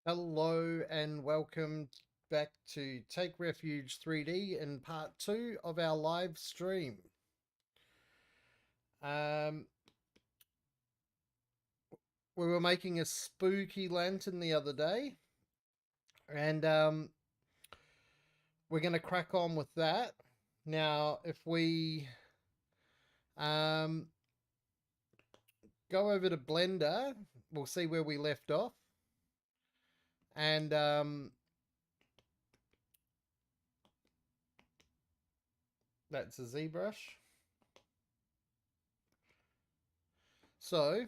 Hello and welcome back to Take Refuge 3D in part 2 of our live stream. Um, we were making a spooky lantern the other day, and we're going to crack on with that. Now, if we um, go over to Blender, we'll see where we left off. And that's a ZBrush. So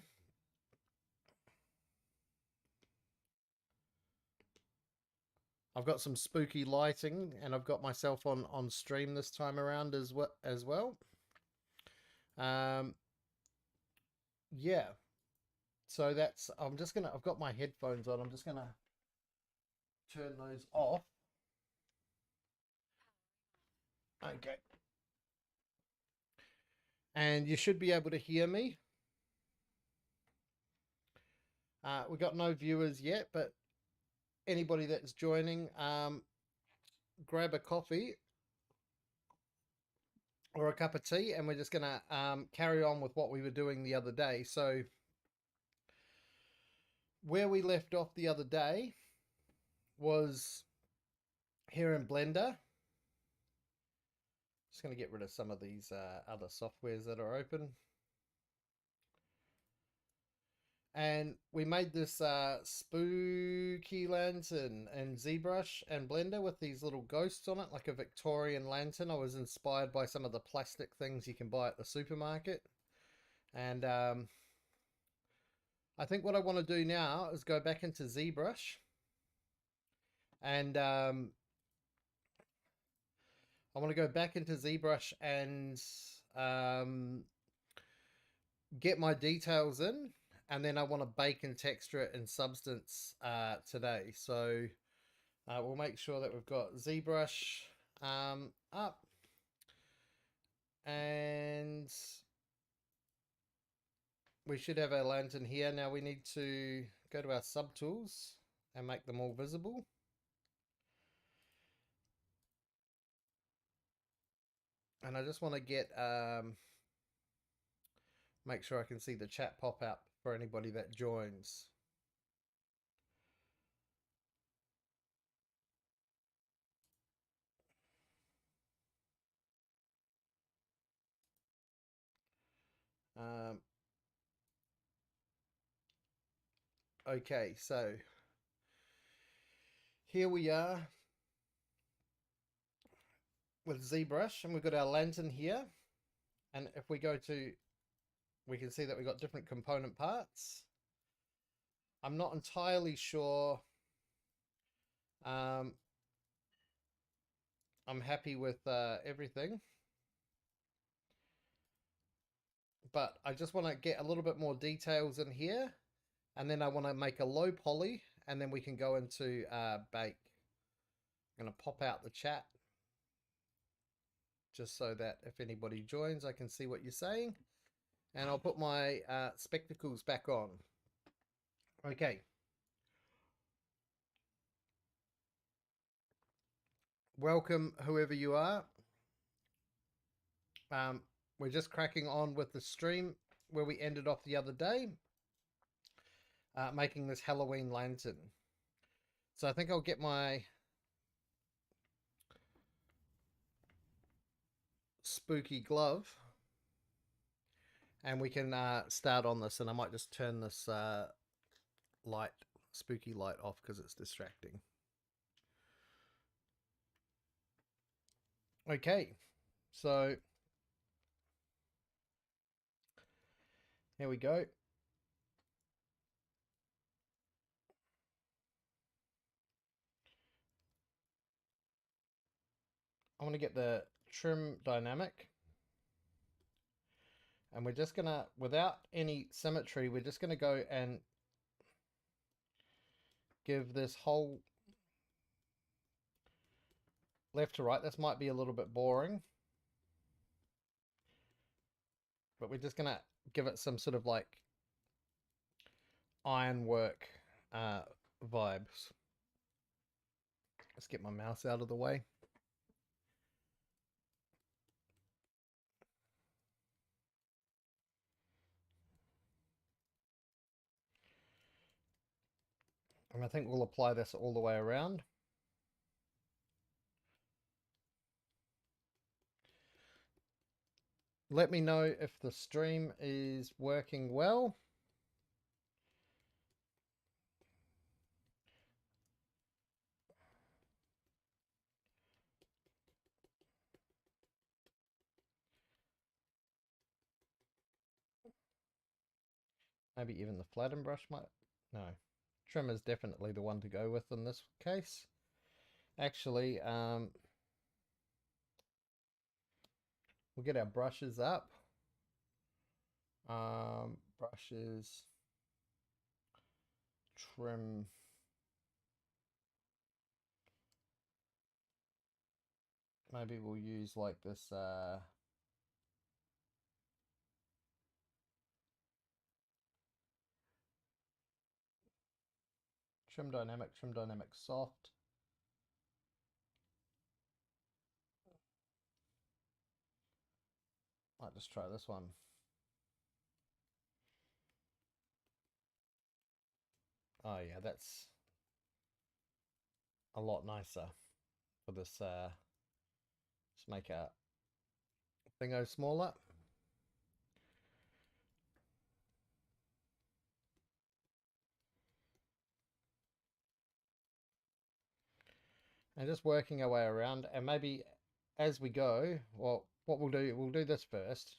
I've got some spooky lighting, and I've got myself on stream this time around as well. Yeah. So that's I've got my headphones on. I'm just gonna turn those off. Okay. And you should be able to hear me. We got no viewers yet, but anybody that's joining, grab a coffee or a cup of tea, and we're just gonna carry on with what we were doing the other day. So where we left off the other day was here in Blender. Just going to get rid of some of these other softwares that are open. And we made this spooky lantern in ZBrush and Blender with these little ghosts on it, like a Victorian lantern. I was inspired by some of the plastic things you can buy at the supermarket. And I think what I want to do now is go back into ZBrush. And I want to go back into ZBrush and get my details in, and then I want to bake and texture it in Substance today. So we'll make sure that we've got ZBrush up, and we should have our lantern here. Now we need to go to our subtools and make them all visible. And I just want to get make sure I can see the chat pop up for anybody that joins. Okay, so here we are with ZBrush, and we've got our lantern here. And if we go to, we can see that we've got different component parts. I'm not entirely sure. I'm happy with everything, but I just want to get a little bit more details in here, and then I want to make a low poly, and then we can go into bake. I'm going to pop out the chat just so that if anybody joins, I can see what you're saying. And I'll put my spectacles back on. Okay. Welcome, whoever you are. We're just cracking on with the stream where we ended off the other day, making this Halloween lantern. So I think I'll get my spooky glove, and we can start on this. And I might just turn this spooky light off because it's distracting. Okay, so here we go. I want to get the trim dynamic, and we're just gonna, without any symmetry, we're just gonna go and give this whole left to right. This might be a little bit boring, but we're just gonna give it some sort of like ironwork vibes. Let's get my mouse out of the way. And I think we'll apply this all the way around. Let me know if the stream is working well. Maybe even the flatten brush might... No. Trim is definitely the one to go with in this case. Actually, we'll get our brushes up. Brushes, trim. Maybe we'll use like this trim dynamic soft. Might just try this one. Oh yeah, that's a lot nicer for this. Let's make a thingo smaller. And just working our way around, and maybe as we go, well, what we'll do this first,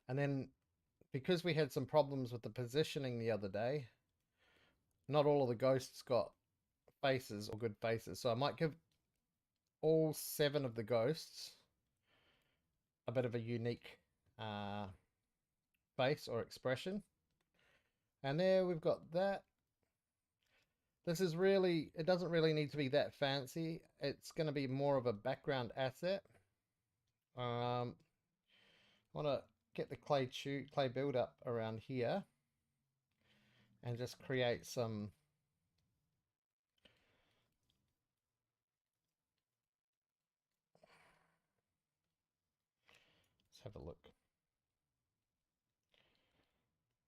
and then because we had some problems with the positioning the other day, not all of the ghosts got faces or good faces, so I might give all 7 of the ghosts a bit of a unique face or expression. And there we've got that. This is really, it doesn't really need to be that fancy. It's going to be more of a background asset. I want to get the clay build up around here and just create some let's have a look.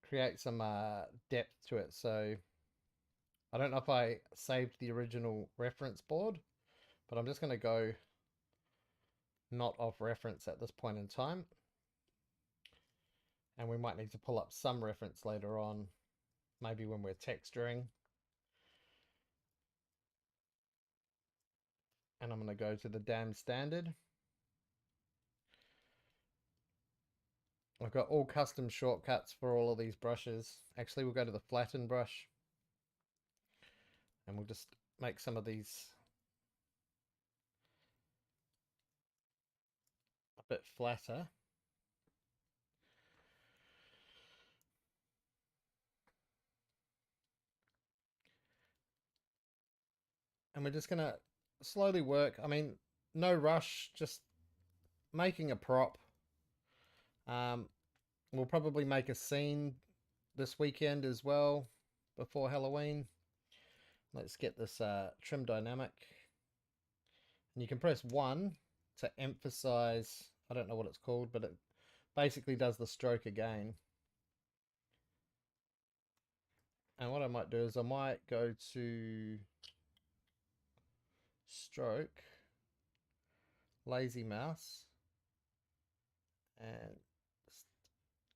Create some depth to it. So I don't know if I saved the original reference board, but I'm just going to go not off reference at this point in time. And we might need to pull up some reference later on, maybe when we're texturing. And I'm going to go to the damn standard. I've got all custom shortcuts for all of these brushes. Actually, we'll go to the flatten brush and we'll just make some of these a bit flatter. And we're just going to slowly work. I mean, no rush, just making a prop. We'll probably make a scene this weekend as well before Halloween. Let's get this trim dynamic. And you can press 1 to emphasize, I don't know what it's called, but it basically does the stroke again. And what I might do is I might go to stroke, lazy mouse, and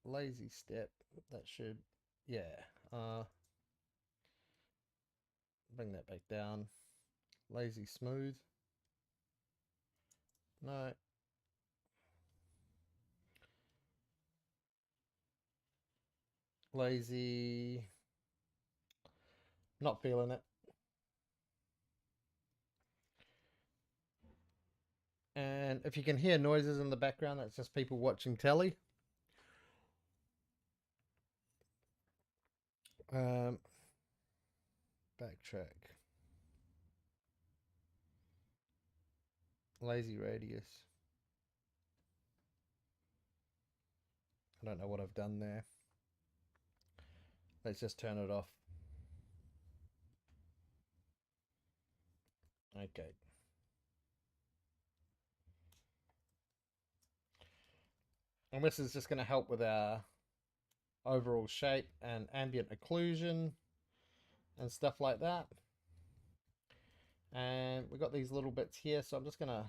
lazy step. That should, yeah. Bring that back down. Lazy smooth. No. Lazy. Not feeling it. And if you can hear noises in the background, that's just people watching telly. Backtrack. Lazy radius. I don't know what I've done there. Let's just turn it off. Okay. And this is just going to help with our overall shape and ambient occlusion and stuff like that. And we've got these little bits here, so I'm just going to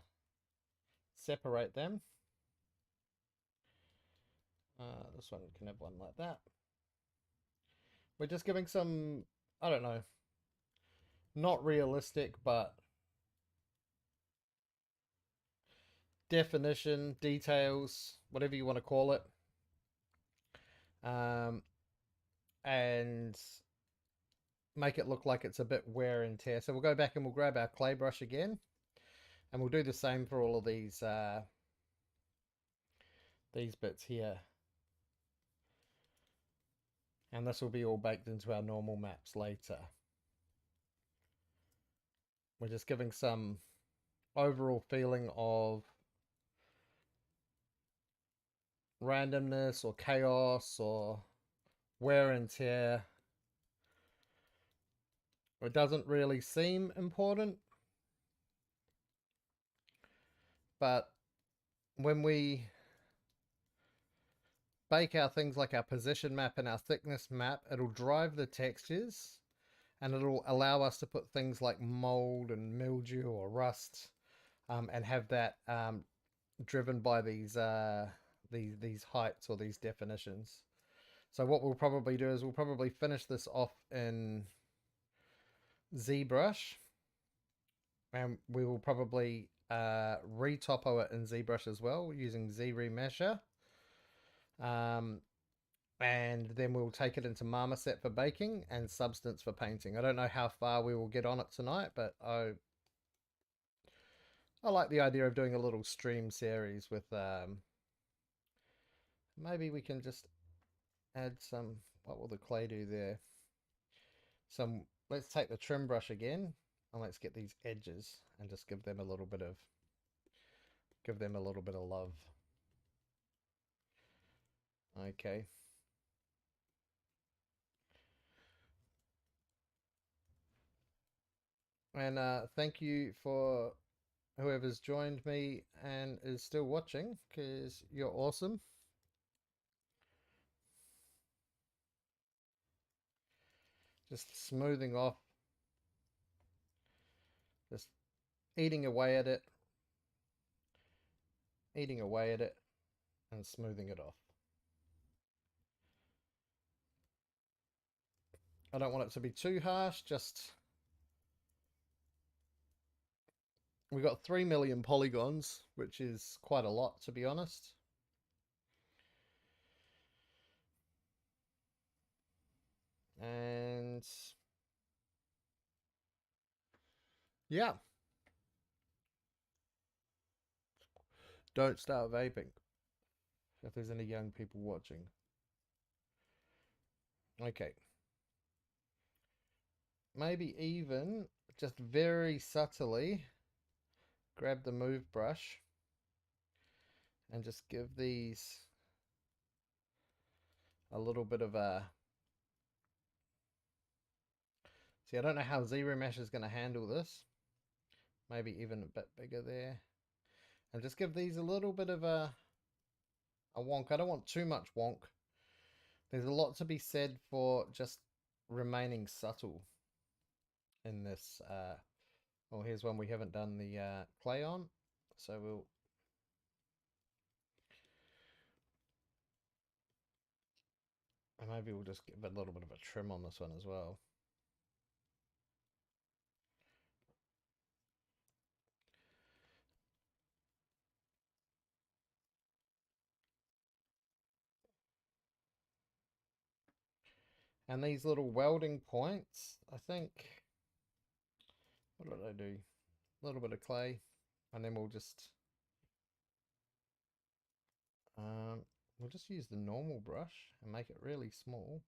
separate them. This one can have one like that. We're just giving some, I don't know, not realistic, but definition, details, whatever you want to call it. And make it look like it's a bit wear and tear. So we'll go back and we'll grab our clay brush again, and we'll do the same for all of these bits here. And this will be all baked into our normal maps later. We're just giving some overall feeling of randomness or chaos or wear and tear. It doesn't really seem important, but when we bake our things like our position map and our thickness map, it'll drive the textures, and it'll allow us to put things like mold and mildew or rust, and have that driven by these heights or these definitions. So what we'll probably do is we'll probably finish this off in ZBrush, and we will probably retopo it in ZBrush as well using Z Remesher. And then we'll take it into Marmoset for baking and Substance for painting. I don't know how far we will get on it tonight, but I like the idea of doing a little stream series with maybe we can just add some, what will the clay do there? Let's take the trim brush again, and let's get these edges and just give them a little bit of love. Okay. And thank you for whoever's joined me and is still watching, because you're awesome. Just smoothing off, just eating away at it, and smoothing it off. I don't want it to be too harsh, just... We got 3 million polygons, which is quite a lot, to be honest. And yeah, don't start vaping if there's any young people watching. Okay, maybe even just very subtly grab the move brush and just give these a little bit of a... See, I don't know how Zero Mesh is going to handle this. Maybe even a bit bigger there. And just give these a little bit of a wonk. I don't want too much wonk. There's a lot to be said for just remaining subtle in this. Well, here's one we haven't done the clay on. So we'll... And maybe we'll just give it a little bit of a trim on this one as well. And these little welding points, I think... What did I do? A little bit of clay. And then we'll just... we'll just use the normal brush and make it really small.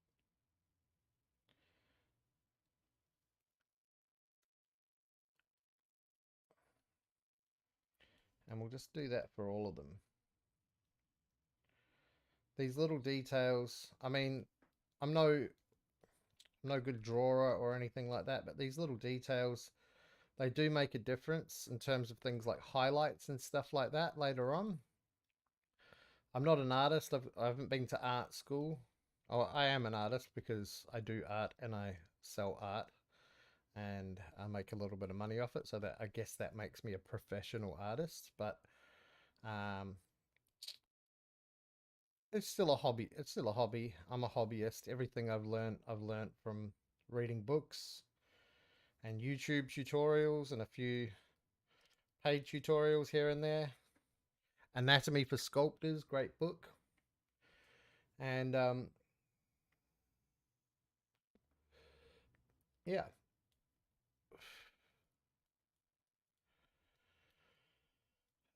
And we'll just do that for all of them. These little details, I mean, I'm no good drawer or anything like that, but these little details, They do make a difference in terms of things like highlights and stuff like that later on. I'm not an artist. I haven't been to art school. Oh, I am an artist because I do art and I sell art and I make a little bit of money off it. So that I guess that makes me a professional artist. But um, it's still a hobby. It's still a hobby. I'm a hobbyist. Everything I've learned from reading books and YouTube tutorials and a few paid tutorials here and there. Anatomy for Sculptors, great book. And yeah.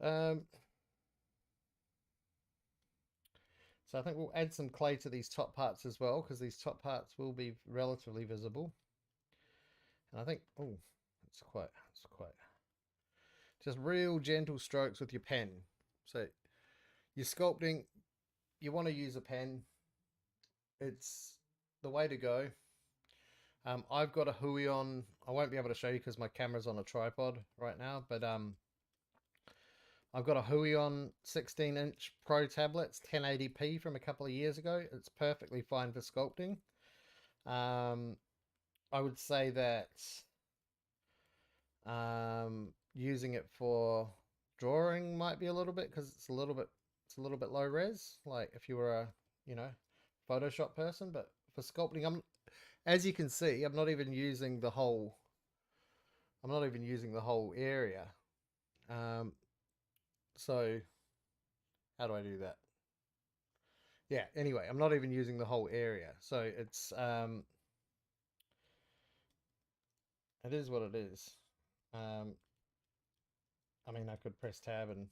Um, so I think we'll add some clay to these top parts as well, because these top parts will be relatively visible. And I think, oh, it's quite, just real gentle strokes with your pen. So you're sculpting, you want to use a pen. It's the way to go. I've got a Huion. I won't be able to show you because my camera's on a tripod right now, but I've got a Huion 16-inch Pro tablets, 1080p from a couple of years ago. It's perfectly fine for sculpting. I would say that using it for drawing might be a little bit because it's a little bit low res. Like if you were a Photoshop person, but for sculpting, as you can see, I'm not even using the whole. I'm not even using the whole area. So how do I do that? Yeah. Anyway, I'm not even using the whole area, so it is what it is. Um, I mean, I could press tab and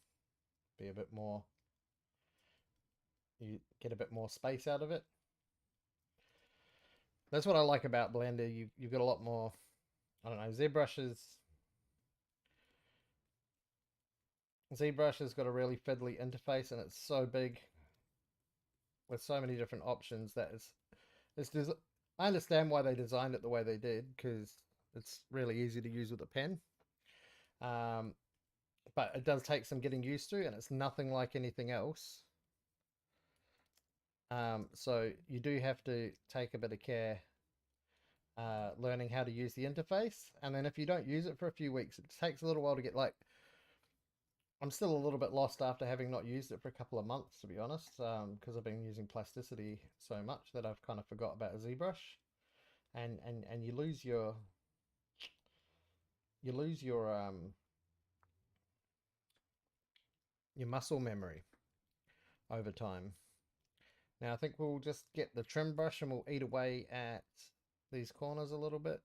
be a bit more. You get a bit more space out of it. That's what I like about Blender. You've got a lot more. I don't know. ZBrush has got a really fiddly interface, and it's so big with so many different options that I understand why they designed it the way they did because it's really easy to use with a pen. Um, but it does take some getting used to, and it's nothing like anything else. So you do have to take a bit of care learning how to use the interface. And then if you don't use it for a few weeks, it takes a little while to get like. I'm still a little bit lost after having not used it for a couple of months, to be honest, because I've been using plasticity so much that I've kind of forgot about ZBrush, and you lose your muscle memory over time. Now I think we'll just get the trim brush and we'll eat away at these corners a little bit.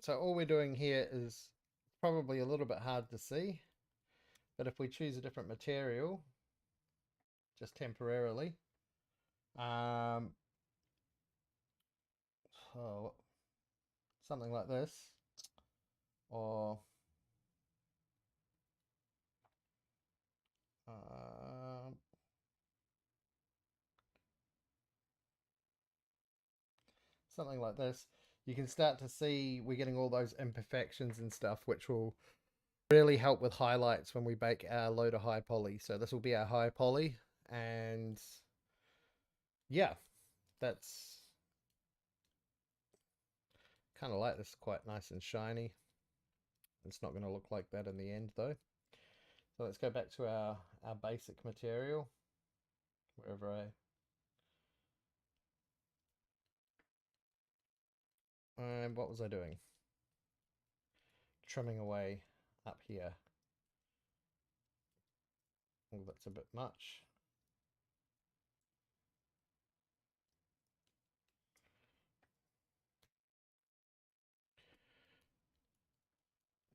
So all we're doing here is probably a little bit hard to see, but if we choose a different material, just temporarily, um, oh, something like this, or uh, something like this, you can start to see we're getting all those imperfections and stuff, which will really help with highlights when we bake our low to high poly. So this will be our high poly, and yeah, that's kind of like this, quite nice and shiny. It's not going to look like that in the end though. So let's go back to our basic material, wherever and what was I doing? Trimming away up here. Oh, that's a bit much.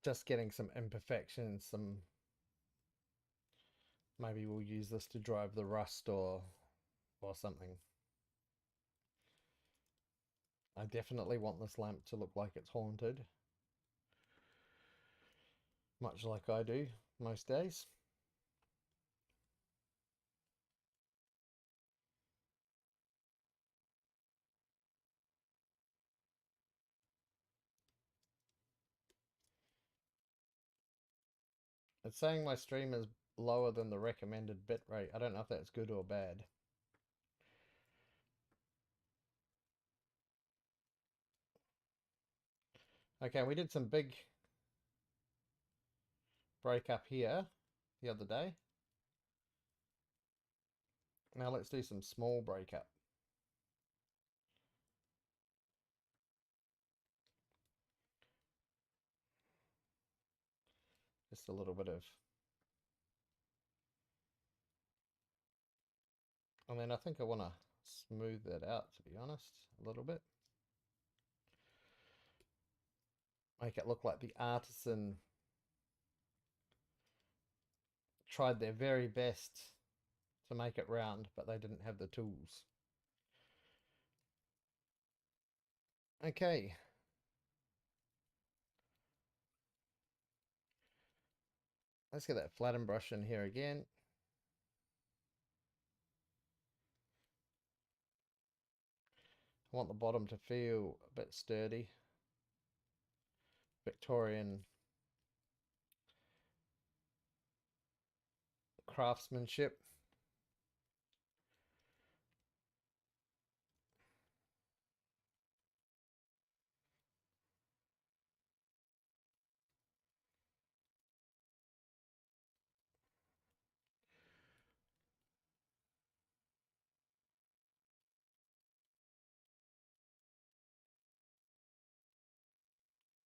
Just getting some imperfections, maybe we'll use this to drive the rust or something. I definitely want this lamp to look like it's haunted, much like I do most days. It's saying my stream is lower than the recommended bitrate. I don't know if that's good or bad. Okay, we did some big breakup here the other day. Now let's do some small breakup. Just a little bit of... And then I think I want to smooth that out, to be honest, a little bit. Make it look like the artisan tried their very best to make it round, but they didn't have the tools. Okay. Let's get that flatten brush in here again. I want the bottom to feel a bit sturdy. Victorian craftsmanship.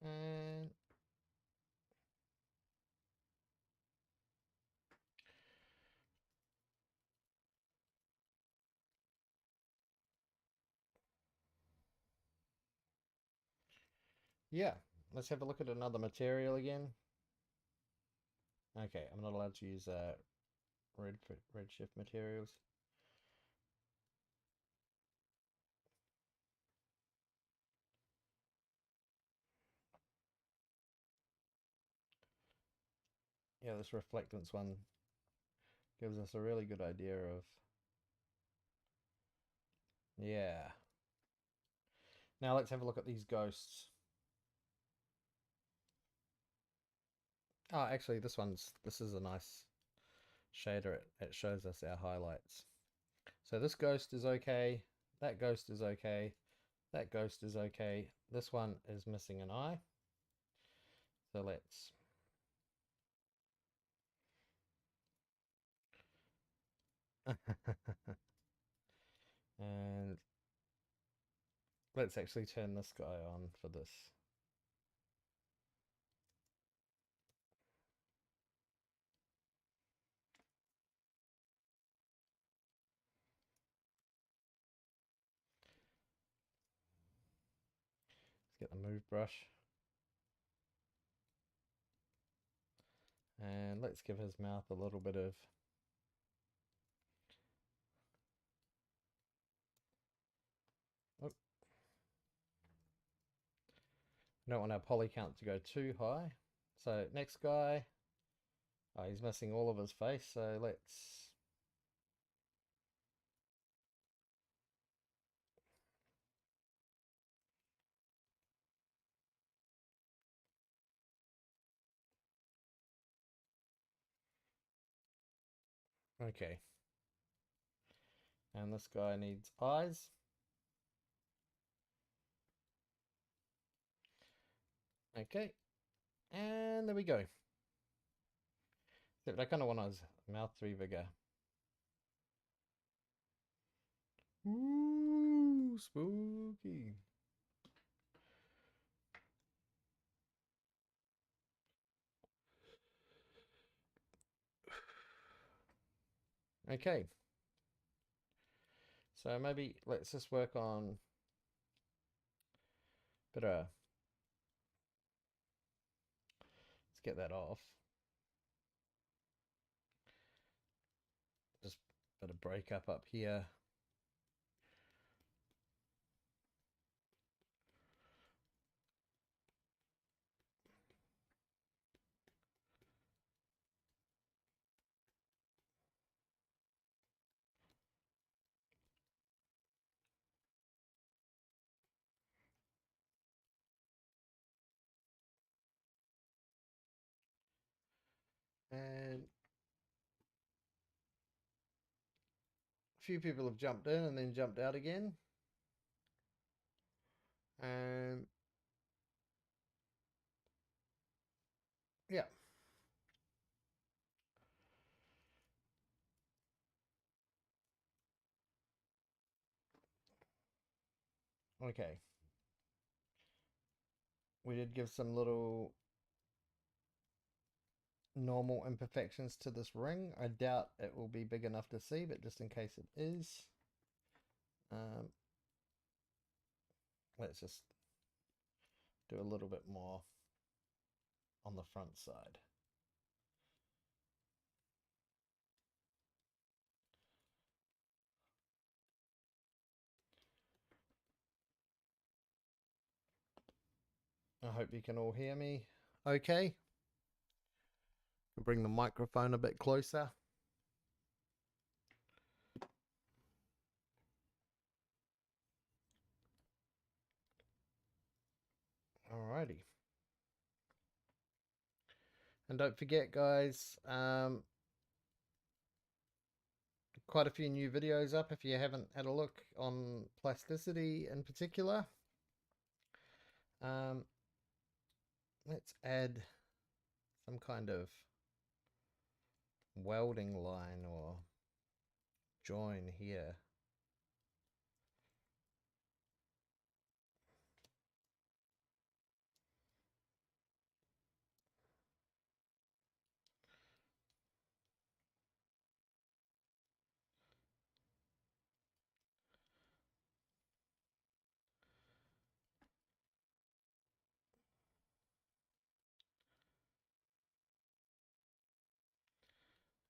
And yeah, let's have a look at another material again. Okay, I'm not allowed to use redshift materials. Yeah, this reflectance one gives us a really good idea of... Yeah. Now let's have a look at these ghosts. Oh, actually, this is a nice shader. It shows us our highlights. So this ghost is okay. That ghost is okay. That ghost is okay. This one is missing an eye. So let's... And let's actually turn this guy on for this. Let's get the move brush. And let's give his mouth a little bit of... Oh. Don't want our poly count to go too high. So next guy. Oh, he's missing all of his face, so let's... Okay. And this guy needs eyes. Okay. And there we go. Except I kind of want his mouth to be bigger. Ooh, spooky. Okay. So maybe let's just work on a bit of... Let's get that off. Just a bit of breakup up here. And a few people have jumped in and then jumped out again. And yeah. Okay. We did give some little normal imperfections to this ring. I doubt it will be big enough to see, but just in case it is, let's just do a little bit more on the front side. I hope you can all hear me okay. I'll bring the microphone a bit closer. Alrighty. And don't forget, guys, quite a few new videos up if you haven't had a look on plasticity in particular. Let's add some kind of welding line or join here.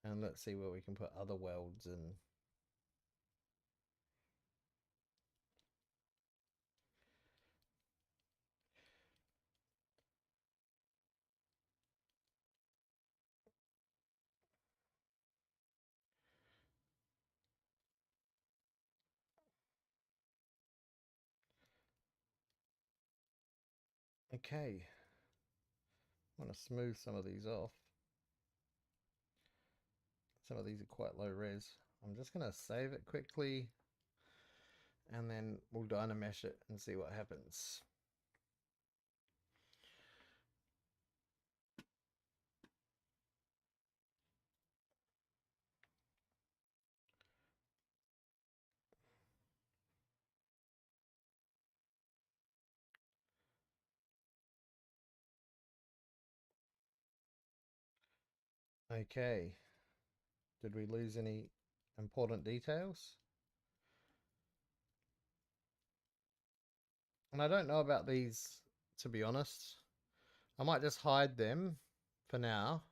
And let's see where we can put other welds in. Okay. I want to smooth some of these off. Some of these are quite low res. I'm just going to save it quickly and then we'll dynamesh it and see what happens. Okay. Did we lose any important details? And I don't know about these, to be honest. I might just hide them for now.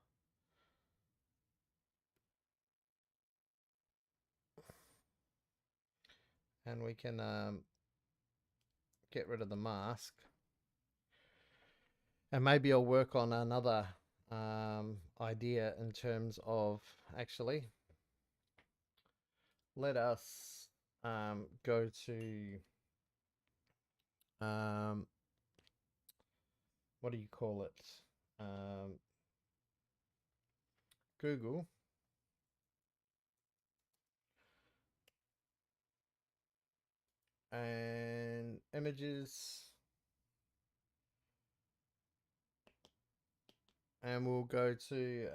And we can get rid of the mask. And maybe I'll work on another idea in terms of actually let us go to what do you call it? Google. And images. And we'll go to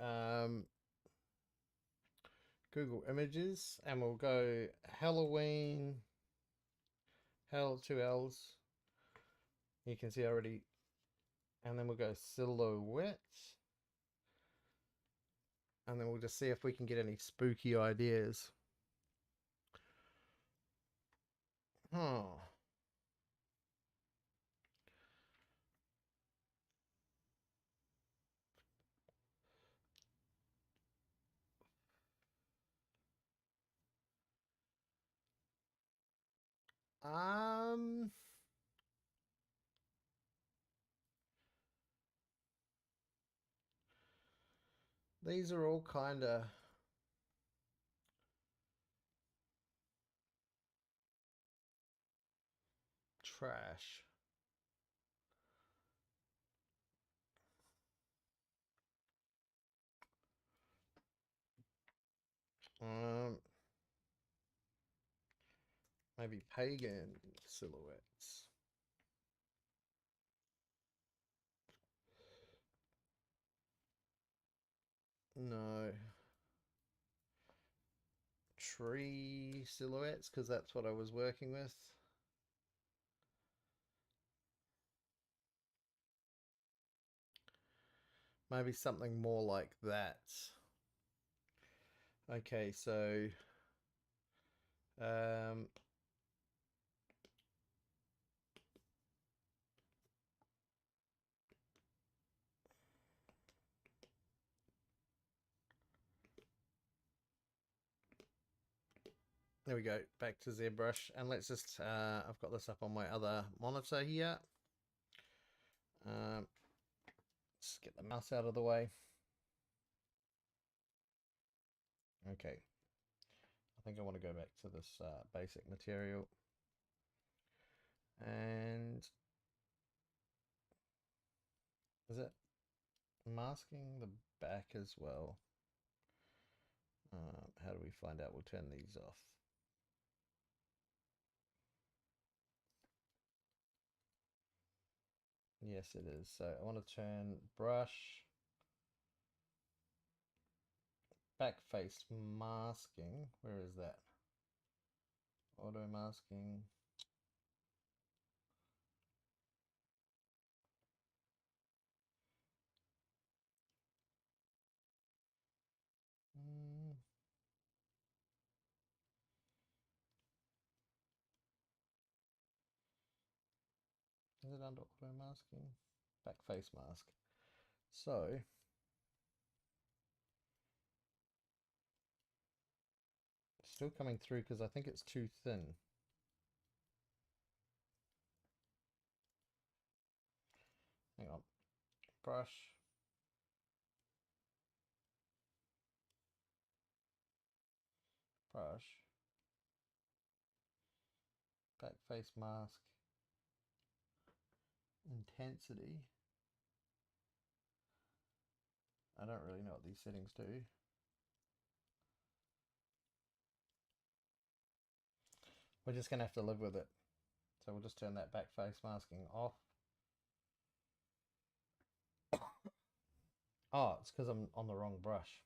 Google Images and we'll go Haloween, Hell, 2 L's. You can see already. And then we'll go Silhouette. And then we'll just see if we can get any spooky ideas. Oh. These are all kind of trash. Maybe pagan silhouettes. No. Tree silhouettes, because that's what I was working with. Maybe something more like that. Okay, so um, there we go, back to ZBrush, and let's just, I've got this up on my other monitor here. Let's get the mouse out of the way. Okay, I think I want to go back to this basic material. And is it masking the back as well? How do we find out? We'll turn these off. Yes, it is. So I want to turn brush, back face masking. Where is that? Auto masking. Is it under auto masking? Back face mask. So still coming through because I think it's too thin. Hang on. Brush. Brush. Back face mask. Intensity. I don't really know what these settings do. We're just going to have to live with it. So we'll just turn that back face masking off. Oh, it's because I'm on the wrong brush.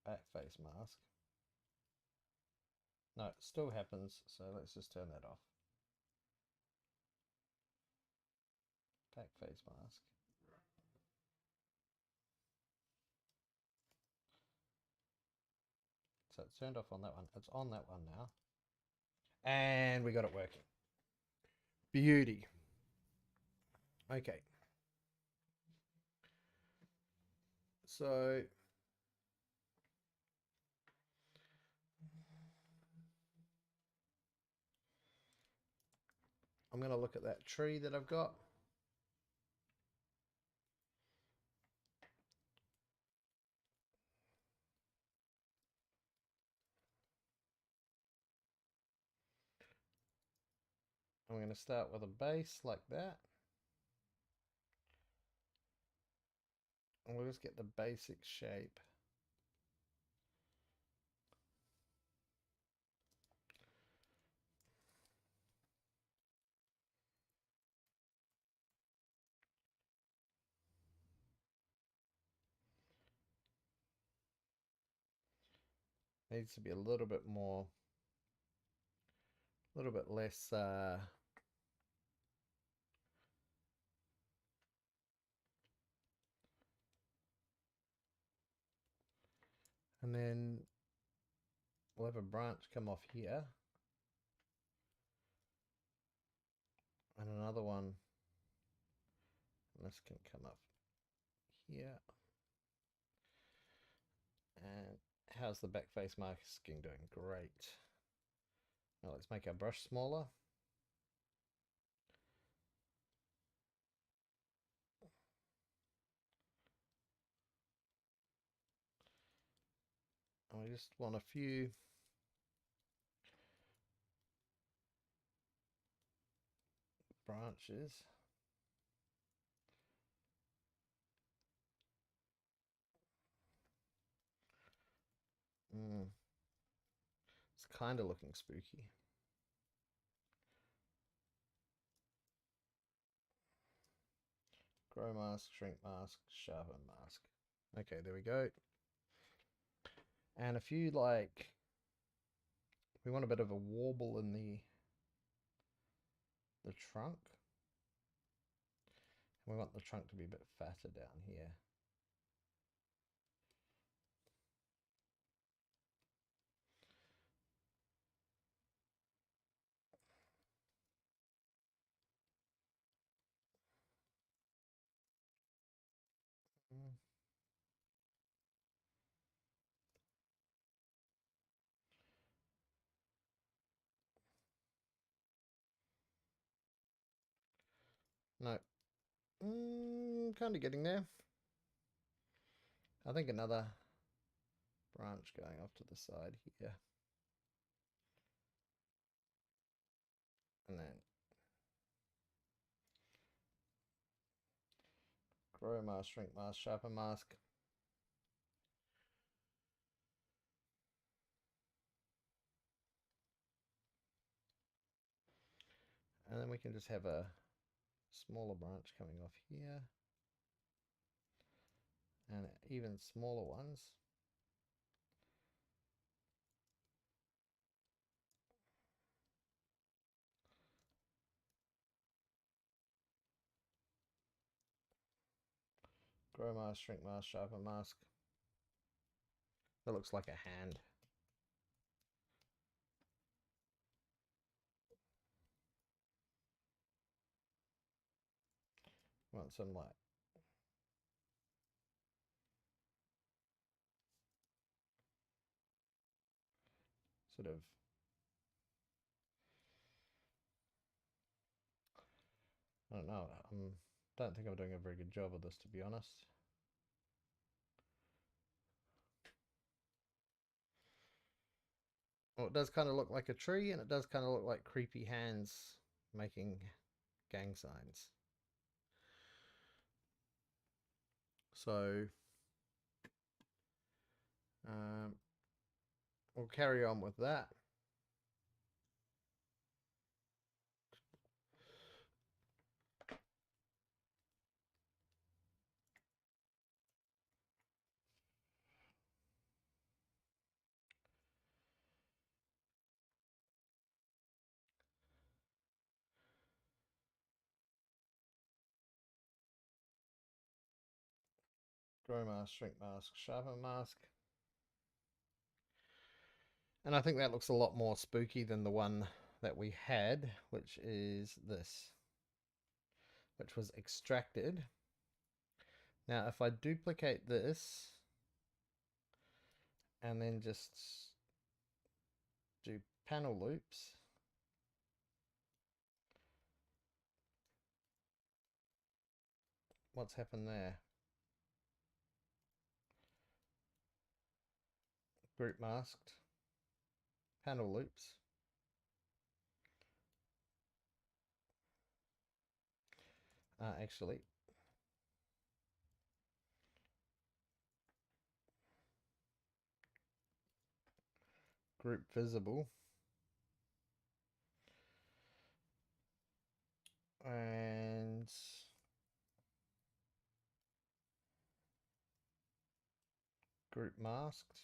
Back face mask. No, it still happens, so let's just turn that off. Back face mask. So it's turned off on that one. It's on that one now. And we got it working. Beauty. Okay. So I'm going to look at that tree that I've got. I'm going to start with a base like that. And we'll just get the basic shape. Needs to be a little bit more, a little bit less and then we'll have a branch come off here. And another one. And this can come up here. And how's the back face masking doing? Great. Now let's make our brush smaller. And we just want a few branches. It's kind of looking spooky. Grow mask, shrink mask, sharpen mask. Okay, there we go. And if you like, we want a bit of a warble in the trunk. We want the trunk to be a bit fatter down here. No. Kind of getting there. I think another branch going off to the side here. And then grow mask, shrink mask, sharpen mask. And then we can just have a smaller branch coming off here. And even smaller ones. Grow mask, shrink mask, sharpen mask. That looks like a hand. Want some like sort of I don't know. Don't think I'm doing a very good job of this, to be honest. Well, it does kind of look like a tree, and it does kind of look like creepy hands making gang signs. So we'll carry on with that. Grow mask, shrink mask, sharpen mask. And I think that looks a lot more spooky than the one that we had, which is this, which was extracted. Now, if I duplicate this and then just do panel loops, what's happened there? Group masked, panel loops. Actually, group visible, and group masked.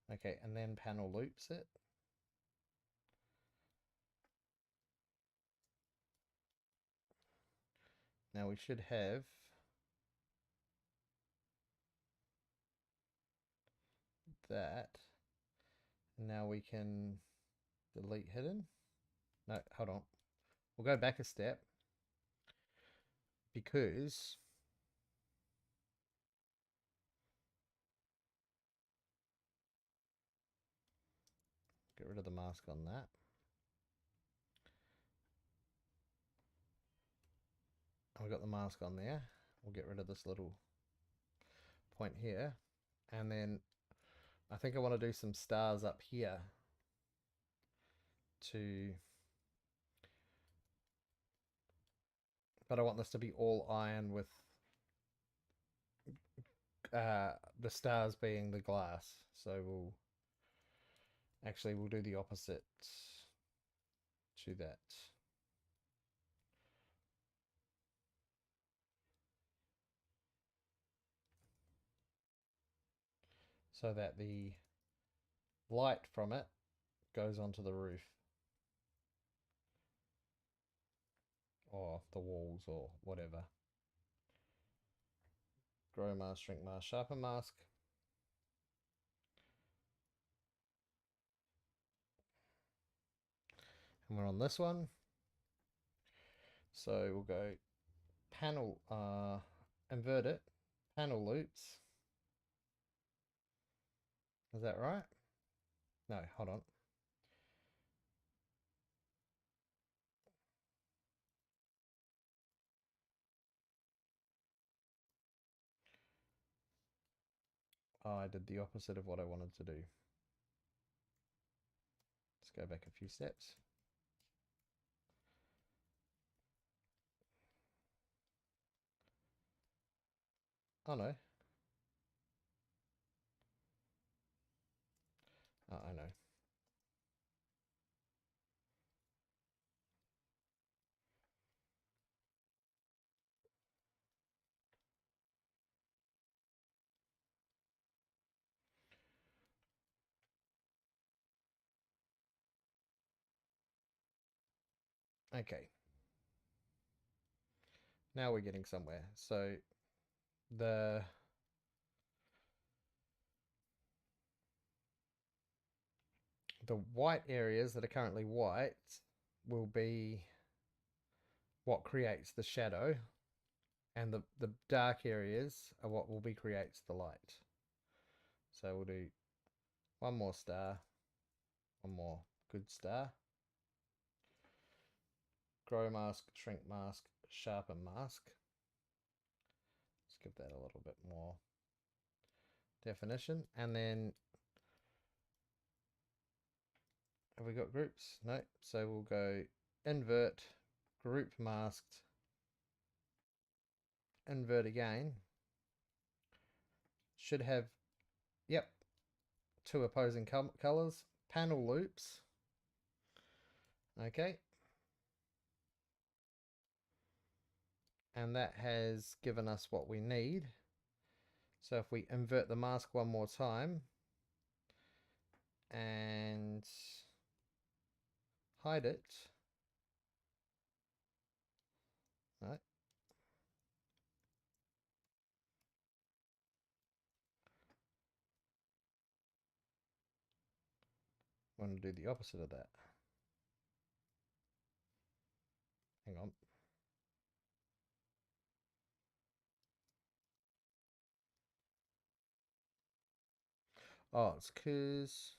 Okay, and then panel loops it. Now we should have that. Now we can delete hidden. No, hold on. We'll go back a step because get rid of the mask on that. I've got the mask on there. We'll get rid of this little point here. And then I think I want to do some stars up here but I want this to be all iron with the stars being the glass. So we'll do the opposite to that. So that the light from it goes onto the roof or the walls or whatever. Grow mask, shrink mask, sharpen mask. And we're on this one. So we'll go panel, invert it, panel loops. Is that right? No, hold on. Oh, I did the opposite of what I wanted to do. Let's go back a few steps. Oh no. Oh, I know. Okay. Now we're getting somewhere. So the white areas that are currently white will be what creates the shadow, and the dark areas are what will be creates the light. So we'll do one more star, one more good star. Grow mask, shrink mask, sharpen mask. Let's give that a little bit more definition. And then have we got groups? No. So we'll go invert, group masked, invert again. Should have, yep, two opposing colors. Panel loops. Okay. And that has given us what we need. So if we invert the mask one more time and hide it, right? I'm going to do the opposite of that. Hang on. Oh, it's because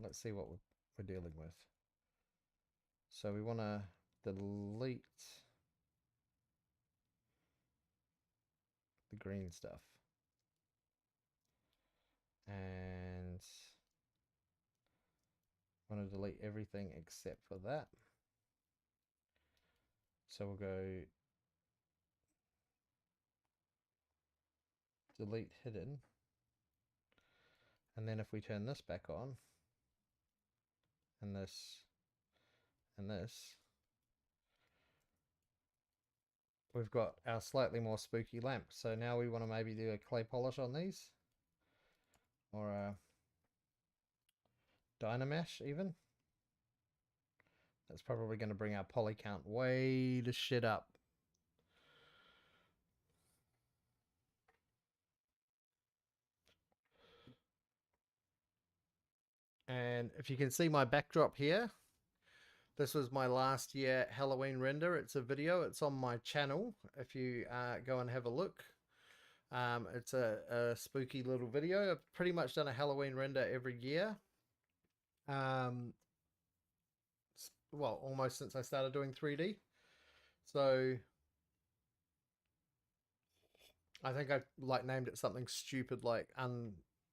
let's see what we're dealing with. So we want to delete the green stuff. And want to delete everything except for that. So we'll go delete hidden. And then if we turn this back on, and this, and this, we've got our slightly more spooky lamp. So now we want to maybe do a clay polish on these, or a Dynamash even. That's probably going to bring our poly count way to shit up. And if you can see my backdrop here, this was my last year Halloween render. It's a video. It's on my channel. If you go and have a look, it's a spooky little video. I've pretty much done a Halloween render every year. Well, almost since I started doing 3D. So I think I like named it something stupid like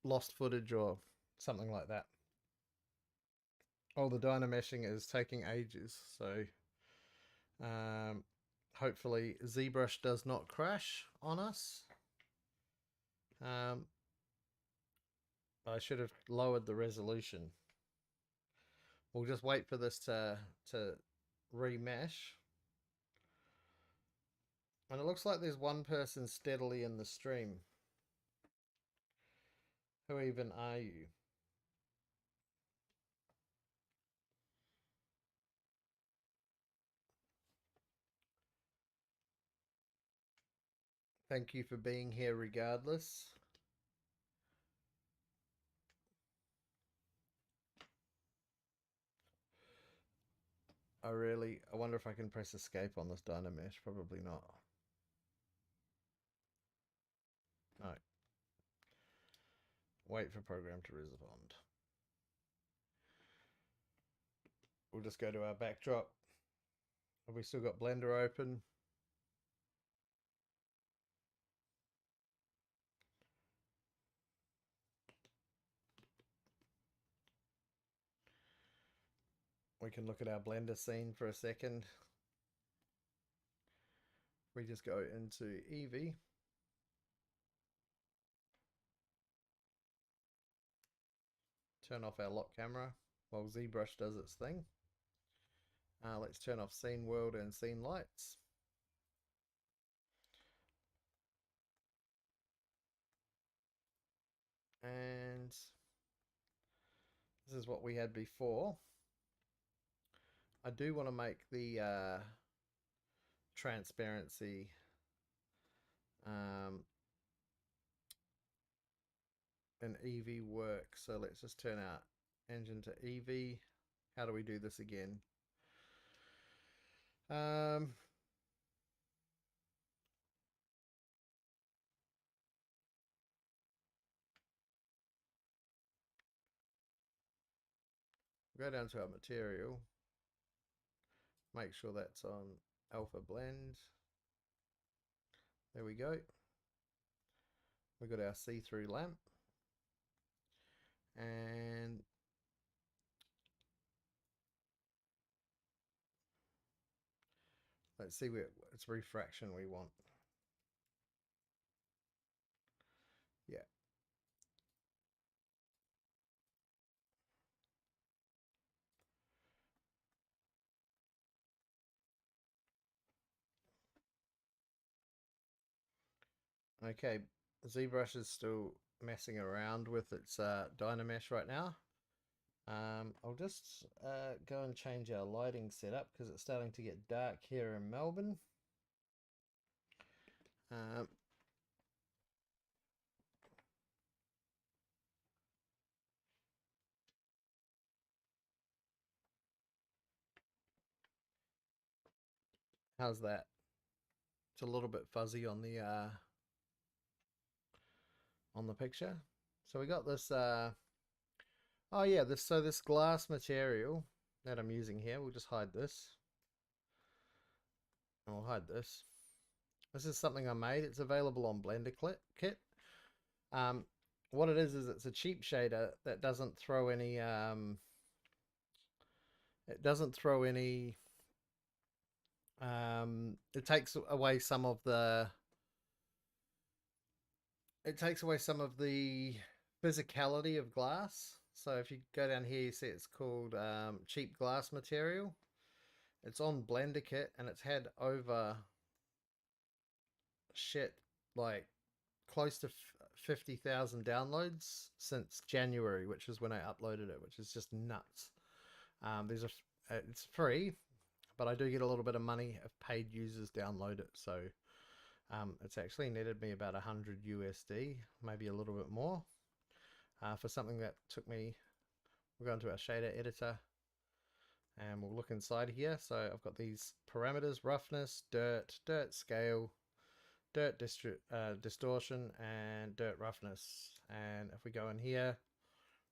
lost footage or something like that. Oh, the dynameshing is taking ages, so um, hopefully ZBrush does not crash on us. I should have lowered the resolution. We'll just wait for this to remesh. And it looks like there's one person steadily in the stream. Who even are you? Thank you for being here regardless. I wonder if I can press escape on this Dynamesh. Probably not. No. Wait for program to respond. We'll just go to our backdrop. Have we still got Blender open? We can look at our Blender scene for a second. We just go into Eevee. Turn off our lock camera while ZBrush does its thing. Let's turn off scene world and scene lights. And this is what we had before. I do want to make the transparency in Eevee work. So let's just turn our engine to Eevee. How do we do this again? Go down to our material. Make sure that's on alpha blend. There we go. We got our see-through lamp. And let's see where it's refraction we want. Yeah. Okay, ZBrush is still messing around with its Dynamesh right now. I'll just go and change our lighting setup because it's starting to get dark here in Melbourne. How's that? It's a little bit fuzzy on the picture. So we got this. Oh yeah, this glass material that I'm using here. We'll just hide this. I'll hide this. This is something I made. It's available on Blender Kit. What it is it's a cheap shader that doesn't throw any. It doesn't throw any. It takes away some of the. It takes away some of the physicality of glass. So if you go down here, you see it's called cheap glass material. It's on Blender Kit and it's had over shit like close to 50,000 downloads since January, which is when I uploaded it, which is just nuts. It's free, but I do get a little bit of money if paid users download it. So it's actually netted me about 100 USD, maybe a little bit more, for something that took me. We'll go into our shader editor and we'll look inside here. So I've got these parameters: roughness, dirt scale, dirt distortion, and dirt roughness. And if we go in here,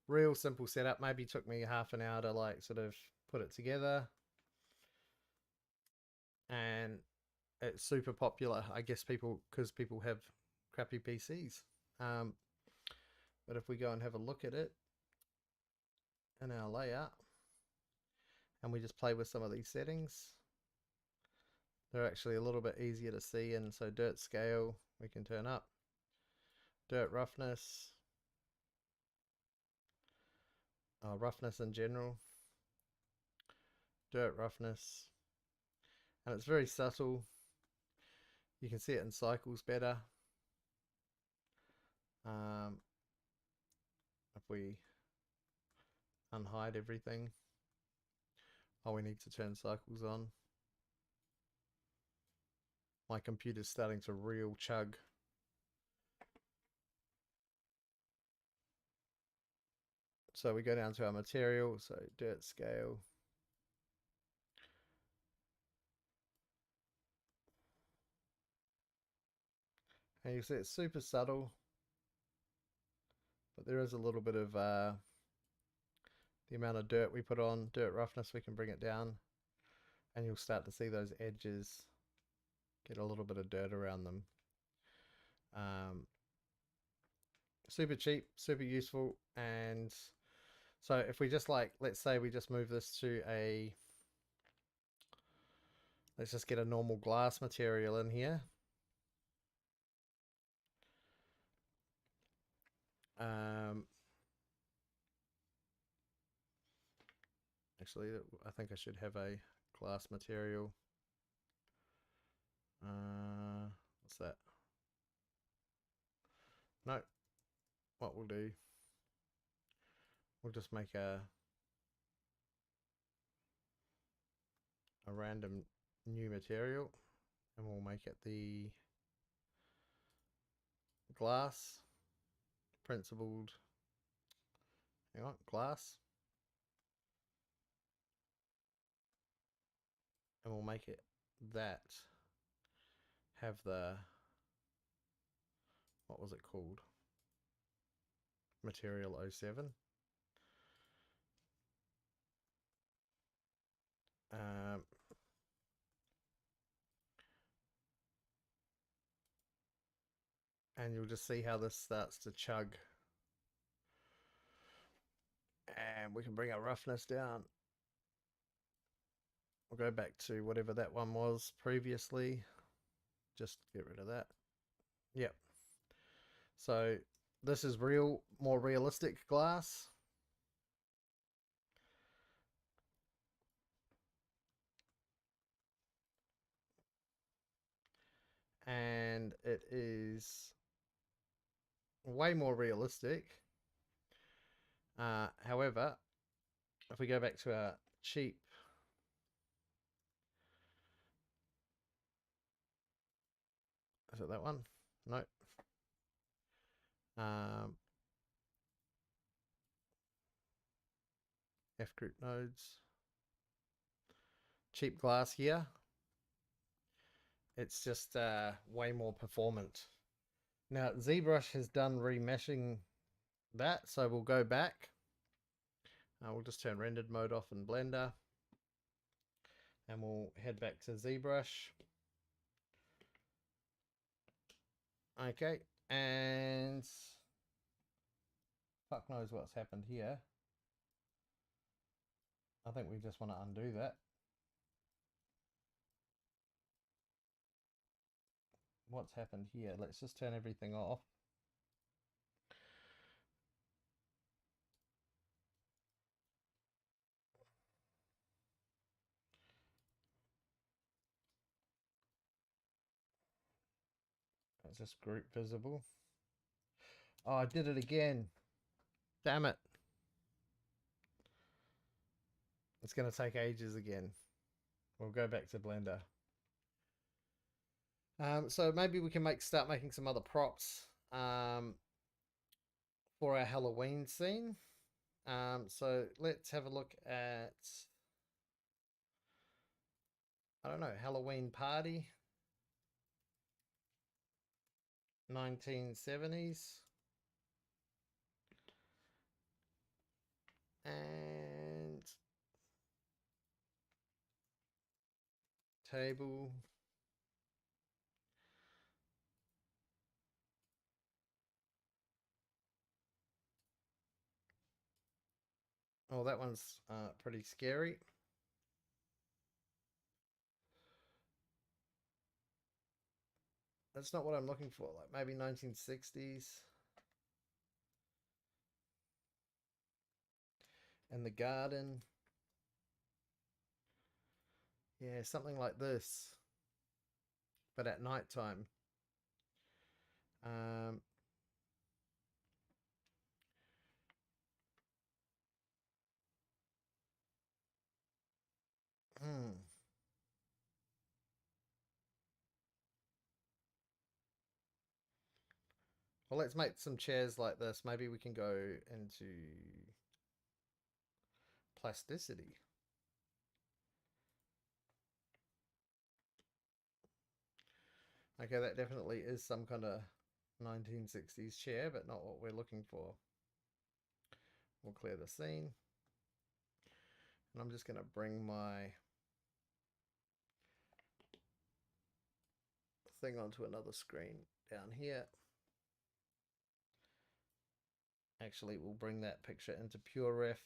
real simple setup, maybe took me half an hour to like sort of put it together. And it's super popular, I guess, because people have crappy PCs. But if we go and have a look at it in our layout, and we just play with some of these settings. They're actually a little bit easier to see, and so dirt scale we can turn up, dirt roughness, roughness in general, dirt roughness, and it's very subtle. You can see it in cycles better. If we unhide everything, we need to turn cycles on. My computer's starting to real chug. So we go down to our material, so dirt scale. And you see it's super subtle, but there is a little bit of the amount of dirt we put on, dirt roughness, we can bring it down, and you'll start to see those edges get a little bit of dirt around them. Super cheap, super useful. And so if we just let's say we just move this to let's just get a normal glass material in here. Actually, I think I should have a glass material. What's that? No, what we'll do, we'll just make a random new material, and we'll make it the glass principled. Hang on, glass, and we'll make it that have the, what was it called? Material 07. And you'll just see how this starts to chug. And we can bring our roughness down. We'll go back to whatever that one was previously. Just get rid of that. Yep. So this is more realistic glass. And it is way more realistic. However, if we go back to our cheap, is it that one? No. F group nodes, cheap glass here. It's just way more performant. Now ZBrush has done remeshing that, so we'll go back. We'll just turn rendered mode off in Blender, and we'll head back to ZBrush. Okay, and fuck knows what's happened here. I think we just want to undo that. What's happened here? Let's just turn everything off. It's just group visible. Oh, I did it again. Damn it. It's going to take ages again. We'll go back to Blender. So maybe we can start making some other props for our Halloween scene. So let's have a look at, I don't know, Halloween party, 1970s. And table. Oh, that one's pretty scary. That's not what I'm looking for. Like maybe 1960s. And the garden. Yeah, something like this. But at night time. Um, hmm. Well, let's make some chairs like this. Maybe we can go into plasticity. Okay, that definitely is some kind of 1960s chair, but not what we're looking for. We'll clear the scene. And I'm just going to bring my thing onto another screen down here. Actually, we'll bring that picture into PureRef.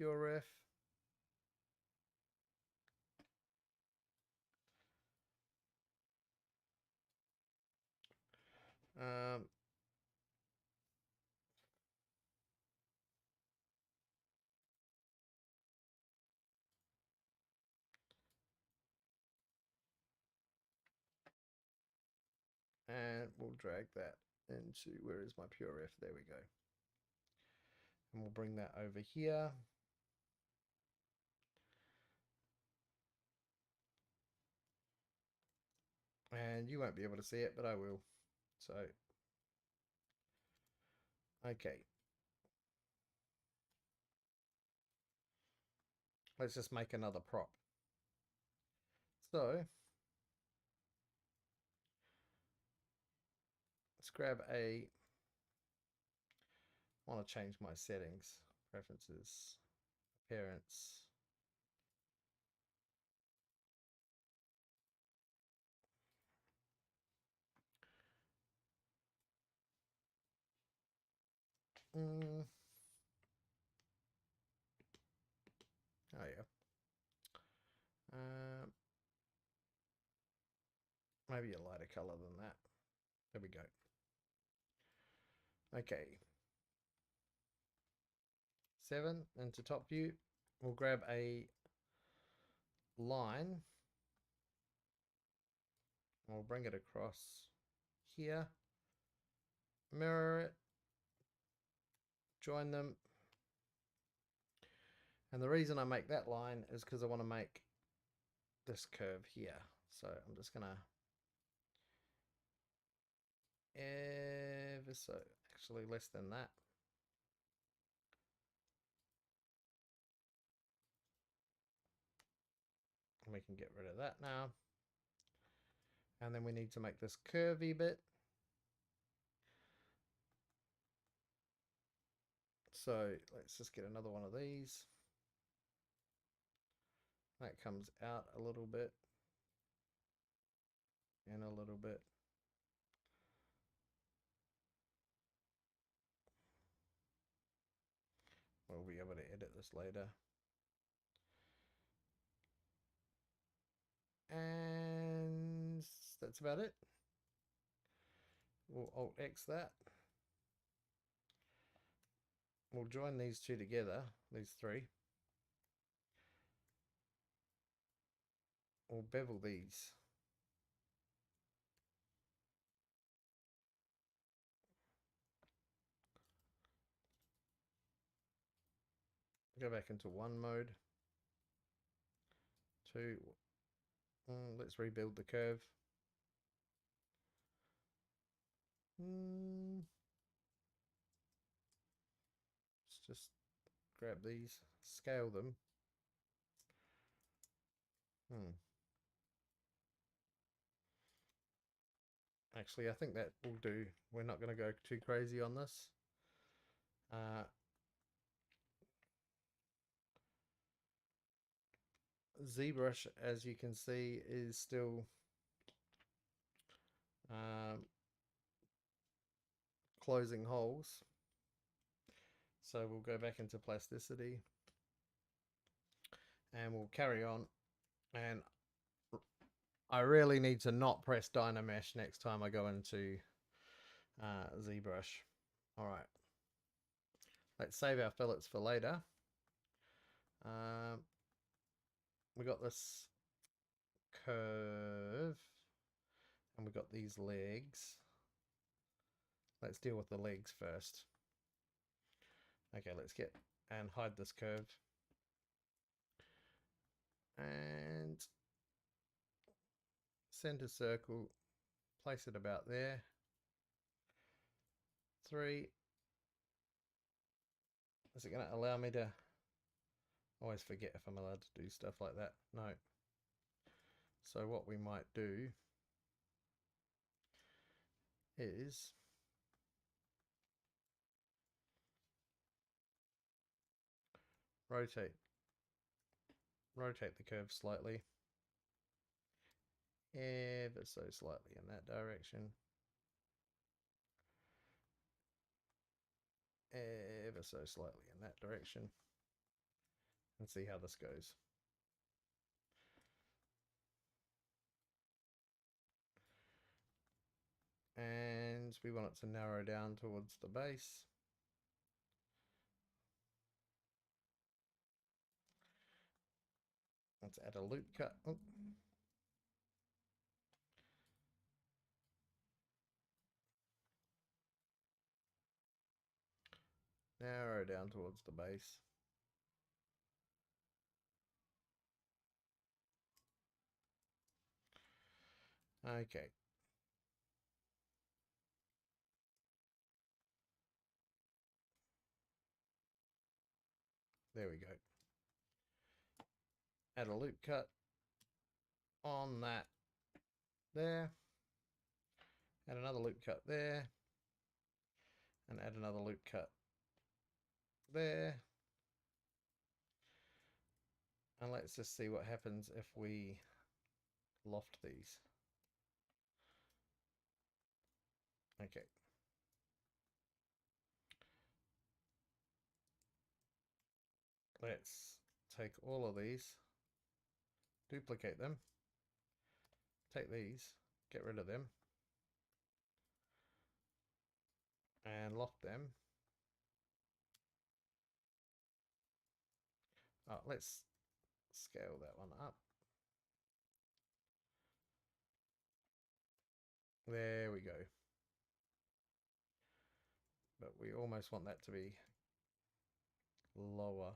PureRef. Um, and we'll drag that into, where is my PureRef? There we go. And we'll bring that over here. And you won't be able to see it, but I will. So, okay. Let's just make another prop. So, let's grab a, I want to change my settings, preferences, appearance. Oh yeah. Maybe a lighter color than that. There we go. Okay. 7 into top view. We'll grab a line. We'll bring it across here. Mirror it. Join them. And the reason I make that line is because I want to make this curve here. So I'm just going to ever so, actually less than that. And we can get rid of that now. And then we need to make this curvy bit. So let's just get another one of these. That comes out a little bit and a little bit. We'll be able to edit this later. And that's about it. We'll Alt X that. We'll join these two together, these three. We'll bevel these. Go back into one mode. Two. Let's rebuild the curve. Let's just grab these, scale them. Actually, I think that will do. We're not going to go too crazy on this. ZBrush, as you can see, is still closing holes. So we'll go back into plasticity And we'll carry on. And I really need to not press Dynamesh next time I go into ZBrush. All right. Let's save our fillets for later. We got this curve and we got these legs. Let's deal with the legs first. Okay, let's get and hide this curve. And center circle, place it about there. 3. Is it going to allow me to? I always forget if I'm allowed to do stuff like that. No. So what we might do is rotate the curve slightly, ever so slightly in that direction, ever so slightly in that direction, and see how this goes. And we want it to narrow down towards the base. Let's add a loop cut. Oh. Narrow down towards the base. Okay. There we go. Add a loop cut on that there. Add another loop cut there. And add another loop cut there. And let's just see what happens if we loft these. Okay. Let's take all of these, duplicate them, take these, get rid of them, and loft them. Oh, let's scale that one up. There we go. But we almost want that to be lower.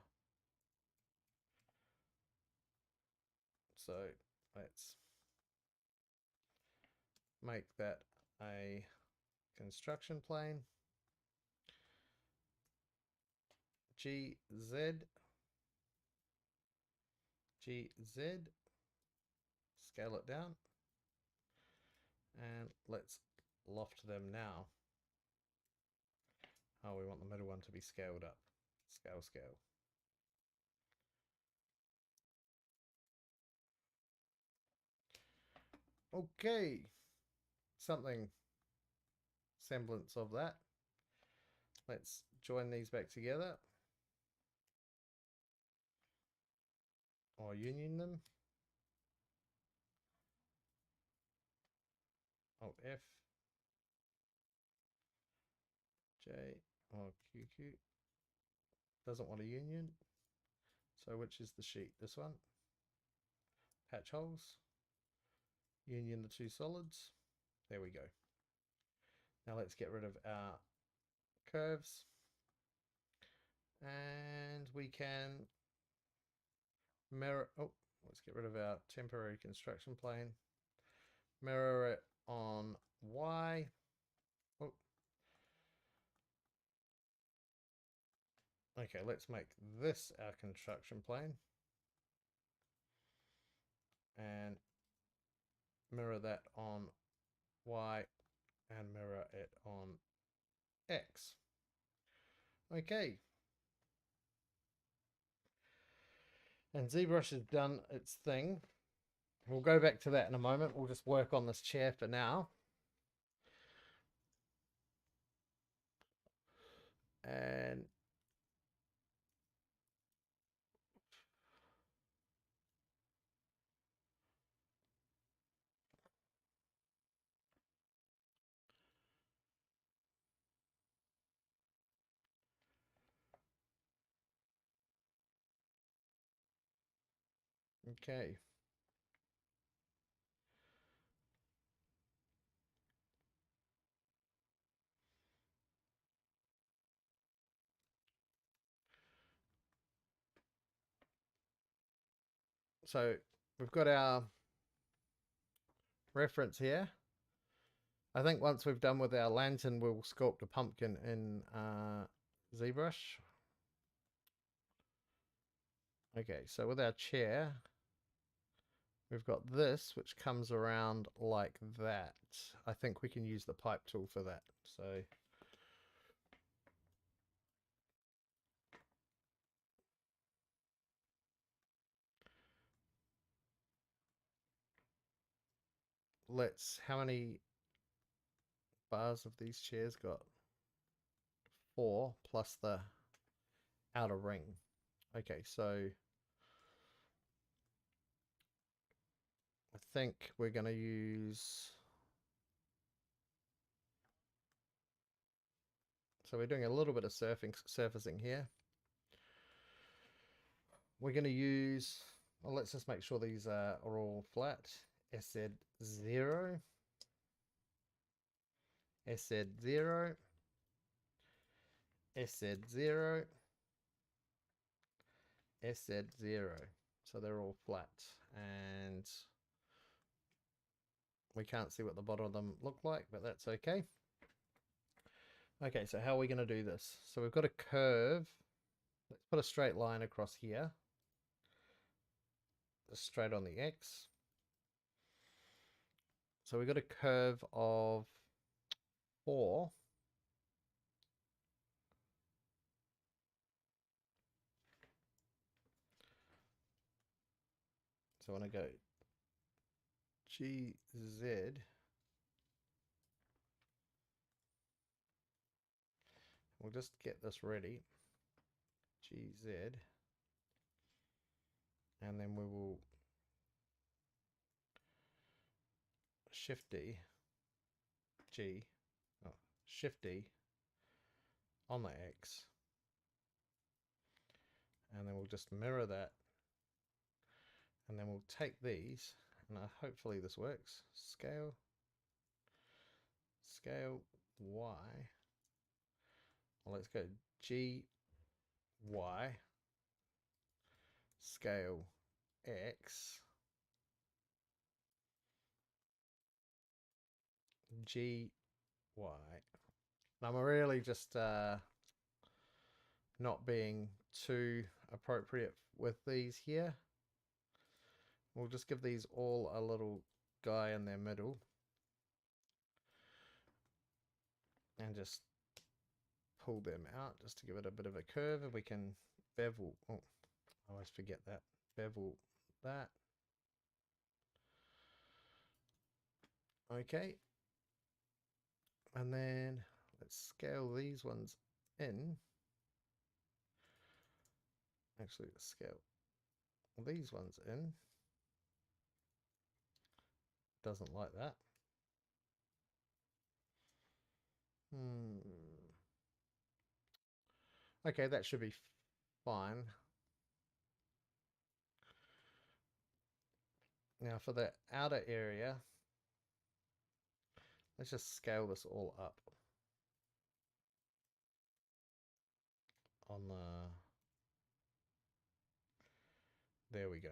So let's make that a construction plane. GZ. Scale it down. And let's loft them now. Oh, we want the middle one to be scaled up. Scale. Okay. Something semblance of that. Let's join these back together. Or union them. Alt F. J or QQ. Doesn't want a union. So which is the sheet? This one. Patch holes. Union the two solids. There we go. Now let's get rid of our curves. And we can mirror. Oh, let's get rid of our temporary construction plane. Mirror it on Y. Oh. Okay, let's make this our construction plane. And mirror that on Y and mirror it on X. Okay. And ZBrush has done its thing. We'll go back to that in a moment. We'll just work on this chair for now. And Okay. So we've got our reference here. I think once we've done with our lantern, we'll sculpt a pumpkin in ZBrush. Okay, so with our chair, we've got this, which comes around like that. I think we can use the pipe tool for that. So how many bars of these chairs got? 4 plus the outer ring. Okay, so I think we're going to use... So we're doing a little bit of surfacing here. We're going to use... Well, let's just make sure these are all flat. SZ0. SZ0. SZ0. SZ0. So they're all flat. And we can't see what the bottom of them look like, but that's okay. Okay, so how are we going to do this? So we've got a curve. Let's put a straight line across here. Just straight on the X. So we've got a curve of 4. So when I go GZ, we'll just get this ready. GZ. And then we will Shift D, G, oh, Shift D on the X. And then we'll just mirror that. And then we'll take these, and hopefully this works. Scale Y. Well, let's go G, Y, scale X, G, Y. I'm really just not being too appropriate with these here. We'll just give these all a little guy in their middle. And just pull them out just to give it a bit of a curve. And we can bevel. Oh, I always forget that. Bevel that. Okay. And then let's scale these ones in. Actually, let's scale these ones in. Doesn't like that. Okay, that should be fine. Now for the outer area, let's just scale this all up on the... There we go.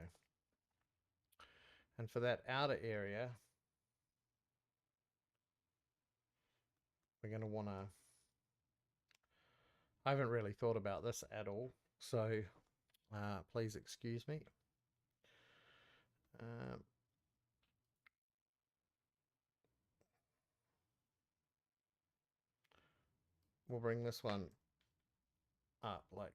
And for that outer area, we're going to want to... I haven't really thought about this at all, so please excuse me. We'll bring this one up like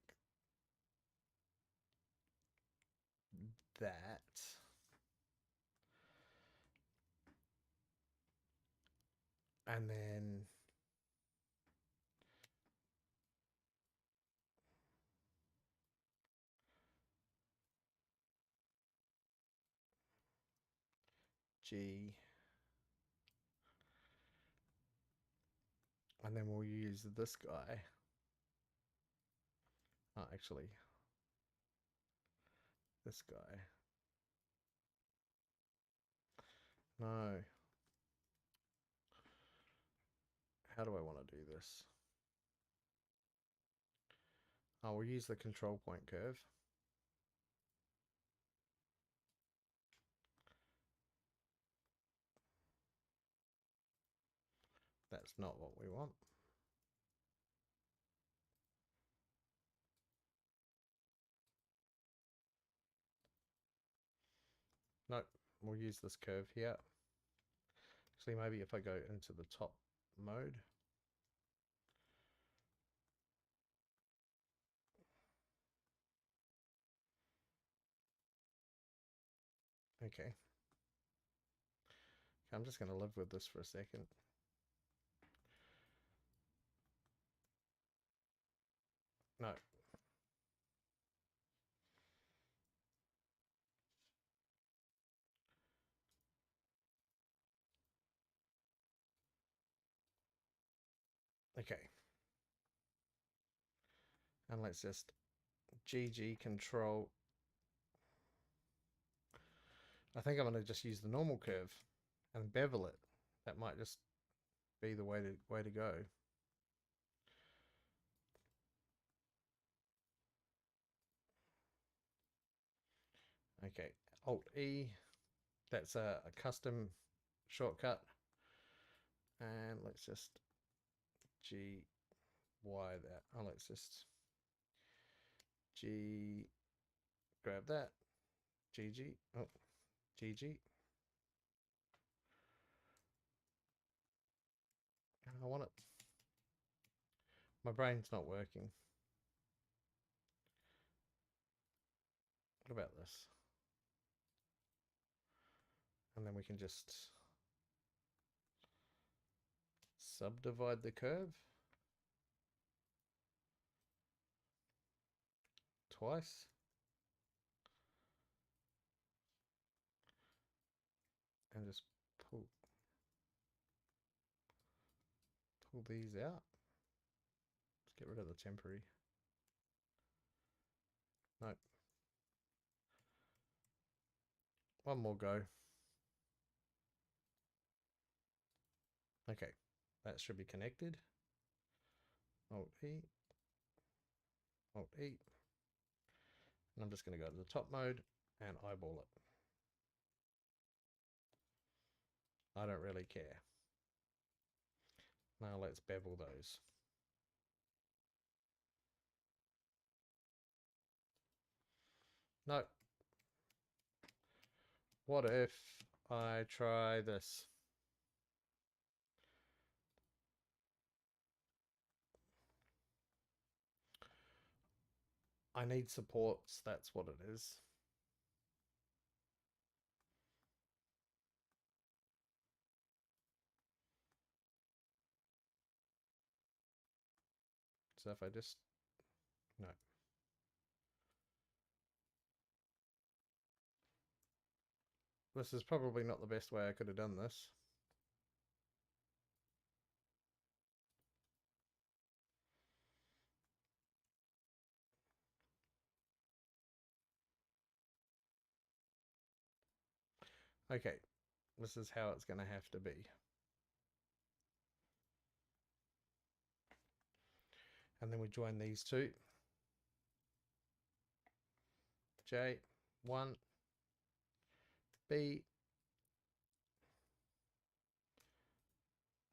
that. And then G. And then we'll use this guy. Oh, actually, this guy. No. How do I want to do this? Oh, we'll use the control point curve. That's not what we want. Nope, we'll use this curve here. Actually, maybe if I go into the top mode. Okay. I'm just going to live with this for a second. No. Okay. And let's just GG control. I think I'm going to just use the normal curve and bevel it. That might just be the way to go. Okay, Alt E. That's a custom shortcut. And let's just GY that. Oh, let's just G grab that. GG. Oh, GG. I want it. My brain's not working. What about this? And then we can just subdivide the curve twice. And just pull these out. Let's get rid of the temporary. Nope. One more go. Okay, that should be connected. Alt E. Alt E. And I'm just going to go to the top mode and eyeball it. I don't really care. Now let's bevel those. No. What if I try this? I need supports, that's what it is. So if I just, no. This is probably not the best way I could have done this. Okay, this is how it's going to have to be. And then we join these two. J, 1, B,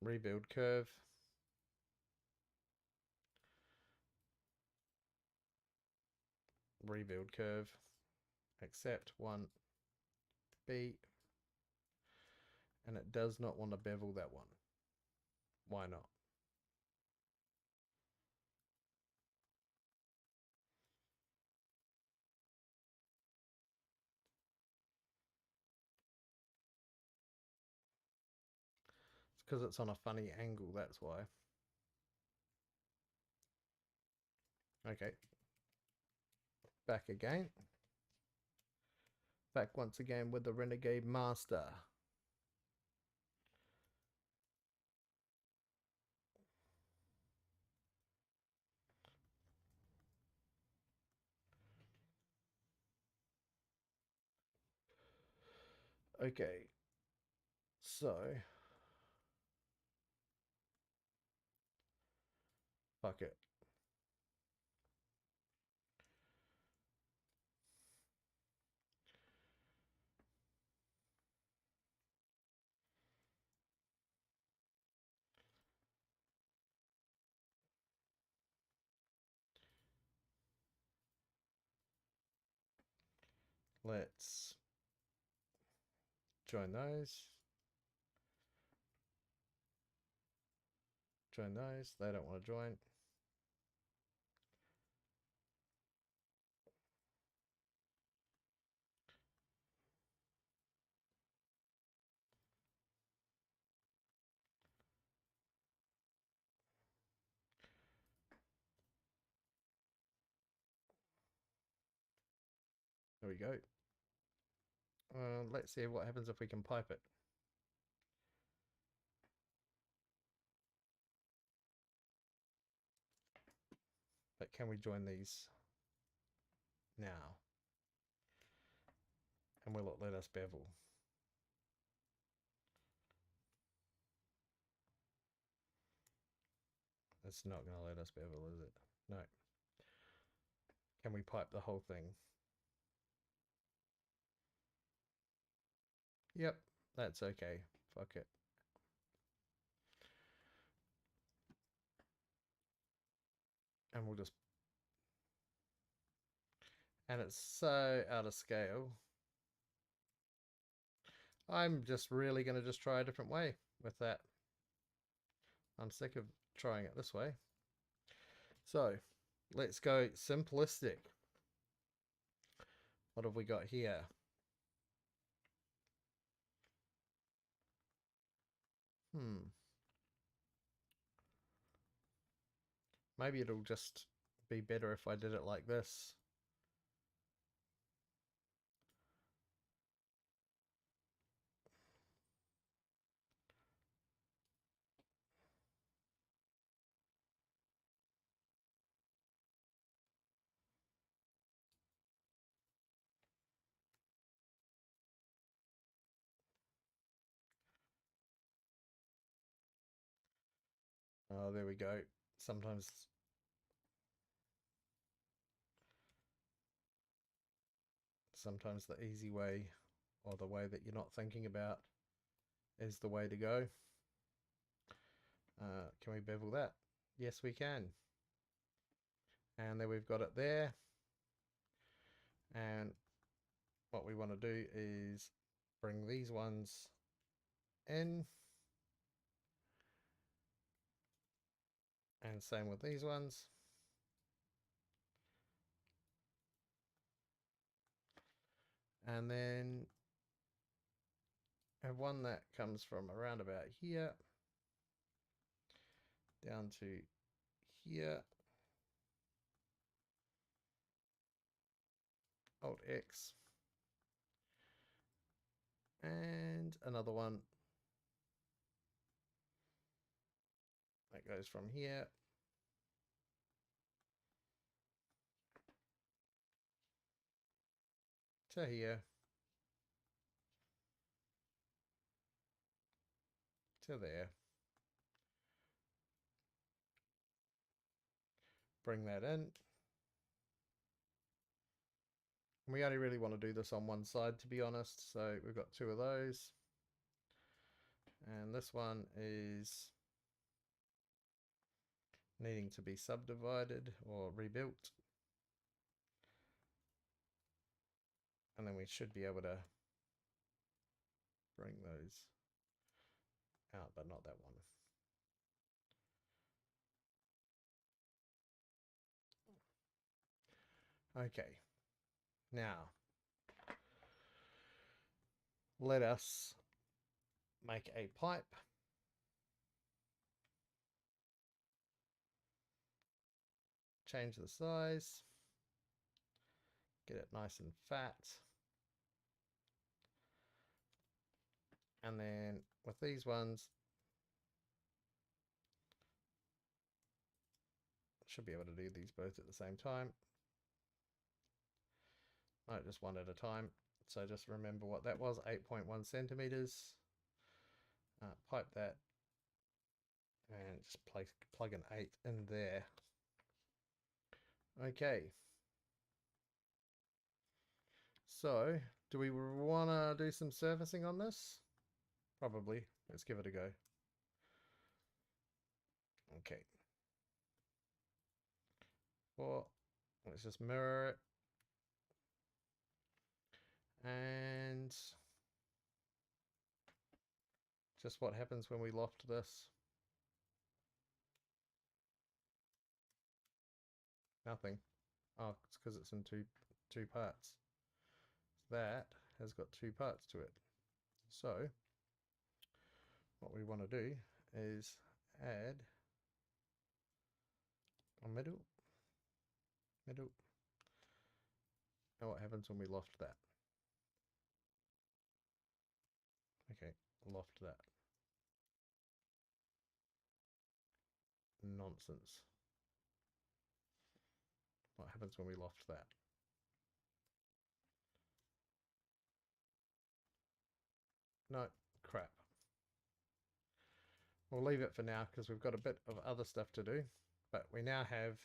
rebuild curve. Rebuild curve. Accept 1, B. And it does not want to bevel that one. Why not? It's because it's on a funny angle, that's why. Okay. Back again. Back once again with the Renegade Master. Okay. So, fuck it. Let's join those. Join those. They don't want to join. There we go. Let's see what happens if we can pipe it. But can we join these now? And will it let us bevel? It's not going to let us bevel, is it? No. Can we pipe the whole thing? Yep, that's okay. Fuck it. And we'll just... And it's so out of scale. I'm just really going to just try a different way with that. I'm sick of trying it this way. So, let's go simplistic. What have we got here? Maybe it'll just be better if I did it like this. Oh, there we go. Sometimes the easy way, or the way that you're not thinking about, is the way to go. Can we bevel that? Yes, we can. And then we've got it there. And what we want to do is bring these ones in. And same with these ones. And then have one that comes from around about here down to here. Alt X. And another one that goes from here to here to there. Bring that in. We only really want to do this on one side, to be honest, so we've got two of those. And this one is needing to be subdivided or rebuilt. And then we should be able to bring those out, but not that one. Okay, now let us make a pipe. Change the size. Get it nice and fat. And then with these ones, should be able to do these both at the same time. No, just one at a time. So just remember what that was, 8.1 centimeters. pipe that, and just plug an 8 in there. Okay. So, do we want to do some surfacing on this? Probably. Let's give it a go. Okay. Well, let's just mirror it. And just what happens when we loft this? Nothing. Oh, it's because it's in two parts. That has got two parts to it. So what we want to do is add a middle. And what happens when we loft that? Okay, loft that. Nonsense. What happens when we loft that? No, crap. We'll leave it for now because we've got a bit of other stuff to do. But we now have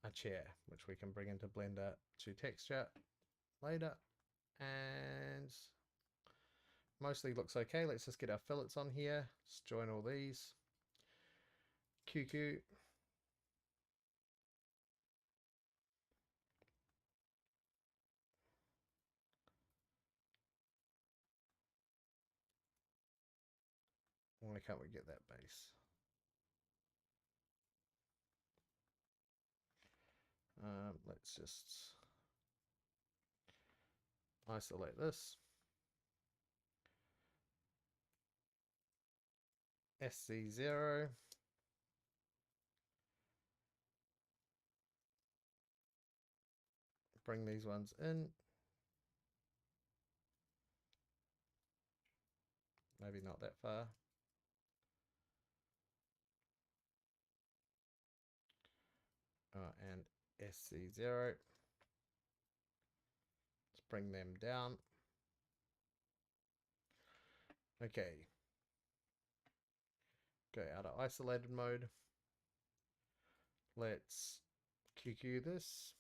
a chair, which we can bring into Blender to texture later. And mostly looks okay. Let's just get our fillets on here. Just join all these. QQ. Why can't we get that base? Let's just isolate this. SC0. Bring these ones in. Maybe not that far. And SC0. Let's bring them down. Okay. Go out of isolated mode. Let's QQ this.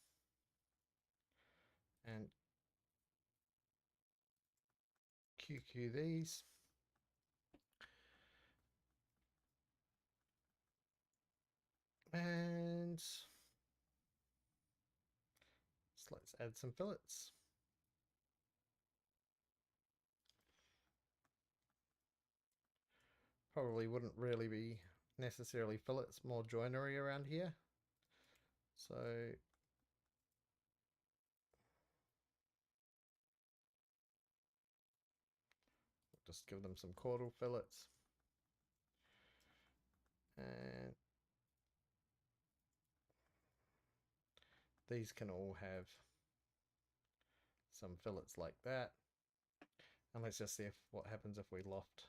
And QQ these. And let's add some fillets. Probably wouldn't really be necessarily fillets, more joinery around here. So just give them some caudal fillets. And these can all have some fillets like that. And let's just see what happens if we loft.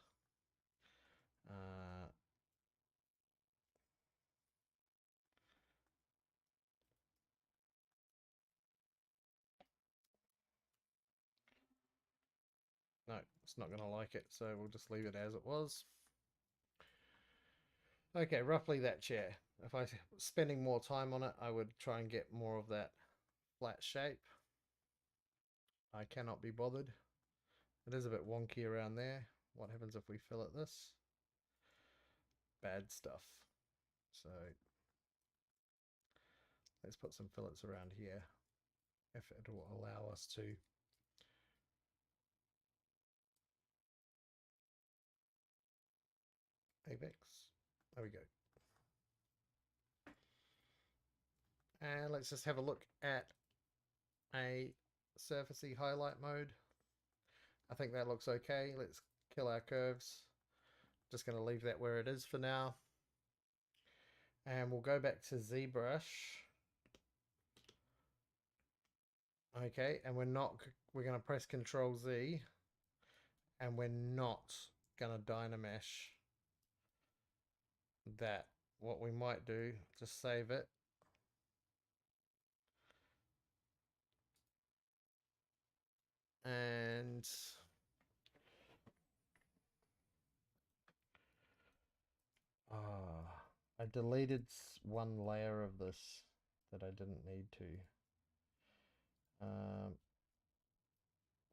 No, it's not going to like it, so we'll just leave it as it was. Okay, roughly that chair. If I was spending more time on it, I would try and get more of that flat shape. I cannot be bothered. It is a bit wonky around there. What happens if we fillet this? Bad stuff. So let's put some fillets around here if it will allow us to. Apex. There we go. And let's just have a look at a surfacey highlight mode. I think that looks okay. Let's kill our curves. Just going to leave that where it is for now. And we'll go back to ZBrush. Okay, and we're going to press Control Z. And we're not going to Dynamesh that. What we might do, just save it. And I deleted one layer of this that I didn't need to.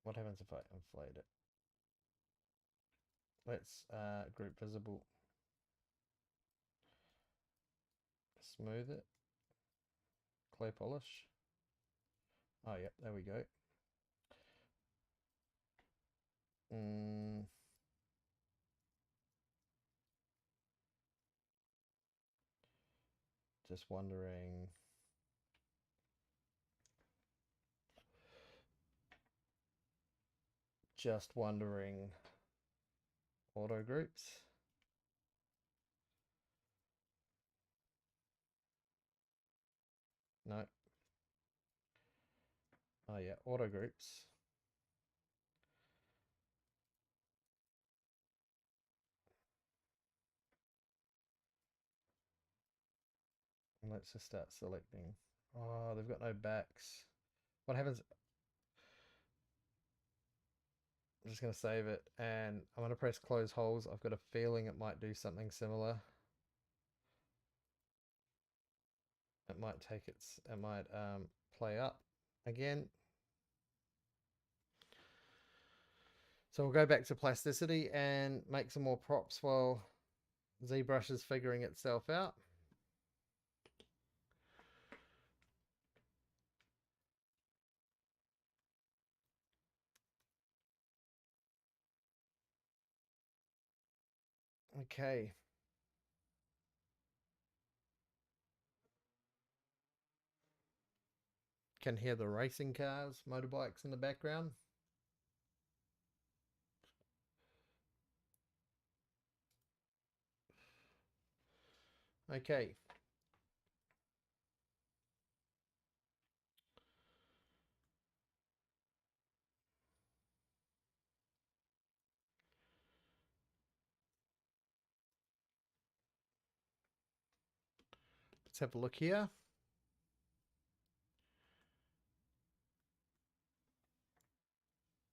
What happens if I inflate it? Let's group visible. Smooth it. Clay polish. Oh, yep, there we go. Just wondering. Just wondering. Auto groups. No. Oh yeah, auto groups. And let's just start selecting. Oh, they've got no backs. What happens? I'm just going to save it and I'm going to press close holes. I've got a feeling it might do something similar. It might play up again. So we'll go back to plasticity and make some more props while ZBrush is figuring itself out. Okay. Can hear the racing cars, motorbikes in the background. Okay. Let's have a look here.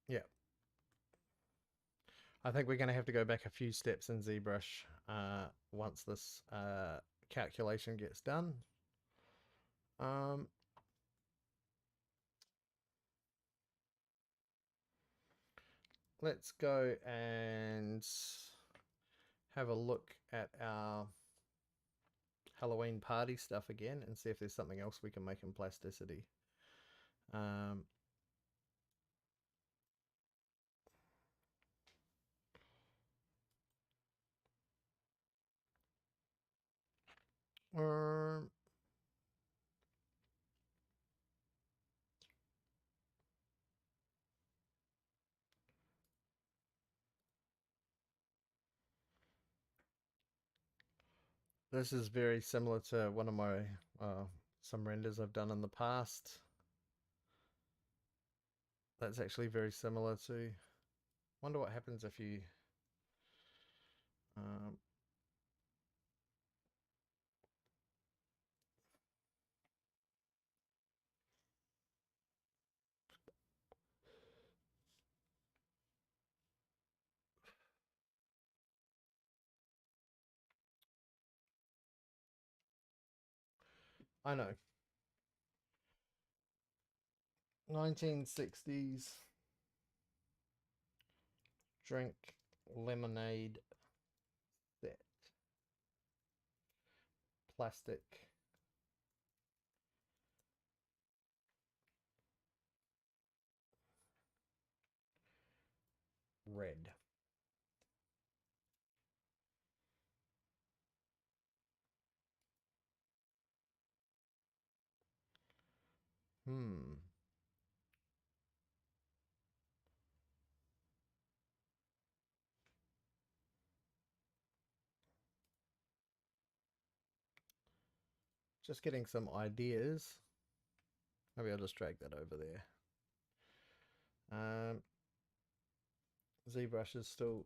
Yeah. I think we're going to have to go back a few steps in ZBrush once this calculation gets done. Let's go and have a look at our Halloween party stuff again and see if there's something else we can make in plasticity. This is very similar to one of my some renders I've done in the past. That's actually very similar to. Wonder what happens if you. I know. 1960s drink lemonade set. Plastic. Red. Just getting some ideas. Maybe I'll just drag that over there. ZBrush is still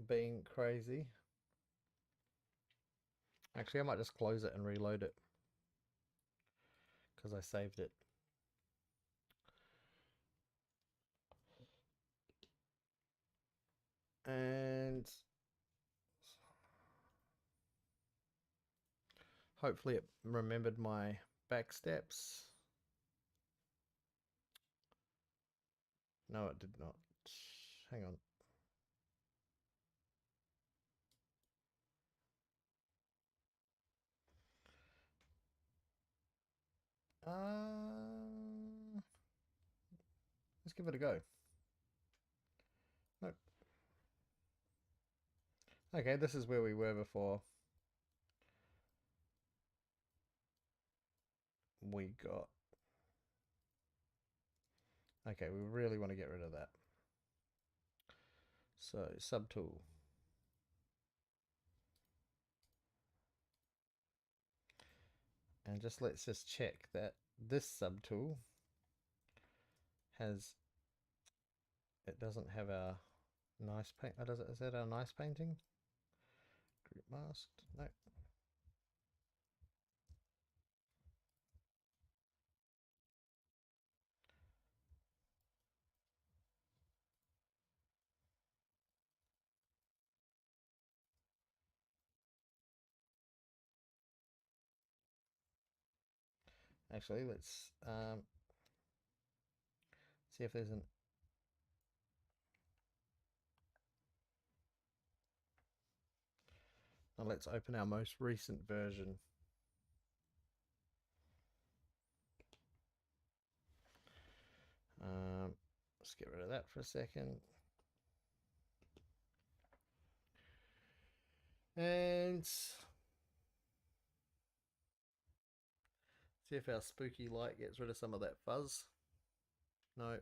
being crazy. Actually, I might just close it and reload it because I saved it. And Hopefully it remembered my back steps. No, it did not. Hang on. Let's give it a go. Nope. Okay, this is where we were before. We got... Okay, we really want to get rid of that. So, subtool. And let's just check that this subtool has... It doesn't have our nice paint. Oh, does it? Is that our nice painting? Group masked? No. Actually, let's see if there's an... Now let's open our most recent version. Let's get rid of that for a second. And see if our spooky light gets rid of some of that fuzz. No.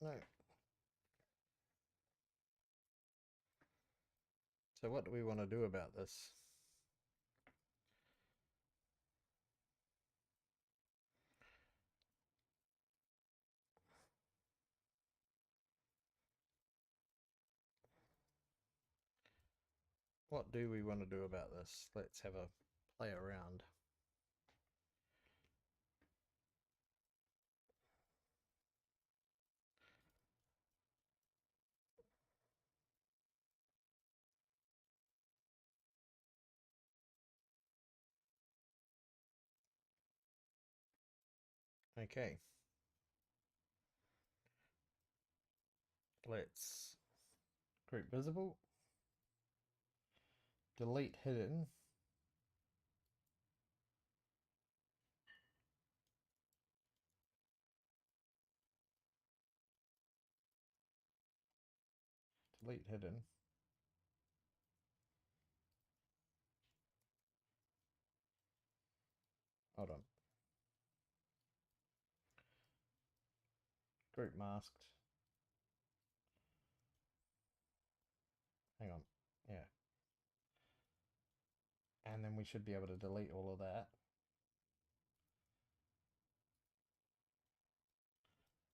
No. So what do we want to do about this? What do we want to do about this? Let's have a play around. Okay. Let's group visible, delete hidden, delete hidden. Hold on. Group masked. Hang on. Yeah. And then we should be able to delete all of that.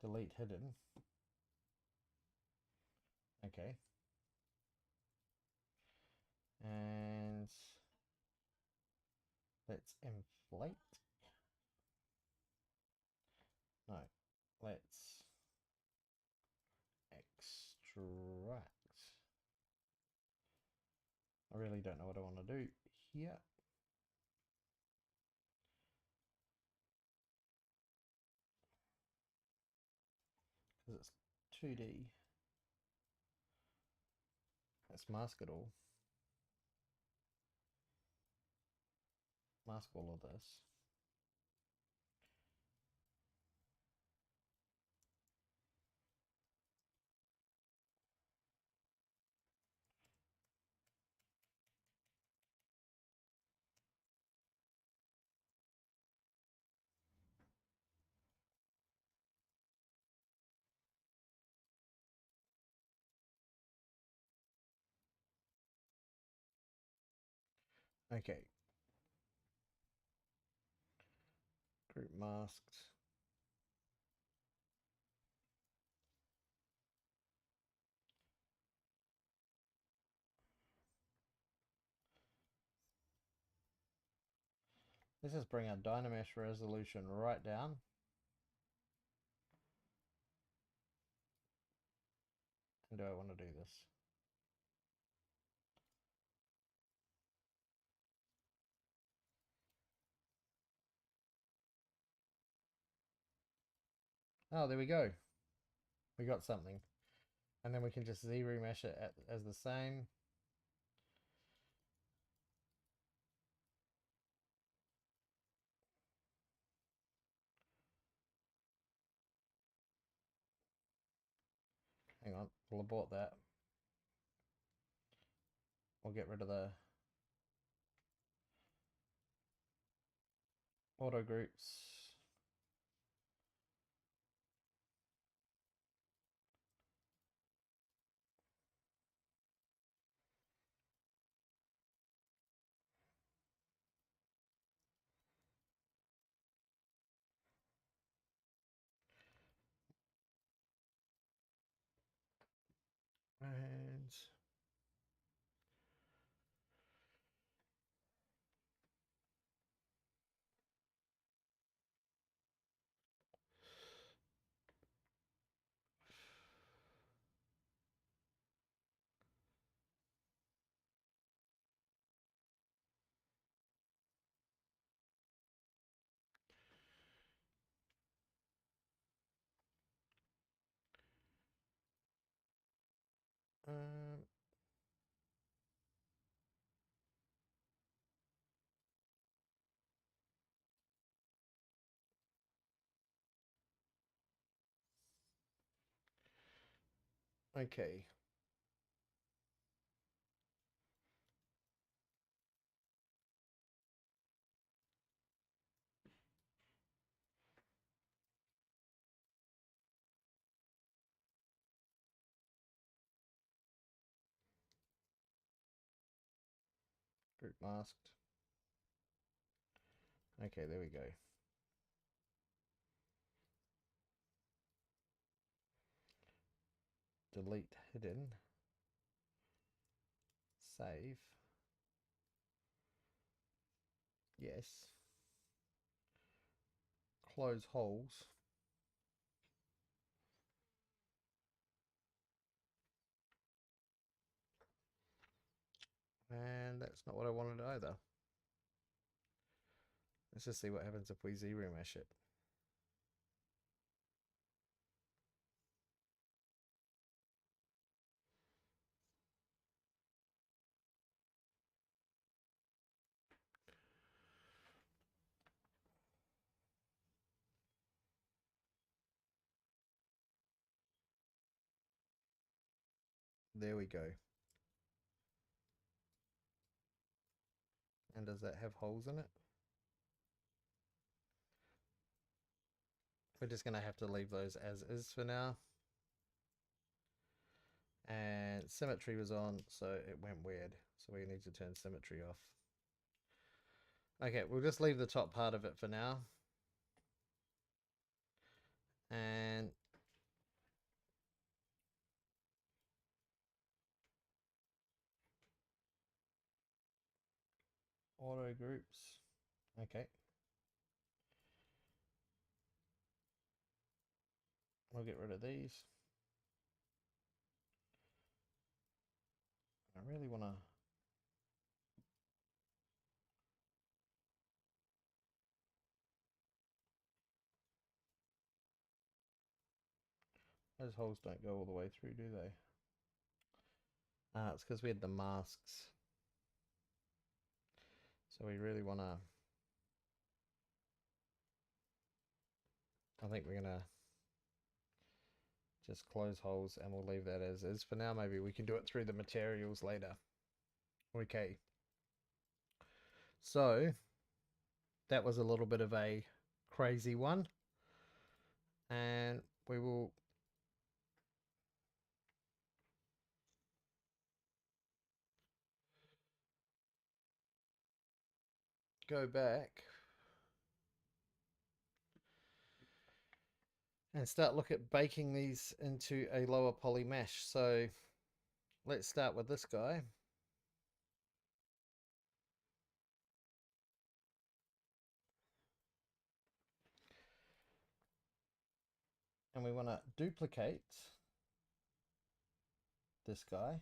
Delete hidden. Okay. And let's inflate. No. Let's extract. I really don't know what I want to do here. Because it's 2D. Let's mask it all. Mask all of this. Okay. Group masked. Let's just bring our Dynamesh resolution right down. And do I want to do this? Oh, there we go. We got something. And then we can just Z-remesh it as the same. Hang on, we'll abort that. We'll get rid of the auto groups. And um, okay. Group masked. Okay, there we go. Delete hidden. Save. Yes. Close holes. And that's not what I wanted either. Let's just see what happens if we Z-remesh it. There we go. And does that have holes in it? We're just going to have to leave those as is for now. And symmetry was on, so it went weird. So we need to turn symmetry off. Okay, we'll just leave the top part of it for now. And auto groups. Okay. We'll get rid of these. I really want to... Those holes don't go all the way through, do they? It's because we had the masks. So we really want to... I think we're going to just close holes and we'll leave that as is for now. Maybe we can do it through the materials later. Okay. So that was a little bit of a crazy one. And we will go back and start look at baking these into a lower poly mesh. So let's start with this guy. And we want to duplicate this guy.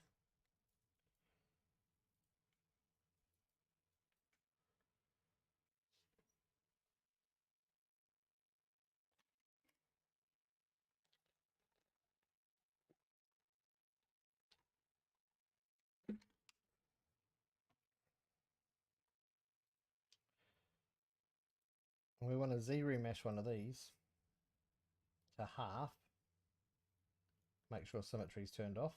And we want to Z remesh one of these to half. Make sure symmetry is turned off.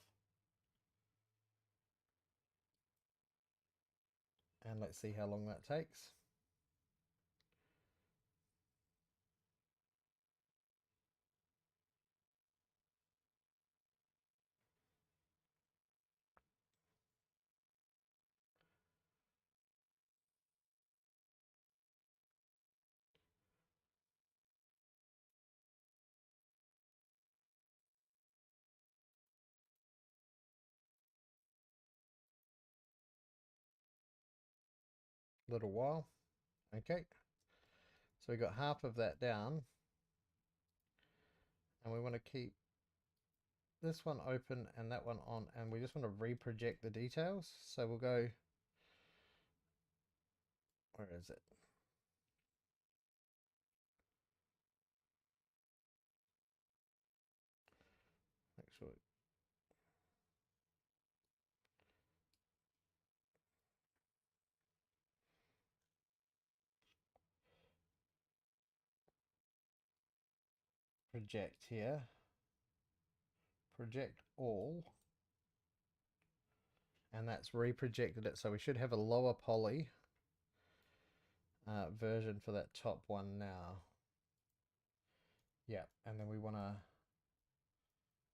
And let's see how long that takes. Little while. Okay. So we got half of that down. And we want to keep this one open and that one on, and we just want to reproject the details. So we'll go, where is it? Make sure. Project here. Project all. And that's reprojected it. So we should have a lower poly version for that top one now. Yeah, and then we want to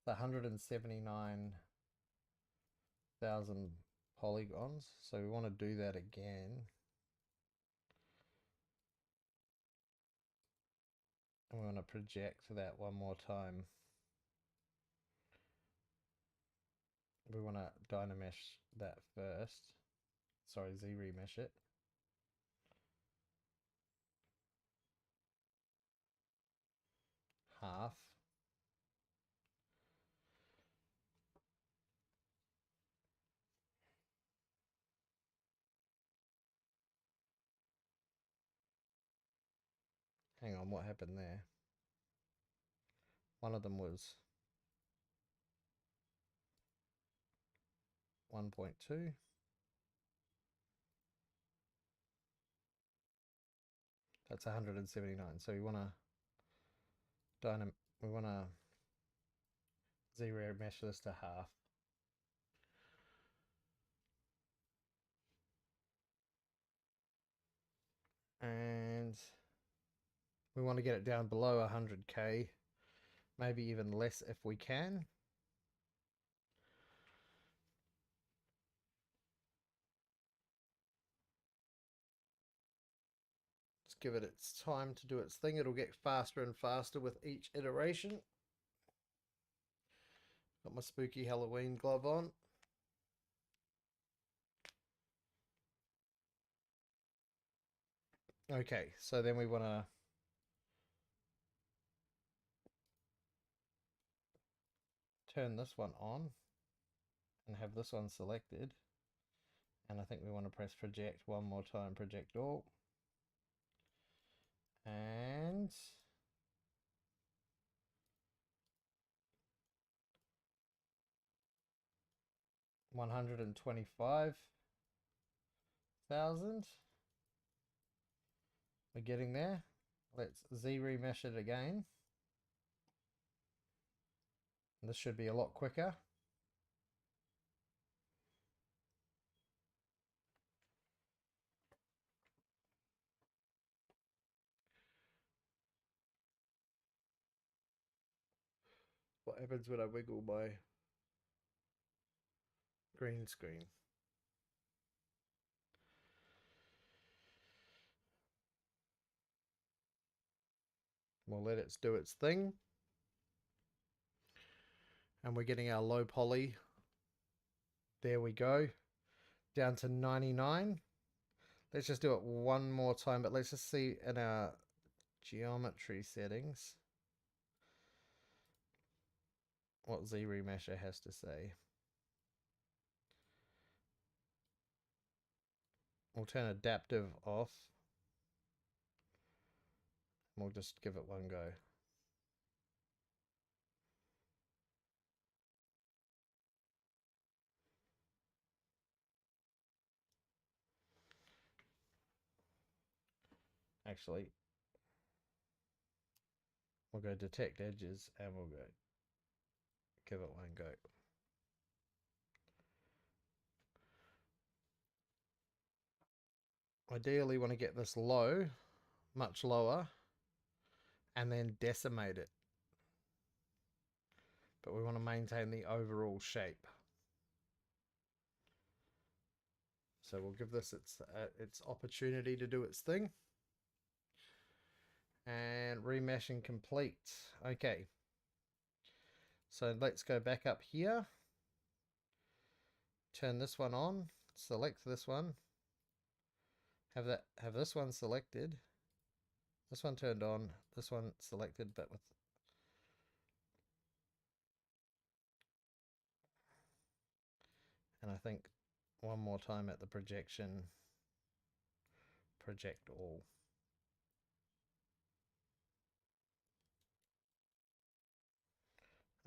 the 179,000 polygons. So we want to do that again. And we want to project that one more time. We want to dynamesh that first. Sorry, Z remesh it. Half. Hang on, what happened there? One of them was 1.2. That's 179. So we want to zero mesh this to half. And we want to get it down below 100k, maybe even less if we can. Just give it its time to do its thing. It'll get faster and faster with each iteration. Got my spooky Halloween glove on. Okay, so then we want to turn this one on and have this one selected. And I think we want to press project one more time, project all. And $125,000. We're getting there. Let's Z remesh it again. This should be a lot quicker. What happens when I wiggle my green screen? We'll let it do its thing. And we're getting our low poly. There we go. Down to 99. Let's just do it one more time, but let's just see in our geometry settings. what Z Remesher has to say. We'll turn adaptive off. We'll just give it one go. Actually, we'll go detect edges and we'll go give it one go. Ideally, want to get this low, much lower, and then decimate it. But we want to maintain the overall shape. So we'll give this its opportunity to do its thing. And remeshing complete. Okay. So let's go back up here. Turn this one on. Select this one. Have this one selected. This one turned on. This one selected, but with and I think one more time at the projection. Project all.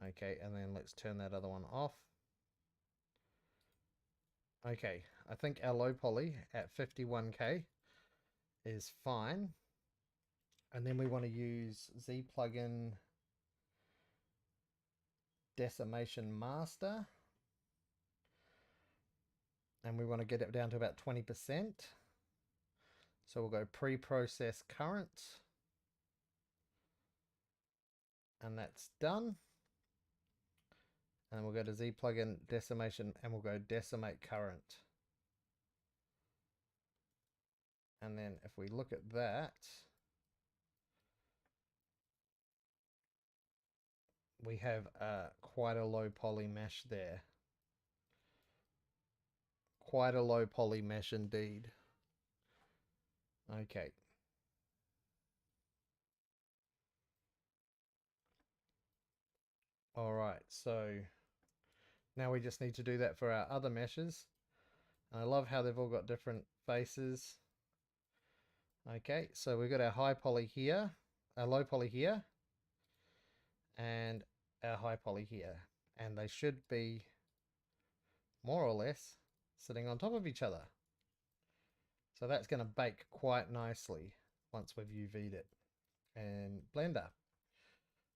Okay, and then let's turn that other one off. Okay, I think our low poly at 51K is fine. And then we want to use Z plugin decimation master. And we want to get it down to about 20%. So we'll go pre-process current. And that's done. And we'll go to Z plugin decimation and we'll go decimate current. And then if we look at that, we have quite a low poly mesh there. Quite a low poly mesh indeed. Okay. All right, so now we just need to do that for our other meshes. And I love how they've all got different faces. Okay, so we've got our high poly here, our low poly here, and our high poly here. And they should be more or less sitting on top of each other. So that's going to bake quite nicely once we've UV'd it in Blender.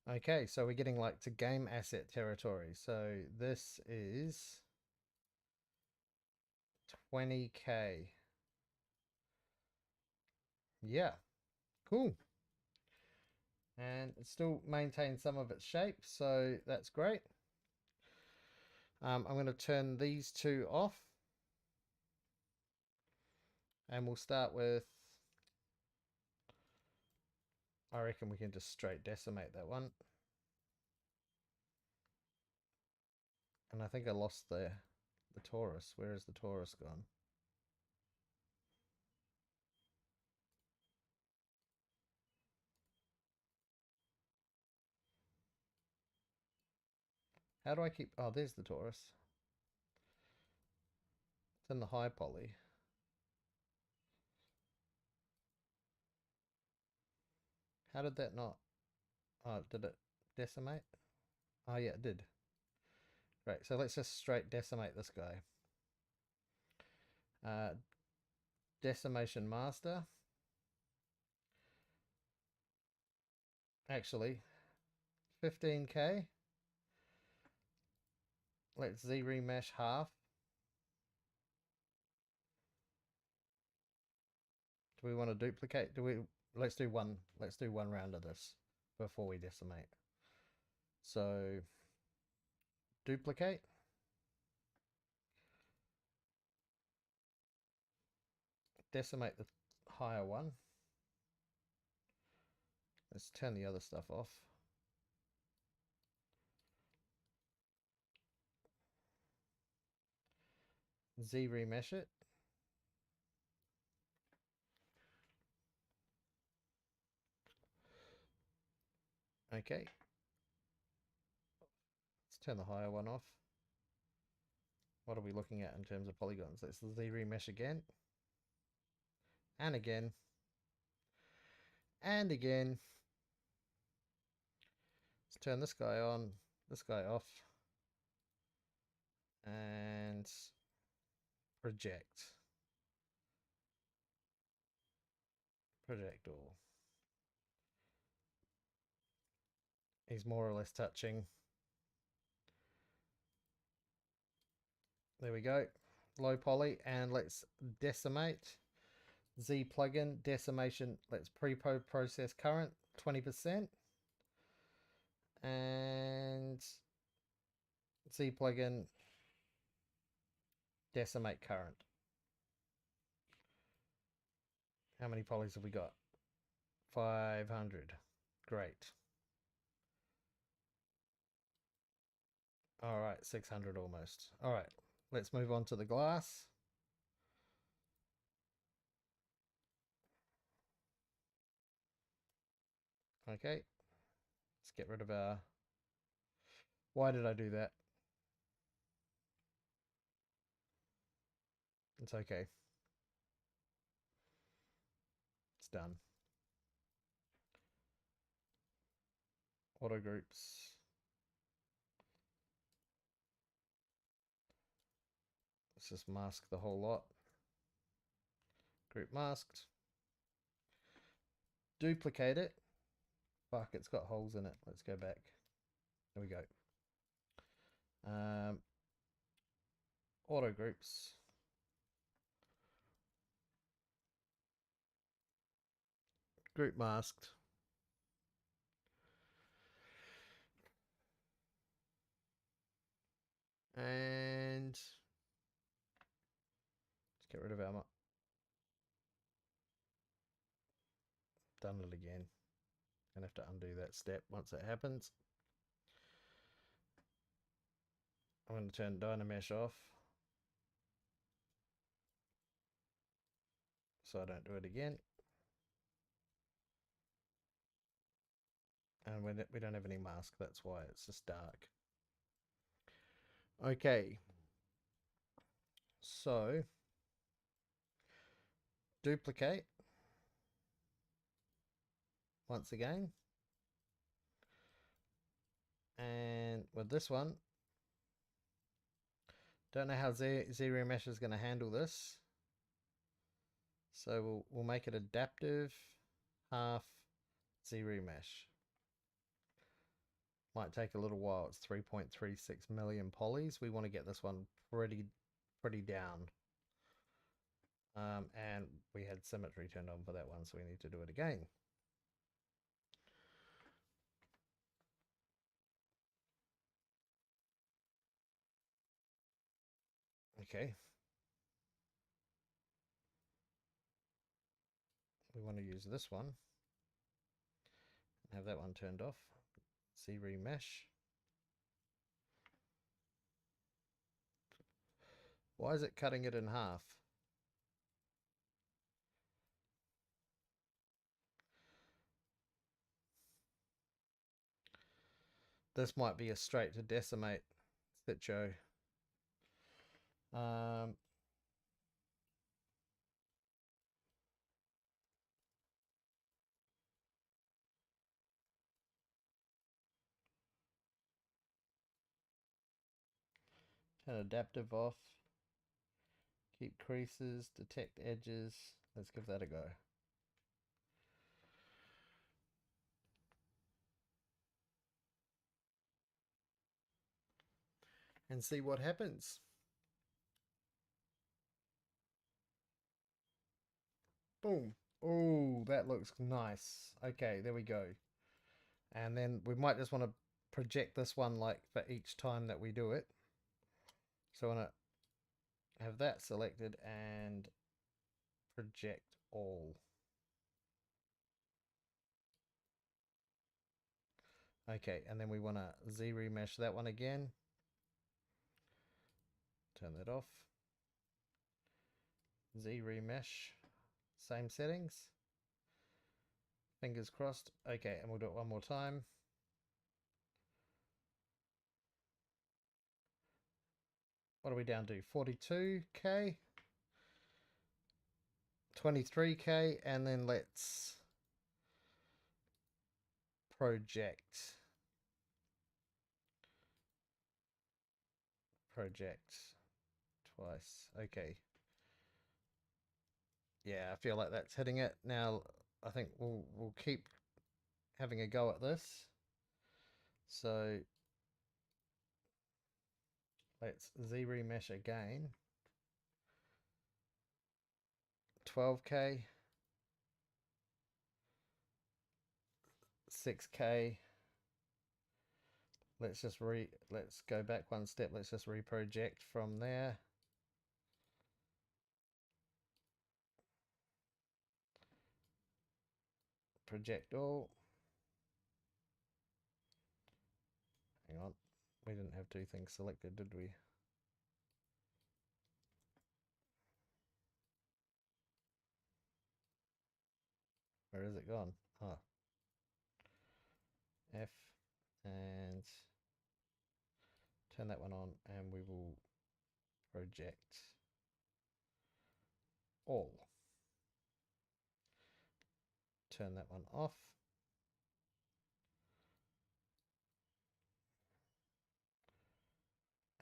Okay, so we're getting like to game asset territory. So this is 20K. Yeah, cool. And it still maintains some of its shape, so that's great. I'm going to turn these two off. And we'll start with, I reckon we can just straight decimate that one. And I think I lost the torus. Where is the torus gone? How do I keep, oh, there's the torus. It's in the high poly. How did that not, oh, did it decimate? Oh yeah, it did. Right, so let's just straight decimate this guy. Decimation master. Actually, 15K. Let's Z remesh half. Do we want to duplicate? Let's do one round of this before we decimate. So duplicate. Decimate the higher one. Let's turn the other stuff off. Z remesh it. Okay. Let's turn the higher one off. What are we looking at in terms of polygons? Let's Z remesh again. And again. And again. Let's turn this guy on, this guy off. And project. Project all. He's more or less touching. There we go. Low poly, and let's decimate. Z plugin decimation. Let's pre-process current 20%. And Z plugin decimate current. How many polys have we got? 500. Great. All right, 600 almost. All right, let's move on to the glass. Okay, let's get rid of our... Why did I do that? It's okay. It's done. Auto groups. Let's just mask the whole lot. Group masked. Duplicate it. Fuck, it's got holes in it. Let's go back. There we go. Auto groups. Group masked. And let's get rid of our... Done it again. Gonna have to undo that step once it happens. I'm going to turn Dynamesh off so I don't do it again. And we don't have any mask, that's why it's just dark. Okay, so duplicate once again, and with this one, don't know how Zero Mesh is going to handle this, so we'll make it adaptive half Zero Mesh. Might take a little while. It's 3.36 million polys. We want to get this one pretty down. And we had symmetry turned on for that one, so we need to do it again. Okay. We want to use this one. Have that one turned off. See remesh. Why is it cutting it in half? This might be a straight to decimate stitcho. Turn adaptive off. Keep creases, detect edges. Let's give that a go. And see what happens. Boom. Oh, that looks nice. Okay, there we go. And then we might just want to project this one like for each time that we do it. So I want to have that selected and project all. Okay, and then we want to Z remesh that one again. Turn that off. Z remesh, same settings. Fingers crossed. Okay, and we'll do it one more time. what are we down to? 42k, 23k, and then let's project twice. Okay. Yeah, I feel like that's hitting it. Now I think we'll keep having a go at this. So let's Z remesh again. 12k, 6k. Let's go back one step. Let's just reproject from there. Project all. Hang on. We didn't have two things selected, did we? Where is it gone? Oh. F and turn that one on, and we will project all. Turn that one off.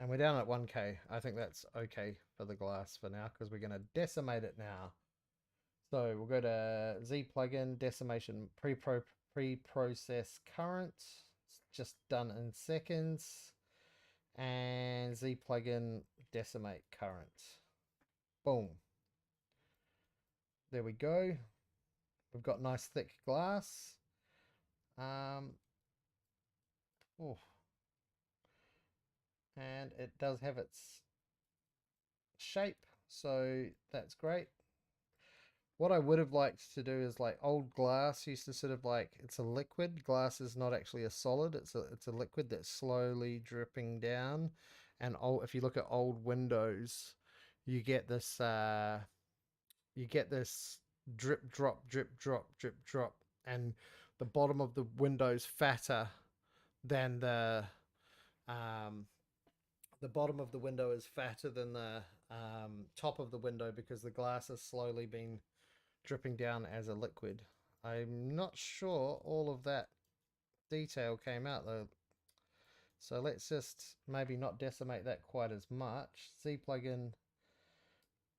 And we're down at 1k. I think that's okay for the glass for now, because we're going to decimate it now. So we'll go to Z plugin, decimation, pre-process current. It's just done in seconds. And Z plugin, decimate current. Boom. There we go. We've got nice thick glass. Oh. And it does have its shape, so that's great. What I would have liked to do is, like, old glass used to sort of, like, it's a liquid. Glass is not actually a solid. It's a liquid that's slowly dripping down. And if you look at old windows, you get this drip drop, drip drop, drip drop, and the bottom of the window's fatter than the bottom of the window is fatter than the top of the window, because the glass has slowly been dripping down as a liquid. I'm not sure all of that detail came out though. So let's just maybe not decimate that quite as much. Z plugin,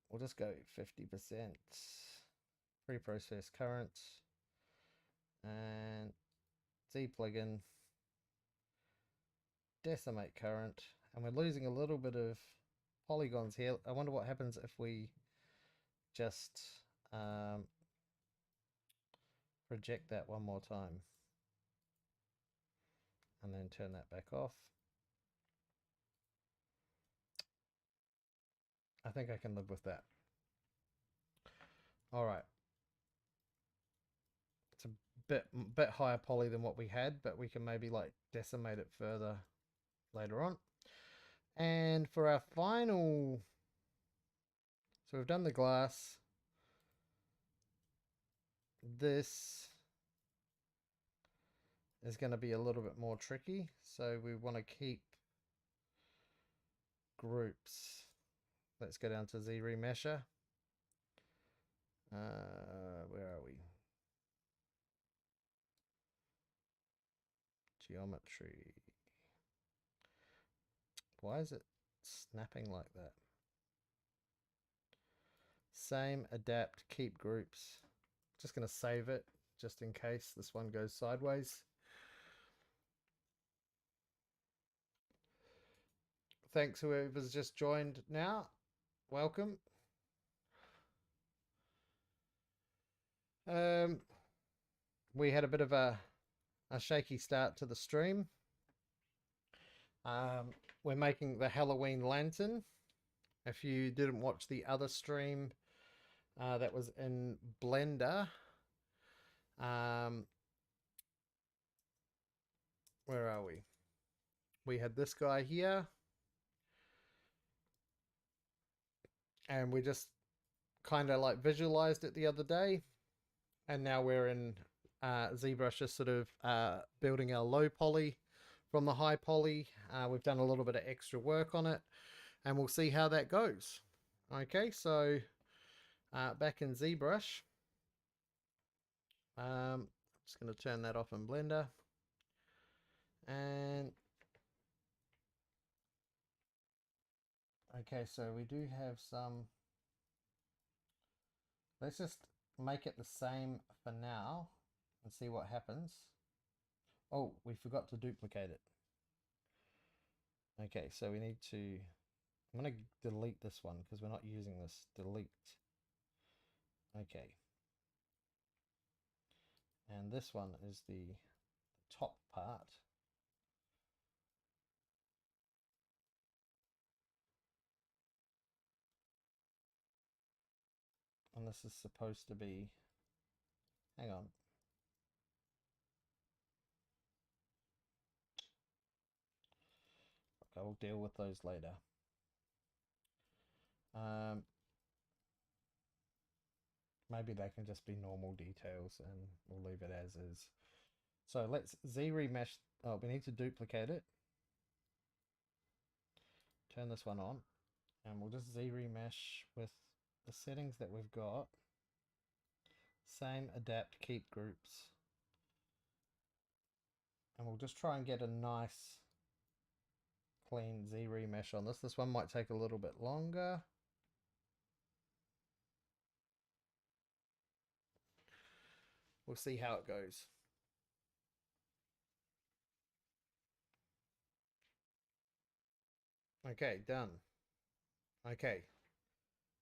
we'll just go 50%. Pre-process current. And Z plugin, decimate current. And we're losing a little bit of polygons here. I wonder what happens if we just project that one more time and then turn that back off. I think I can live with that. All right. It's a bit higher poly than what we had, but we can maybe like decimate it further later on. And for our final, so we've done the glass. This is going to be a little bit more tricky. So we want to keep groups. Let's go down to Z remesher. Where are we? Geometry. Why is it snapping like that? Same, adapt, keep groups. Just going to save it just in case this one goes sideways. Thanks whoever's just joined now. Welcome. We had a bit of a shaky start to the stream. We're making the Halloween lantern. If you didn't watch the other stream that was in Blender, where are we? We had this guy here, and we just kind of like visualized it the other day, and now we're in ZBrush, just sort of building our low poly from the high poly. We've done a little bit of extra work on it. and we'll see how that goes. Okay, so back in ZBrush, I'm just going to turn that off in Blender, and okay, so we do have some. Let's just make it the same for now and see what happens. Oh, we forgot to duplicate it. Okay, so we need to, I'm going to delete this one because we're not using this. Delete. Okay. And this one is the top part. And this is supposed to be, hang on. I will deal with those later. Maybe they can just be normal details and we'll leave it as is. So let's Z remesh. Oh, we need to duplicate it. Turn this one on. And we'll just Z remesh with the settings that we've got. Same, adapt, keep groups. And we'll just try and get a nice clean Z remesh on this. This one might take a little bit longer. We'll see how it goes. Okay, done. Okay,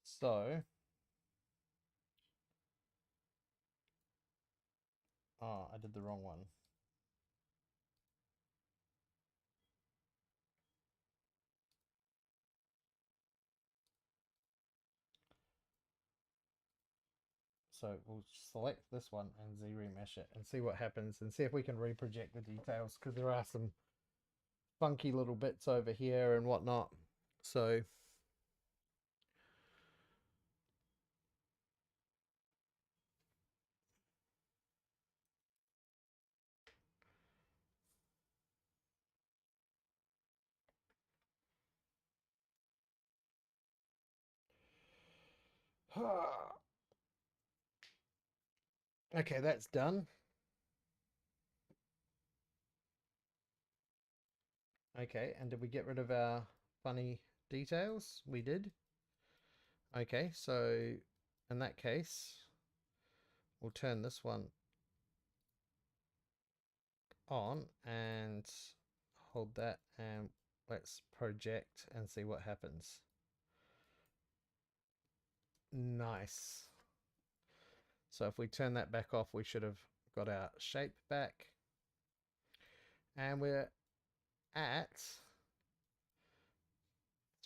so I did the wrong one. So we'll select this one and Z remesh it and see what happens and see if we can reproject the details because there are some funky little bits over here and whatnot. So okay, that's done. Okay, and did we get rid of our funny details? We did. Okay, so in that case, we'll turn this one on and hold that and let's project and see what happens. Nice. So if we turn that back off, we should have got our shape back. And we're at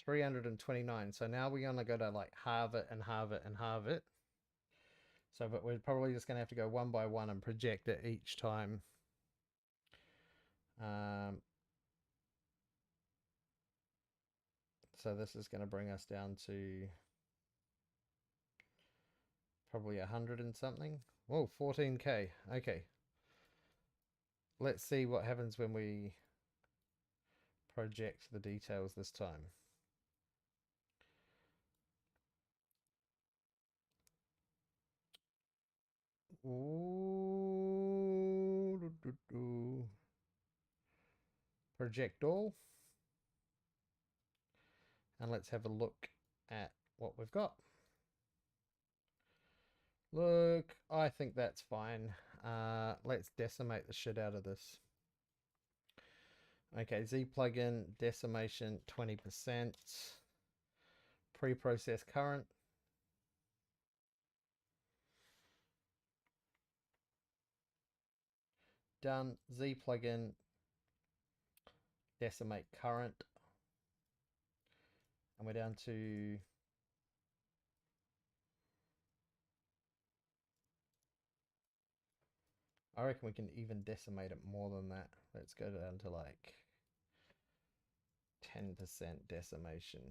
329. So now we're going to go to like halve it and halve it and halve it. So, but we're probably just going to have to go one by one and project it each time. So this is going to bring us down to probably 100 and something. Whoa, 14K. Okay. Let's see what happens when we project the details this time. Ooh, project all. And let's have a look at what we've got. Look, I think that's fine. Let's decimate the shit out of this. Okay, Z plugin, decimation 20%. Pre-process current. Done. Z plugin, decimate current. And we're down to I reckon we can even decimate it more than that. Let's go down to like 10% decimation.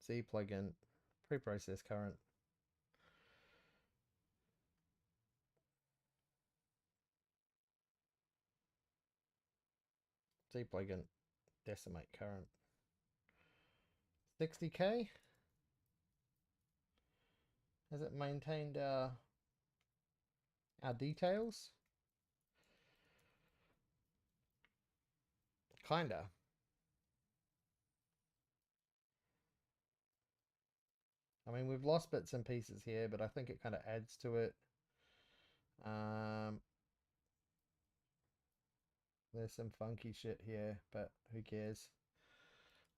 Z plugin, pre-process current. Deplug decimate current. 60k. Has it maintained our details? Kinda. I mean, we've lost bits and pieces here, but I think it kind of adds to it. There's some funky shit here, but who cares?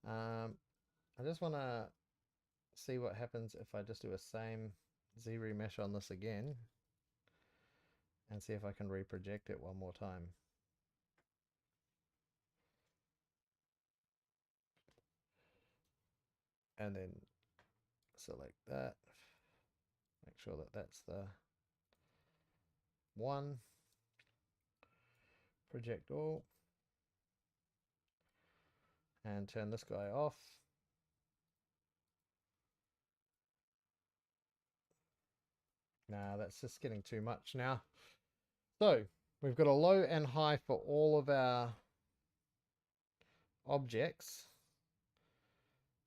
I just want to see what happens if I just do a same Z remesh on this again and see if I can reproject it one more time. And then select that. Make sure that that's the one. Project all. And turn this guy off. Nah, that's just getting too much now. So we've got a low and high for all of our objects.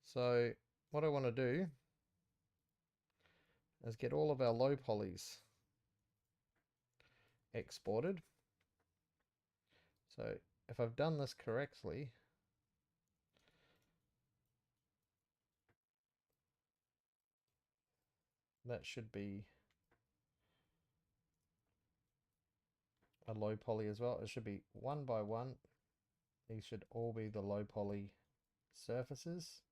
So what I want to do is get all of our low polys exported. So if I've done this correctly, that should be a low poly as well. It should be one by one. These should all be the low poly surfaces.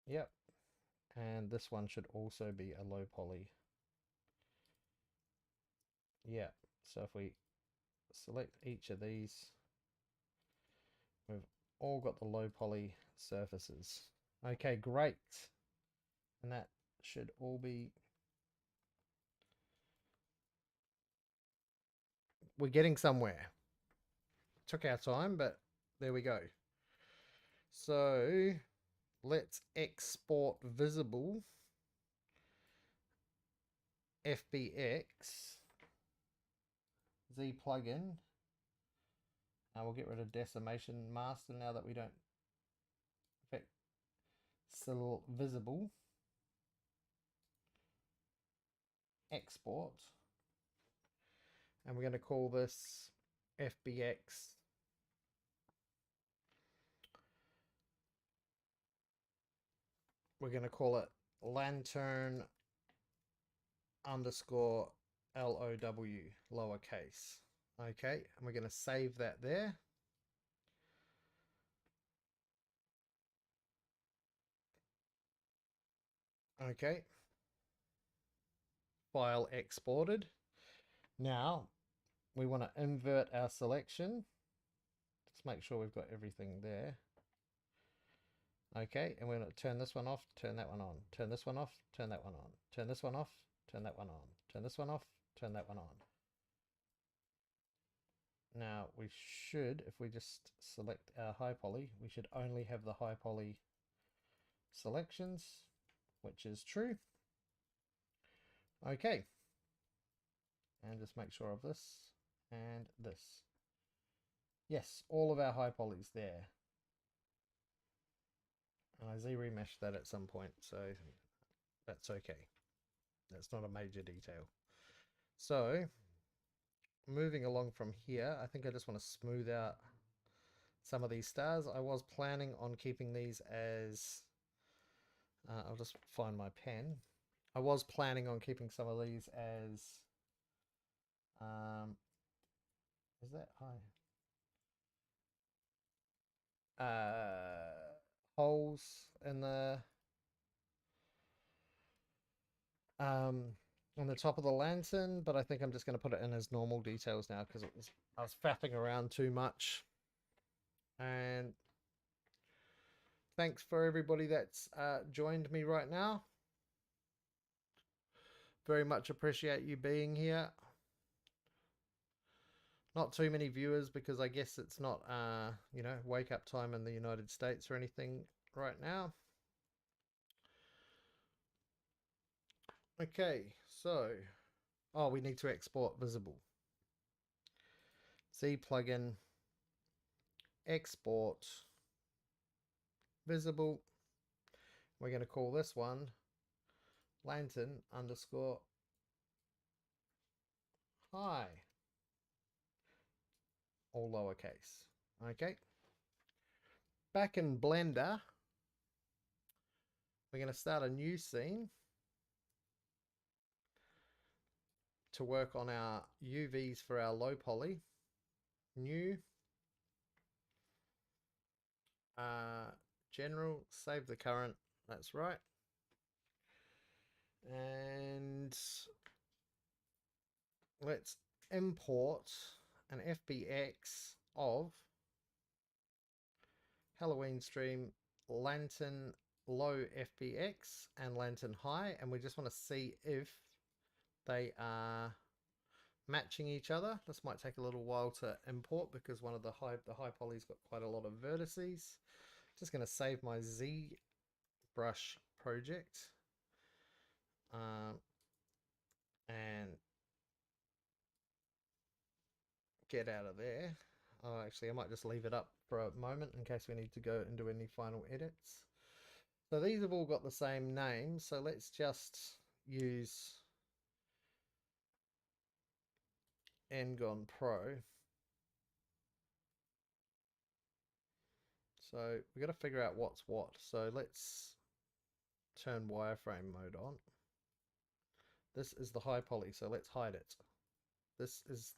Yep. And this one should also be a low poly. Yeah. So if we select each of these, we've all got the low poly surfaces. Okay, great. And that should all be... We're getting somewhere. Took our time, but there we go. So let's export visible FBX Z plugin. We'll get rid of decimation master now that we don't. In fact, still visible export, and we're going to call this FBX we're going to call it lantern underscore LOW lowercase. Okay, and we're going to save that there. Okay, file exported. Now we want to invert our selection. Just make sure we've got everything there. Okay, and we're going to turn this one off, turn that one on, turn this one off, turn that one on, turn this one off, turn that one on, turn this one off, turn that one on. Now we should, if we just select our high poly, we should only have the high poly selections, which is true. Okay, and just make sure of this and this. Yes, all of our high polys there. And I Z-remeshed that at some point, so that's okay. That's not a major detail. So moving along from here, I think I just want to smooth out some of these stars. I was planning on keeping these as I'll just find my pen. I was planning on keeping some of these as is that high? Holes in the on the top of the lantern, but I think I'm just going to put it in as normal details now because I was faffing around too much. And thanks for everybody that's joined me right now. Very much appreciate you being here. Not too many viewers because I guess it's not, you know, wake up time in the United States or anything right now. Okay, so, oh, we need to export visible. Z plugin, export, visible. We're going to call this one lantern underscore hi, all lowercase. Okay. Back in Blender, we're going to start a new scene to work on our UVs for our low poly. New, general, save the current, that's right. And let's import an FBX of Halloween stream lantern low FBX and lantern high, and we just want to see if they are matching each other. This might take a little while to import because one of the high poly's got quite a lot of vertices. Just going to save my Z brush project and get out of there. Oh, actually, I might just leave it up for a moment in case we need to go and do any final edits. So these have all got the same name, so let's just use Ngon Pro. So we've got to figure out what's what. So let's turn wireframe mode on. This is the high poly, so let's hide it. This is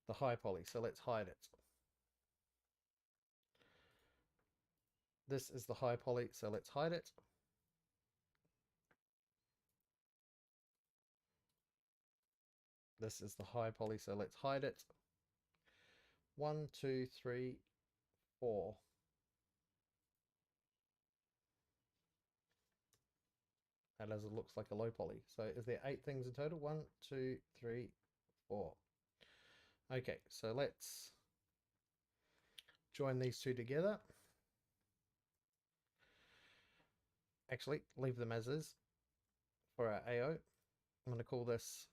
the high poly, so let's hide it. This is the high poly, so let's hide it. This is the high poly, so let's hide it. 1, 2, 3, 4. That as it looks like a low poly. So is there 8 things in total? 1, 2, 3, 4. Okay, so let's join these two together. Actually, leave them as is for our AO. I'm going to call this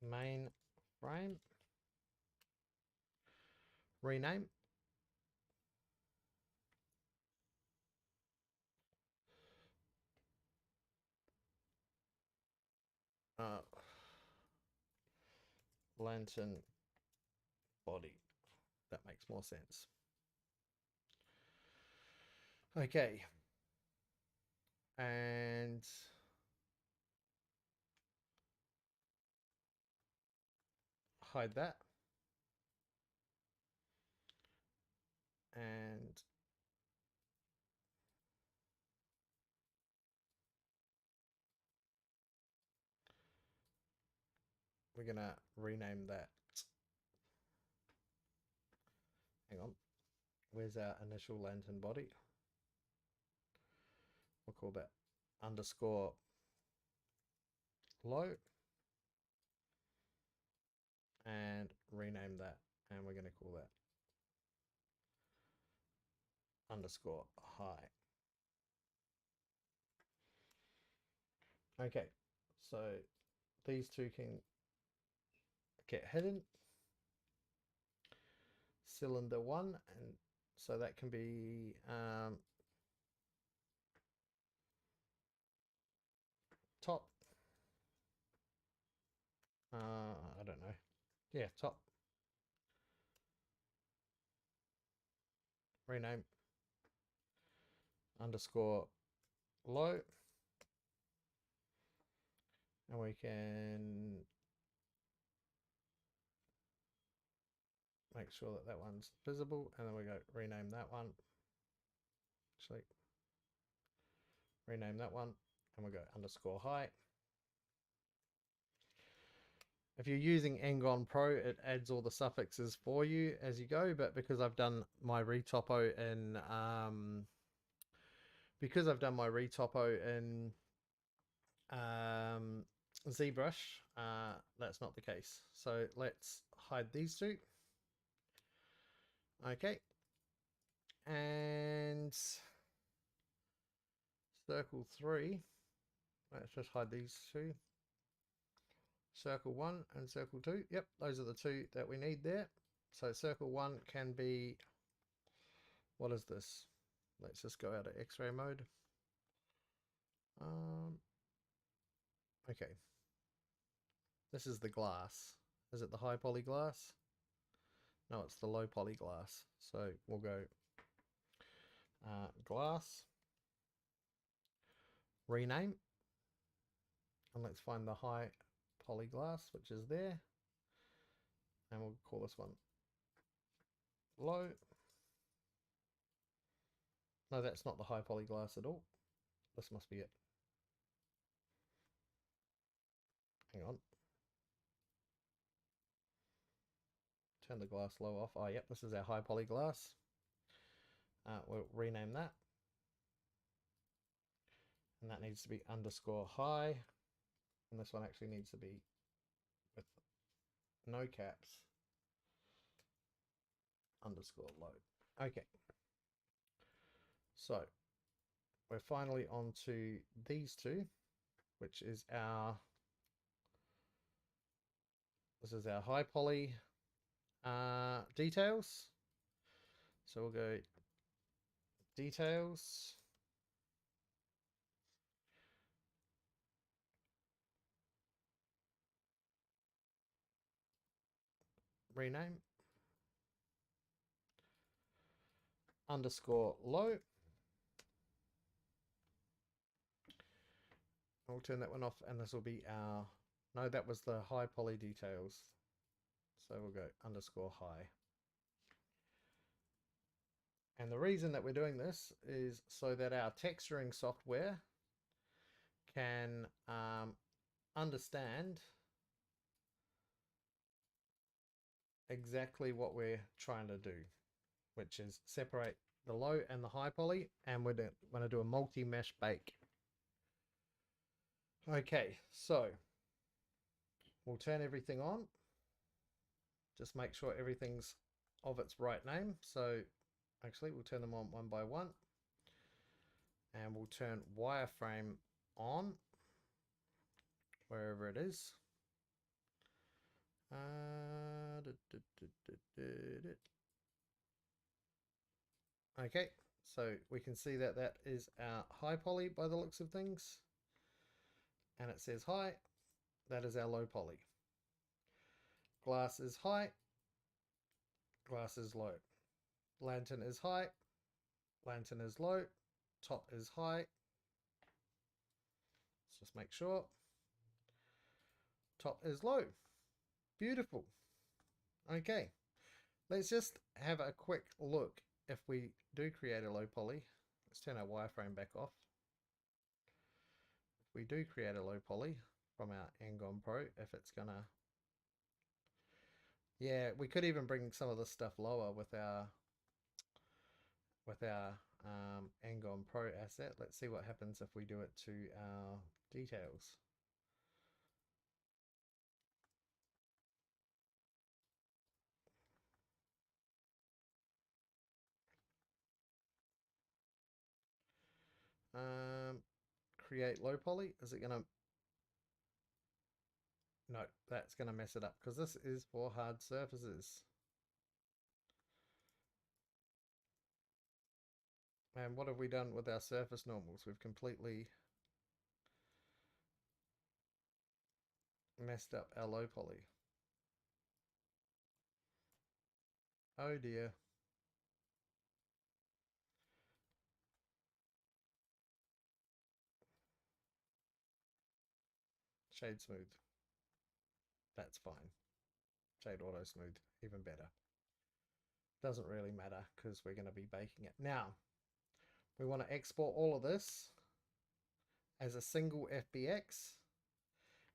main frame. Rename. Lantern body. That makes more sense. Okay. And hide that. And we're going to rename that. Hang on. Where's our initial lantern body? We'll call that underscore low. And rename that. And we're going to call that underscore high. Okay, so these two can get hidden. Cylinder 1, and so that can be top. I don't know. Yeah, top. Rename underscore low. And we can make sure that that one's visible. And then we go rename that one. Actually, rename that one. And we go underscore high. If you're using Ngon Pro, it adds all the suffixes for you as you go. But because I've done my retopo in ZBrush, that's not the case. So let's hide these two. Okay. And circle 3. Let's just hide these two. Circle 1 and circle 2. Yep, those are the two that we need there. So circle 1 can be, what is this? Let's just go out of X-ray mode. Okay. This is the glass. Is it the high poly glass? No, it's the low poly glass. So we'll go glass, rename, and let's find the high poly glass, which is there. And we'll call this one low. No, that's not the high poly glass at all. This must be it. Hang on. Turn the glass low off. Oh, yep, this is our high poly glass. We'll rename that. And that needs to be underscore high. And this one actually needs to be with no caps. Underscore low. Okay. So we're finally on to these two, which is our, this is our high poly details. So we'll go details. Rename. Underscore low. We'll turn that one off, and this will be our, no, that was the high poly details. So we'll go underscore high. And the reason that we're doing this is so that our texturing software can understand exactly what we're trying to do, which is separate the low and the high poly, and we're going to do a multi-mesh bake. Okay, so we'll turn everything on. Just make sure everything's of its right name. So actually we'll turn them on one by one. And we'll turn wireframe on, wherever it is. Okay, so we can see that that is our high poly by the looks of things. And it says high, that is our low poly. Glass is high, glass is low. Lantern is high, lantern is low, top is high. Let's just make sure. Top is low. Beautiful. Okay, let's just have a quick look if we do create a low poly. Let's turn our wireframe back off. If we do create a low poly from our Angon Pro, if it's gonna, yeah, we could even bring some of this stuff lower with our Angon Pro asset. Let's see what happens if we do it to our details. Create low poly. Is it gonna? No, that's gonna mess it up because this is for hard surfaces. And what have we done with our surface normals? We've completely messed up our low poly. Oh dear. Shade smooth. That's fine. Shade auto smooth, even better. Doesn't really matter because we're going to be baking it. Now, we want to export all of this as a single FBX.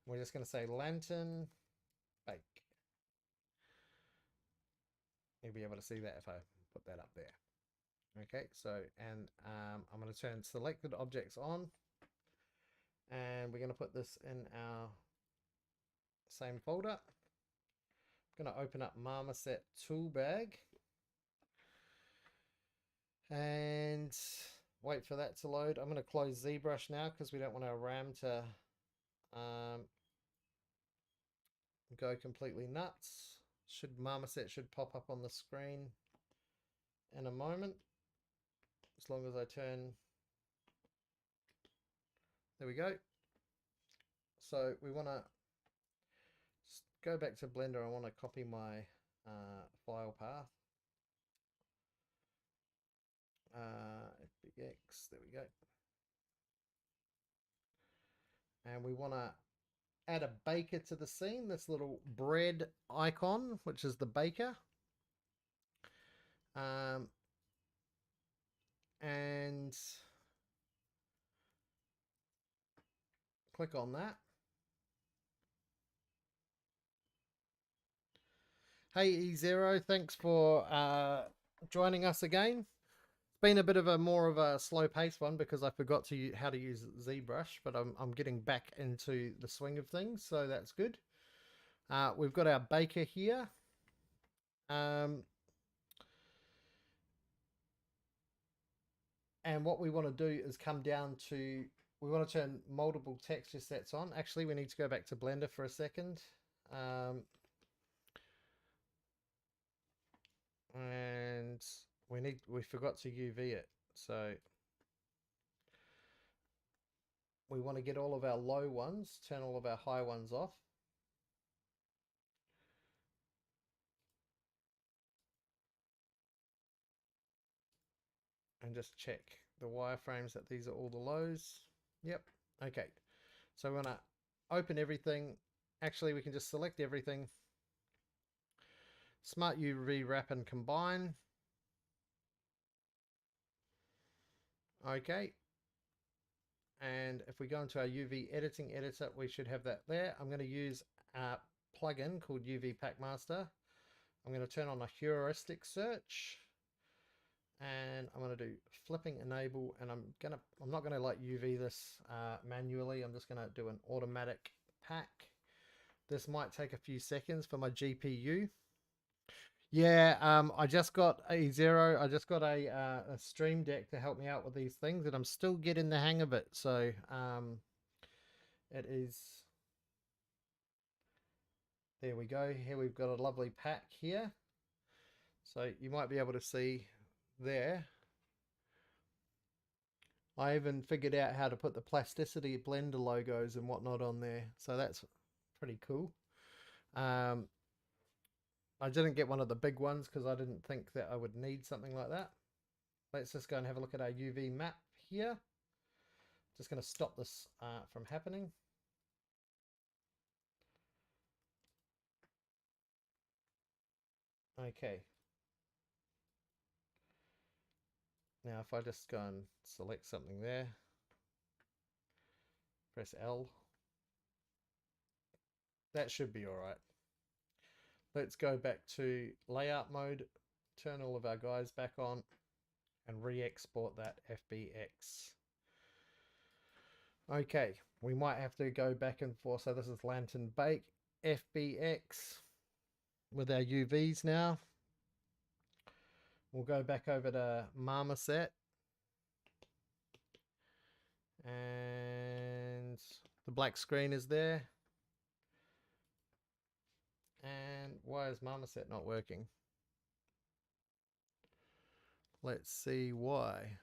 We're just going to say lantern bake. You'll be able to see that if I put that up there. Okay, so, and I'm going to turn selected objects on. And we're going to put this in our same folder. I'm going to open up Marmoset tool bag. And wait for that to load. I'm going to close ZBrush now because we don't want our RAM to go completely nuts. Marmoset should pop up on the screen in a moment. As long as I turn, there we go. So we want to go back to Blender. I want to copy my file path. FBX, there we go. And we want to add a baker to the scene, this little bread icon, which is the baker. And click on that. Hey E0, thanks for joining us again. It's been a bit of a more of a slow paced one because I forgot how to use ZBrush, but I'm getting back into the swing of things, so that's good. We've got our baker here. And what we want to do is come down to, we want to turn multiple texture sets on. Actually, we need to go back to Blender for a second. And we forgot to UV it. So we want to get all of our low ones, turn all of our high ones off. And just check the wireframes that these are all the lows. Yep. Okay. So we want to open everything. Actually, we can just select everything. Smart UV wrap and combine. Okay. And if we go into our UV editing editor, we should have that there. I'm going to use a plugin called UV Packmaster. I'm going to turn on a heuristic search. And I'm going to do flipping enable, and I'm not going to like UV this manually. I'm just going to do an automatic pack. This might take a few seconds for my GPU. Yeah, I just got a Stream Deck to help me out with these things, and I'm still getting the hang of it. So it is. There we go. Here we've got a lovely pack here. So you might be able to see there. I even figured out how to put the plasticity Blender logos and whatnot on there. So that's pretty cool. I didn't get one of the big ones because I didn't think that I would need something like that. Let's just go and have a look at our UV map here. Just going to stop this from happening. Okay. Now if I just go and select something there, press L, that should be all right. Let's go back to layout mode, turn all of our guys back on, and re-export that FBX. Okay, we might have to go back and forth. So this is Lantern Bake FBX with our UVs now. We'll go back over to Marmoset. And the black screen is there. And why is Marmoset not working? Let's see why.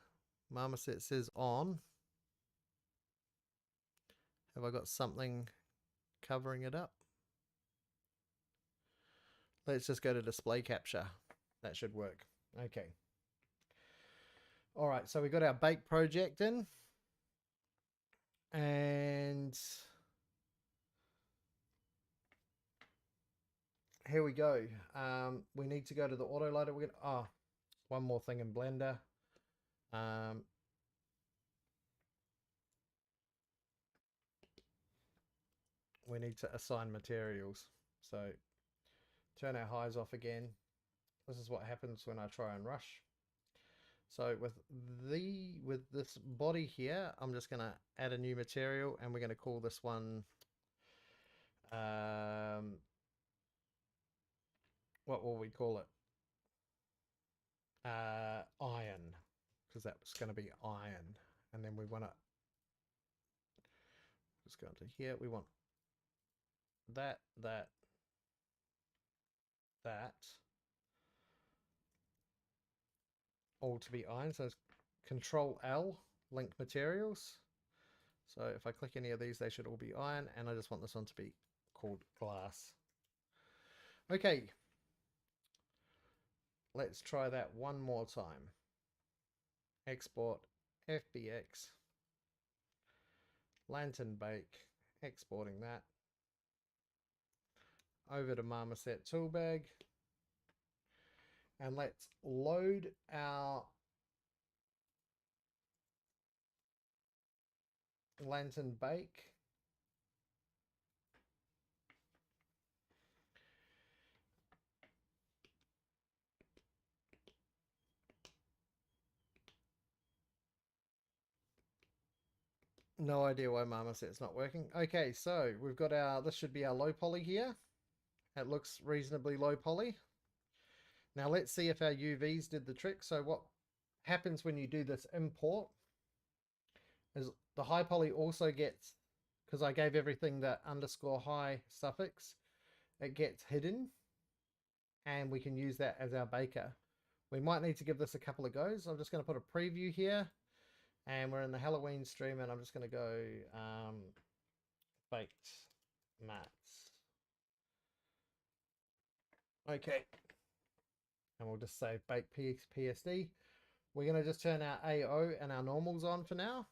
Marmoset says on. Have I got something covering it up? Let's just go to display capture. That should work. Okay. All right, so we got our bake project in. And here we go. We need to go to the autoloader. We're gonna, one more thing in Blender. We need to assign materials. So turn our highs off again. This is what happens when I try and rush. So with this body here, I'm just going to add a new material, and we're going to call this one what will we call it? Iron, because that's going to be iron. And then we want to just go into here. We want that. that all to be iron. So it's Control L, link materials. So if I click any of these, they should all be iron, and I just want this one to be called glass. Okay, let's try that one more time. Export FBX, lantern bake, exporting that over to Marmoset toolbag, and let's load our lantern bake. No idea why Marmoset's not working. Okay, so we've got our, this should be our low poly here. It looks reasonably low poly. Now let's see if our UVs did the trick. So what happens when you do this import is the high poly also gets, because I gave everything the _high suffix, it gets hidden, and we can use that as our baker. We might need to give this a couple of goes. I'm just going to put a preview here, and we're in the Halloween stream, and I'm just going to go baked mats. Okay, and we'll just say bake PSD. We're going to just turn our AO and our normals on for now,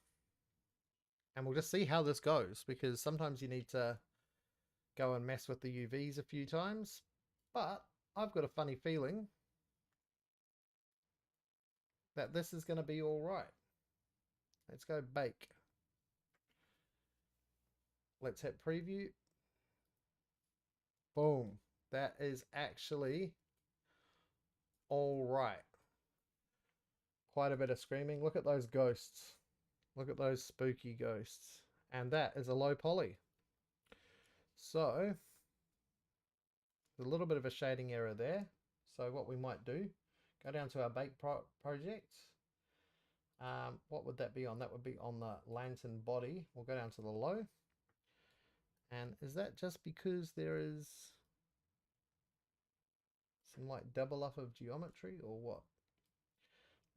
and we'll just see how this goes, because sometimes you need to go and mess with the UVs a few times, but I've got a funny feeling that this is going to be all right. Let's go bake. Let's hit preview. Boom. That is actually all right. Quite a bit of screaming. Look at those ghosts. Look at those spooky ghosts. And that is a low poly. So, a little bit of a shading error there. So what we might do, go down to our bake project. What would that be on? That would be on the lantern body. We'll go down to the low. And is that just because there is some like double up of geometry or what?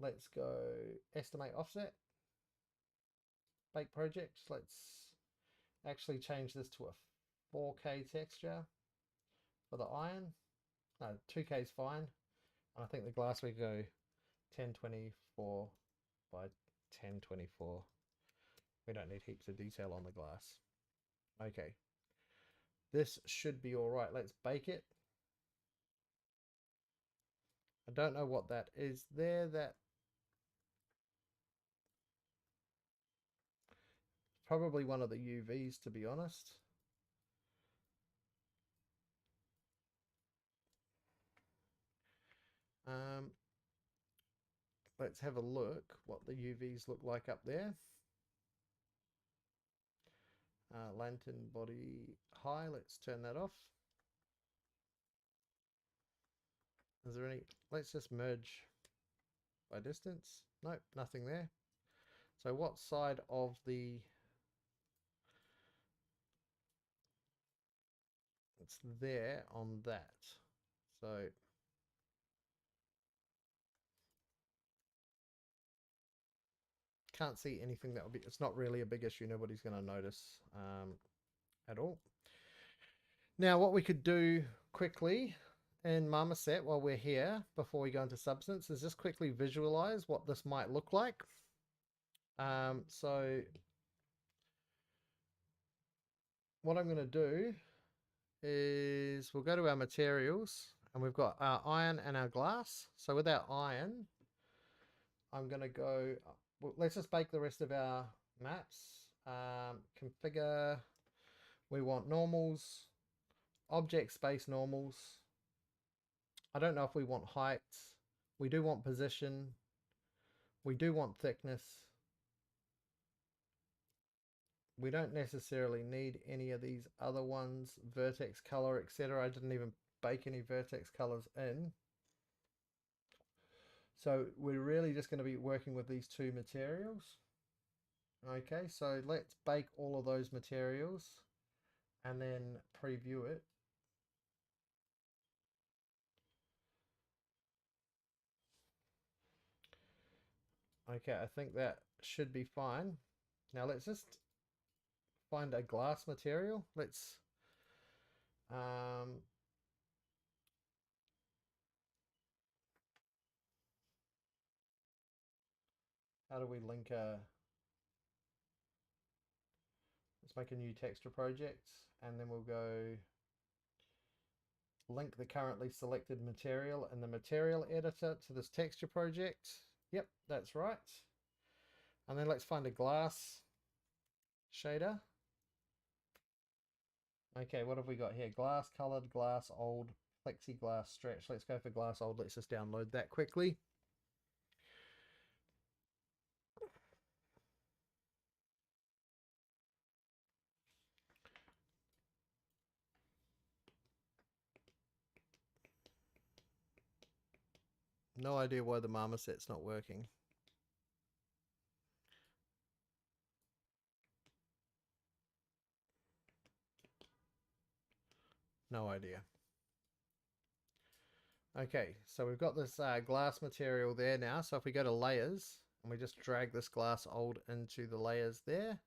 Let's go estimate offset. Bake project. Let's actually change this to a 4K texture for the iron. No, 2K is fine. And I think the glass we go 1024 by 1024. We don't need heaps of detail on the glass. Okay. This should be all right. Let's bake it. I don't know what that is there. That probably one of the UVs, to be honest. Let's have a look what the UVs look like up there. Lantern body high. Let's turn that off. Is there any? Let's just merge by distance. Nope, nothing there. So what side of the... It's there on that. So can't see anything that would be... It's not really a big issue. Nobody's going to notice at all. Now what we could do quickly in Marmoset while we're here, before we go into Substance, is just quickly visualize what this might look like. So what I'm going to do is we'll go to our materials, and we've got our iron and our glass. So with our iron, I'm going to go, well, let's just bake the rest of our maps. Configure, we want normals, object space normals. I don't know if we want height. We do want position. We do want thickness. We don't necessarily need any of these other ones, vertex color, etc. I didn't even bake any vertex colors in. So we're really just going to be working with these two materials. Okay, so let's bake all of those materials and then preview it. Okay, I think that should be fine. Now let's just find a glass material. Let's um how do we link a let's make a new texture project and then we'll go link the currently selected material in the material editor to this texture project. Yep, that's right. And then let's find a glass shader. Okay, what have we got here? Glass colored, glass old, plexiglass stretch. Let's go for glass old. Let's just download that quickly. No idea why the marmoset's not working. No idea. Okay, so we've got this glass material there now. So if we go to layers and we just drag this glass old into the layers there,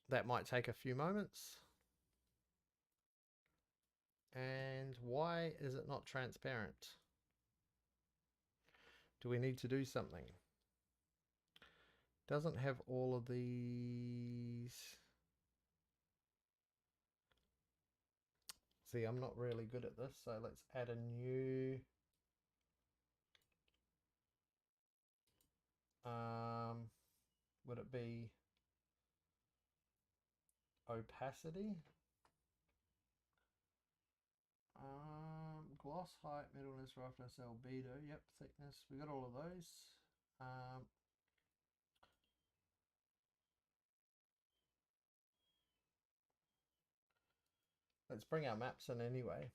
that might take a few moments. And why is it not transparent? Do we need to do something? Doesn't have all of these. See, I'm not really good at this, so let's add a new would it be opacity? Gloss height, middleness, roughness, albedo. Yep, thickness. We got all of those. Let's bring our maps in anyway.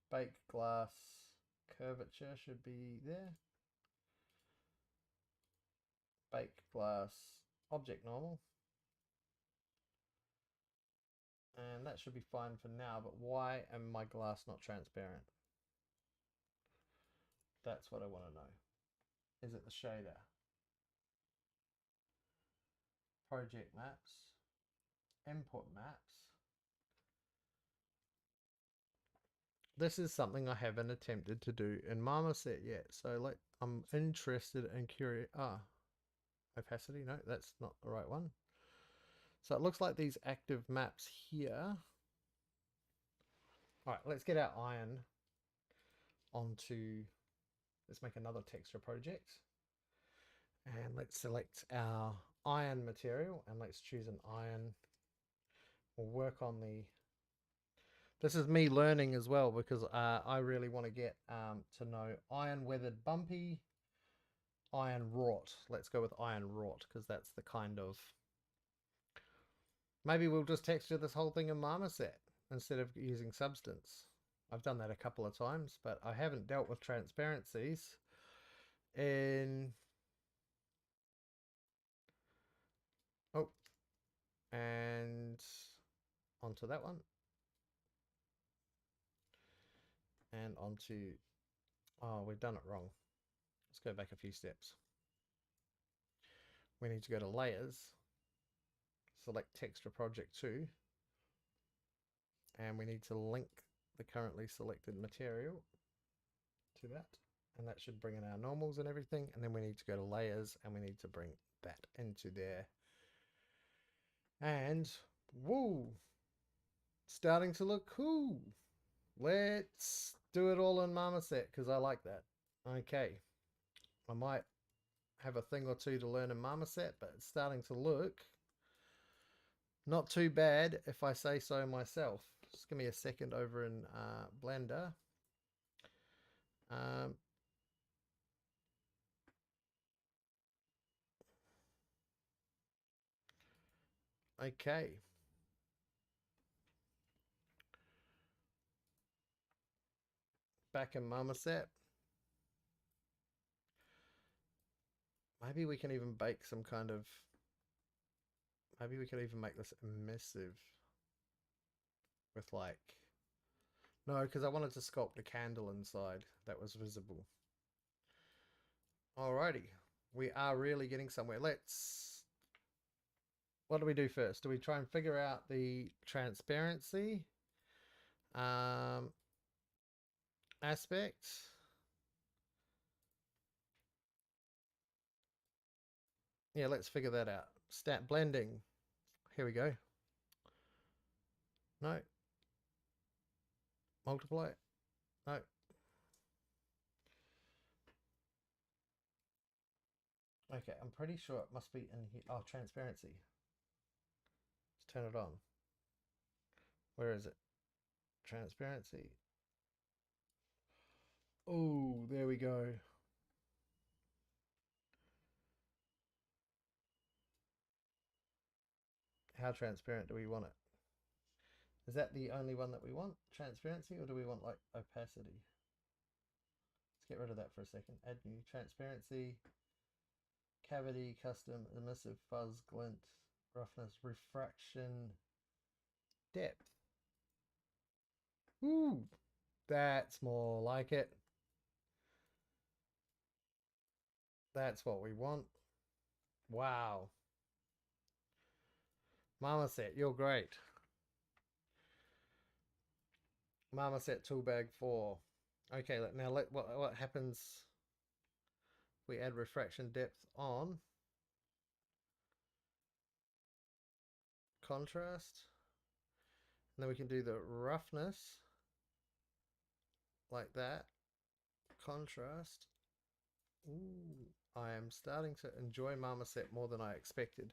Baked glass curvature should be there. Baked glass object normal. And that should be fine for now, but why am my glass not transparent? That's what I want to know. Is it the shader? Project maps. Input maps. This is something I haven't attempted to do in Marmoset yet. So I'm interested and curious. Opacity. No, that's not the right one. So it looks like these active maps here. All right, let's get our iron onto, let's make another texture project. And let's select our iron material and let's choose an iron. We'll work on the, this is me learning as well because I really want to get to know iron weathered bumpy, iron wrought. Let's go with iron wrought because that's the kind of, maybe we'll just texture this whole thing in Marmoset instead of using substance. I've done that a couple of times, but I haven't dealt with transparencies in, oh, and onto that one. And onto, oh, we've done it wrong. Let's go back a few steps. We need to go to layers, select texture project 2, and we need to link the currently selected material to that. And that should bring in our normals and everything. And then we need to go to layers and we need to bring that into there. And woo, starting to look cool. Let's do it all in Marmoset because I like that. Okay, I might have a thing or two to learn in Marmoset, but it's starting to look not too bad if I say so myself. Just give me a second over in Blender. Okay. Back in Marmoset. Maybe we can even bake some kind of, maybe we could even make this emissive with like, no, because I wanted to sculpt a candle inside that was visible. Alrighty. We are really getting somewhere. Let's. What do we do first? Do we try and figure out the transparency um, aspect? Yeah, let's figure that out. Stat blending. Here we go. No. Multiply. No. Okay, I'm pretty sure it must be in here. Oh, transparency. Let's turn it on. Where is it? Transparency. Oh, there we go. How transparent do we want it? Is that the only one that we want? Transparency, or do we want like opacity? Let's get rid of that for a second. Add new transparency, cavity, custom, emissive, fuzz, glint, roughness, refraction, depth. Ooh, that's more like it. That's what we want. Wow. Marmoset, you're great. Marmoset tool bag 4. Okay, now what happens? We add refraction depth on contrast. And then we can do the roughness like that. Contrast. Ooh, I am starting to enjoy Marmoset more than I expected.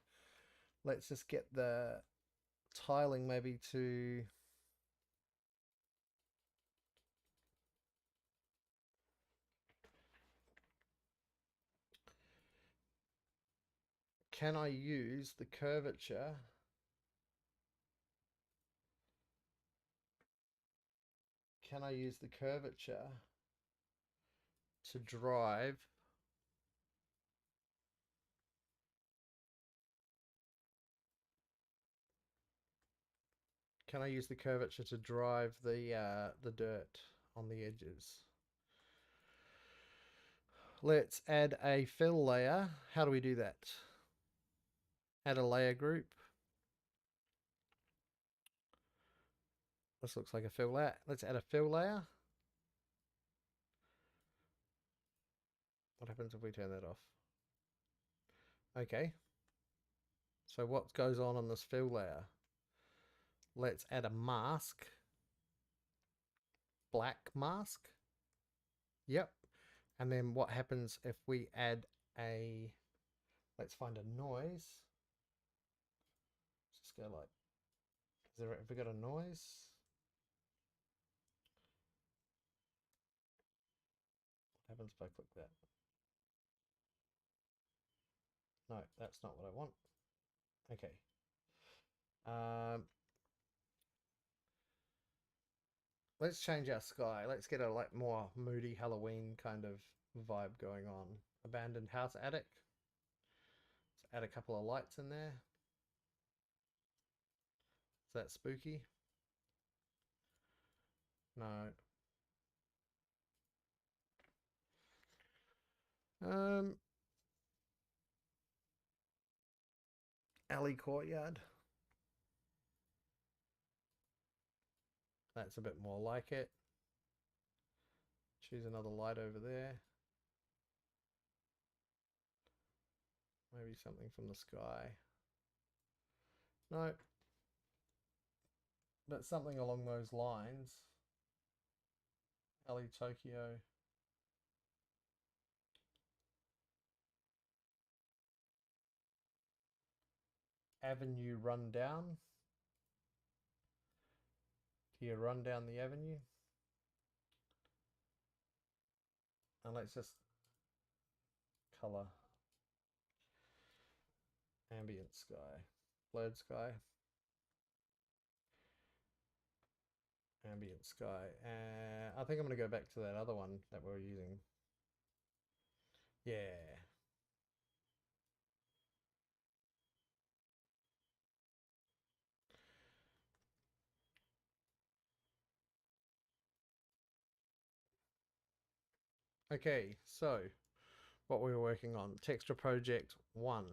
Let's just get the tiling maybe to can I use the curvature to drive can I use the curvature to drive the dirt on the edges? Let's add a fill layer. How do we do that? Add a layer group. This looks like a fill layer. Let's add a fill layer. What happens if we turn that off? Okay. So what goes on this fill layer? Let's add a mask. Black mask. Yep. And then what happens if we add a, let's find a noise. Let's just go like, have we got a noise? What happens if I click that? No, that's not what I want. Okay. Let's change our sky. Let's get a like more moody Halloween kind of vibe going on. Abandoned house attic. Let's add a couple of lights in there. Is that spooky? No. Um, alley courtyard. That's a bit more like it. Choose another light over there. Maybe something from the sky. No. But something along those lines. Alley Tokyo. Avenue run down. Do you run down the avenue? And let's just color ambient sky, blurred sky, ambient sky. I think I'm going to go back to that other one that we were using. Yeah. Okay, so what we were working on. Texture project 1.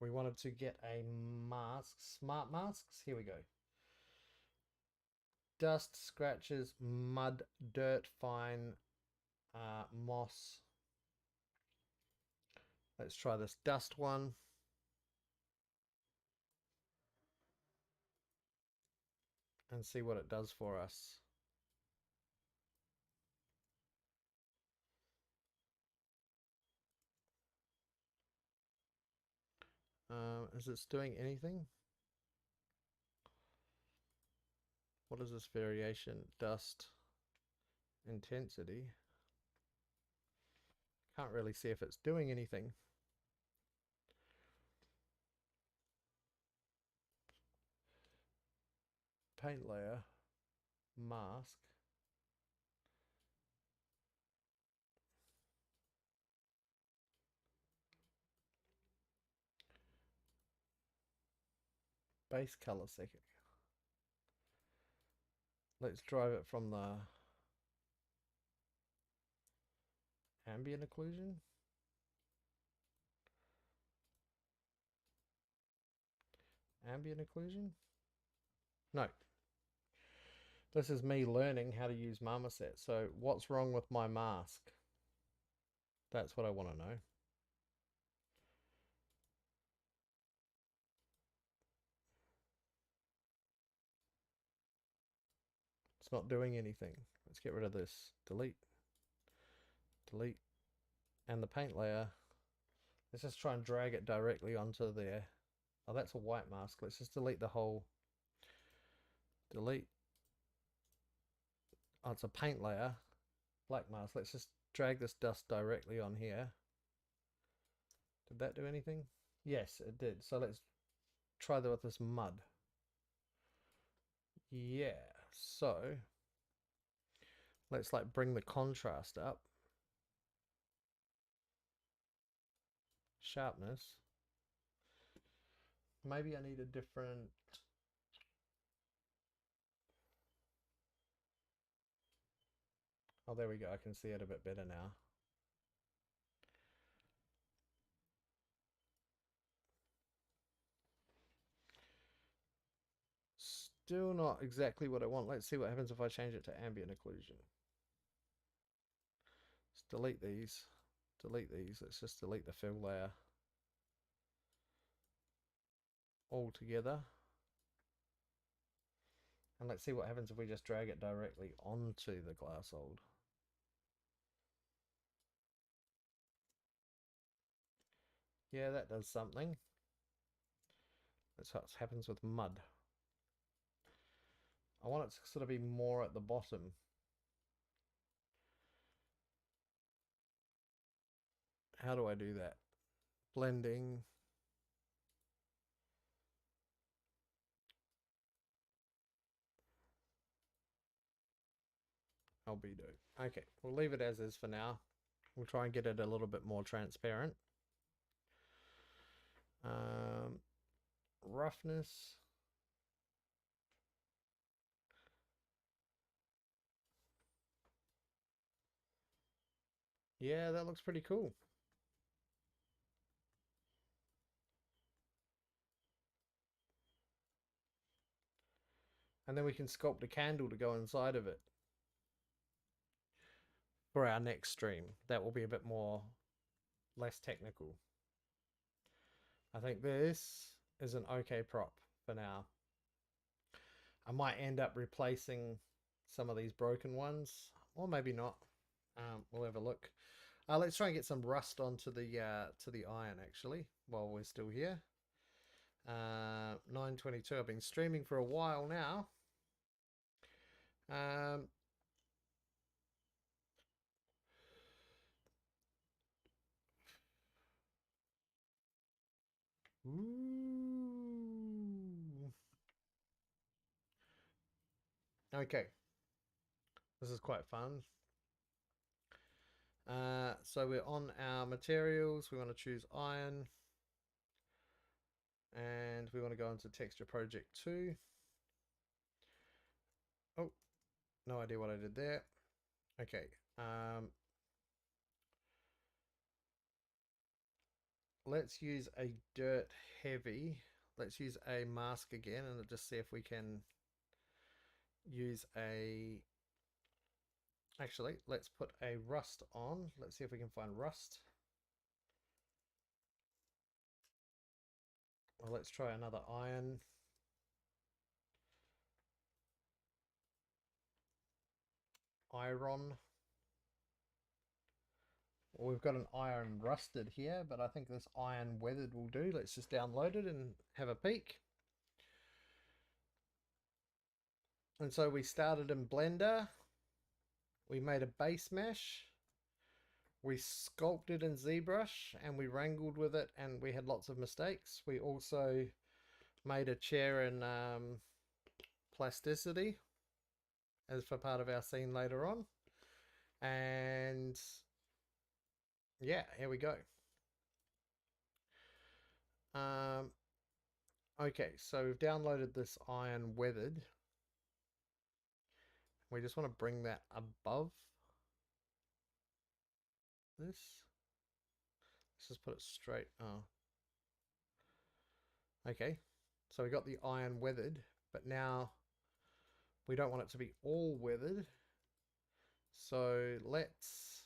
We wanted to get a mask, smart masks. Here we go. Dust, scratches, mud, dirt, fine, moss. Let's try this dust one. And see what it does for us. Is it doing anything? What is this variation? Dust intensity. Can't really see if it's doing anything. Paint layer, mask. Base color second. Let's drive it from the ambient occlusion. Ambient occlusion? No. This is me learning how to use Marmoset. So what's wrong with my mask? That's what I want to know. It's not doing anything. Let's get rid of this. Delete. Delete. And the paint layer. Let's just try and drag it directly onto there. Oh, that's a white mask. Let's just delete the whole. Delete. Oh, it's a paint layer. Black mask. Let's just drag this dust directly on here. Did that do anything? Yes, it did. So let's try that with this mud. Yeah, so let's like bring the contrast up. Sharpness. Maybe I need a different. Oh, there we go. I can see it a bit better now. Still not exactly what I want. Let's see what happens if I change it to ambient occlusion. Let's delete these. Delete these. Let's just delete the fill layer altogether. And let's see what happens if we just drag it directly onto the glass old. Yeah, that does something. That's what happens with mud. I want it to sort of be more at the bottom. How do I do that? Blending. Albedo. Okay, we'll leave it as is for now. We'll try and get it a little bit more transparent. Roughness. Yeah, that looks pretty cool. And then we can sculpt a candle to go inside of it for our next stream. That will be a bit more, less technical. I think this is an okay prop for now. I might end up replacing some of these broken ones, or maybe not. We'll have a look. Let's try and get some rust onto the iron actually while we're still here. 9:22. I've been streaming for a while now. Ooh. Okay. This is quite fun. So we're on our materials. We want to choose iron. And we want to go into texture project 2. Oh, no idea what I did there. Okay. let's use a dirt heavy. Let's use a mask again and just see if we can use a... Actually, let's put a rust on. Let's see if we can find rust. Well, let's try another iron. Iron. Well, we've got an iron rusted here, but I think this iron weathered will do. Let's just download it and have a peek. And so we started in Blender. We made a base mesh. We sculpted in ZBrush and we wrangled with it and we had lots of mistakes. We also made a chair in plasticity as for part of our scene later on. And yeah, here we go. Okay, so we've downloaded this iron weathered. We just want to bring that above this. Let's just put it straight. Oh. Okay, so we got the iron weathered, but now we don't want it to be all weathered. So let's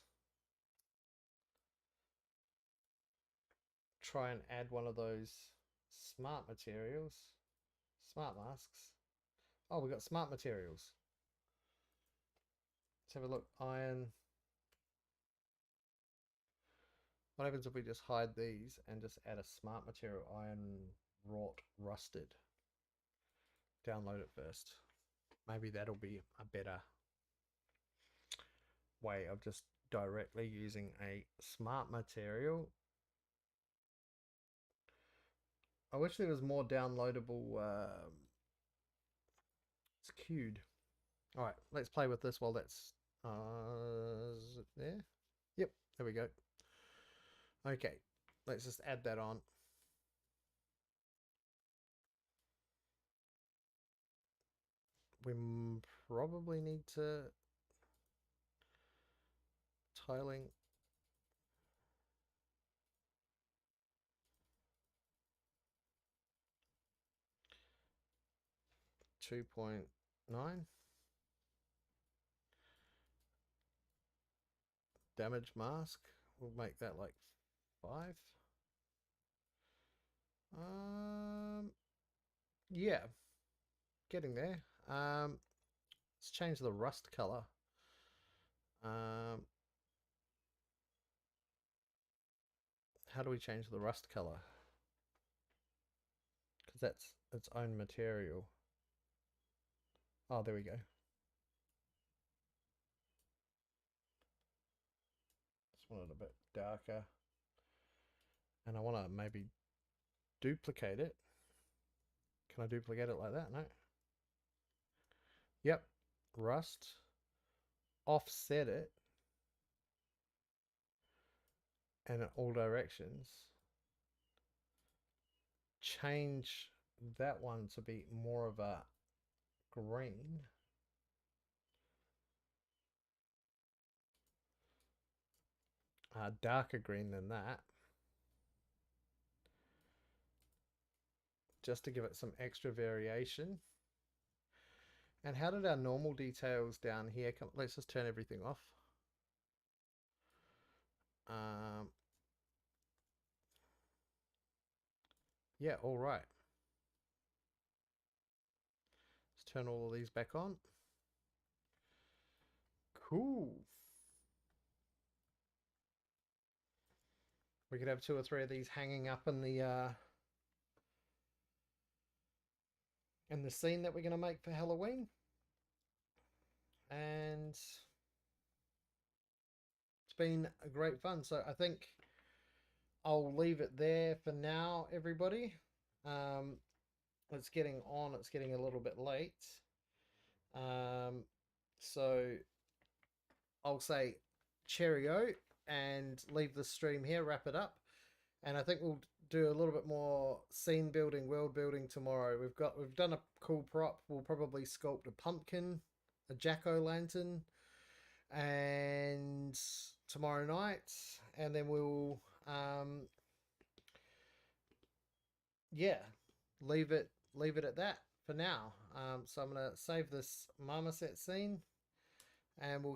try and add one of those smart materials. Smart masks. Oh, we got smart materials. Let's have a look. Iron. What happens if we just hide these and just add a smart material? Iron wrought rusted. Download it first. Maybe that'll be a better way of just directly using a smart material. I wish there was more downloadable. It's queued. All right, let's play with this while that's. Is it there? Yep, there we go. Okay, let's just add that on. We probably need to tiling. .9 damage mask. We'll make that like 5. Yeah, getting there. Let's change the rust color. How do we change the rust color? Because that's its own material. Oh, there we go. Just want it a bit darker. And I want to maybe duplicate it. Can I duplicate it like that? No. Yep. Rust. Offset it. And in all directions. Change that one to be more of a green. Darker green than that. Just to give it some extra variation. And how did our normal details down here come? Let's just turn everything off. Yeah, all right. Let's turn all of these back on. Cool. We could have 2 or 3 of these hanging up in the scene that we're going to make for Halloween. And it's been a great fun. So I think I'll leave it there for now, everybody. It's getting on. It's getting a little bit late. So I'll say cheerio and leave the stream here, wrap it up. And I think we'll do a little bit more scene building, world building tomorrow. We've done a cool prop. We'll probably sculpt a pumpkin, a jack-o'-lantern, and tomorrow night, and then we'll yeah, leave it at that for now. So I'm gonna save this marmoset scene, and we'll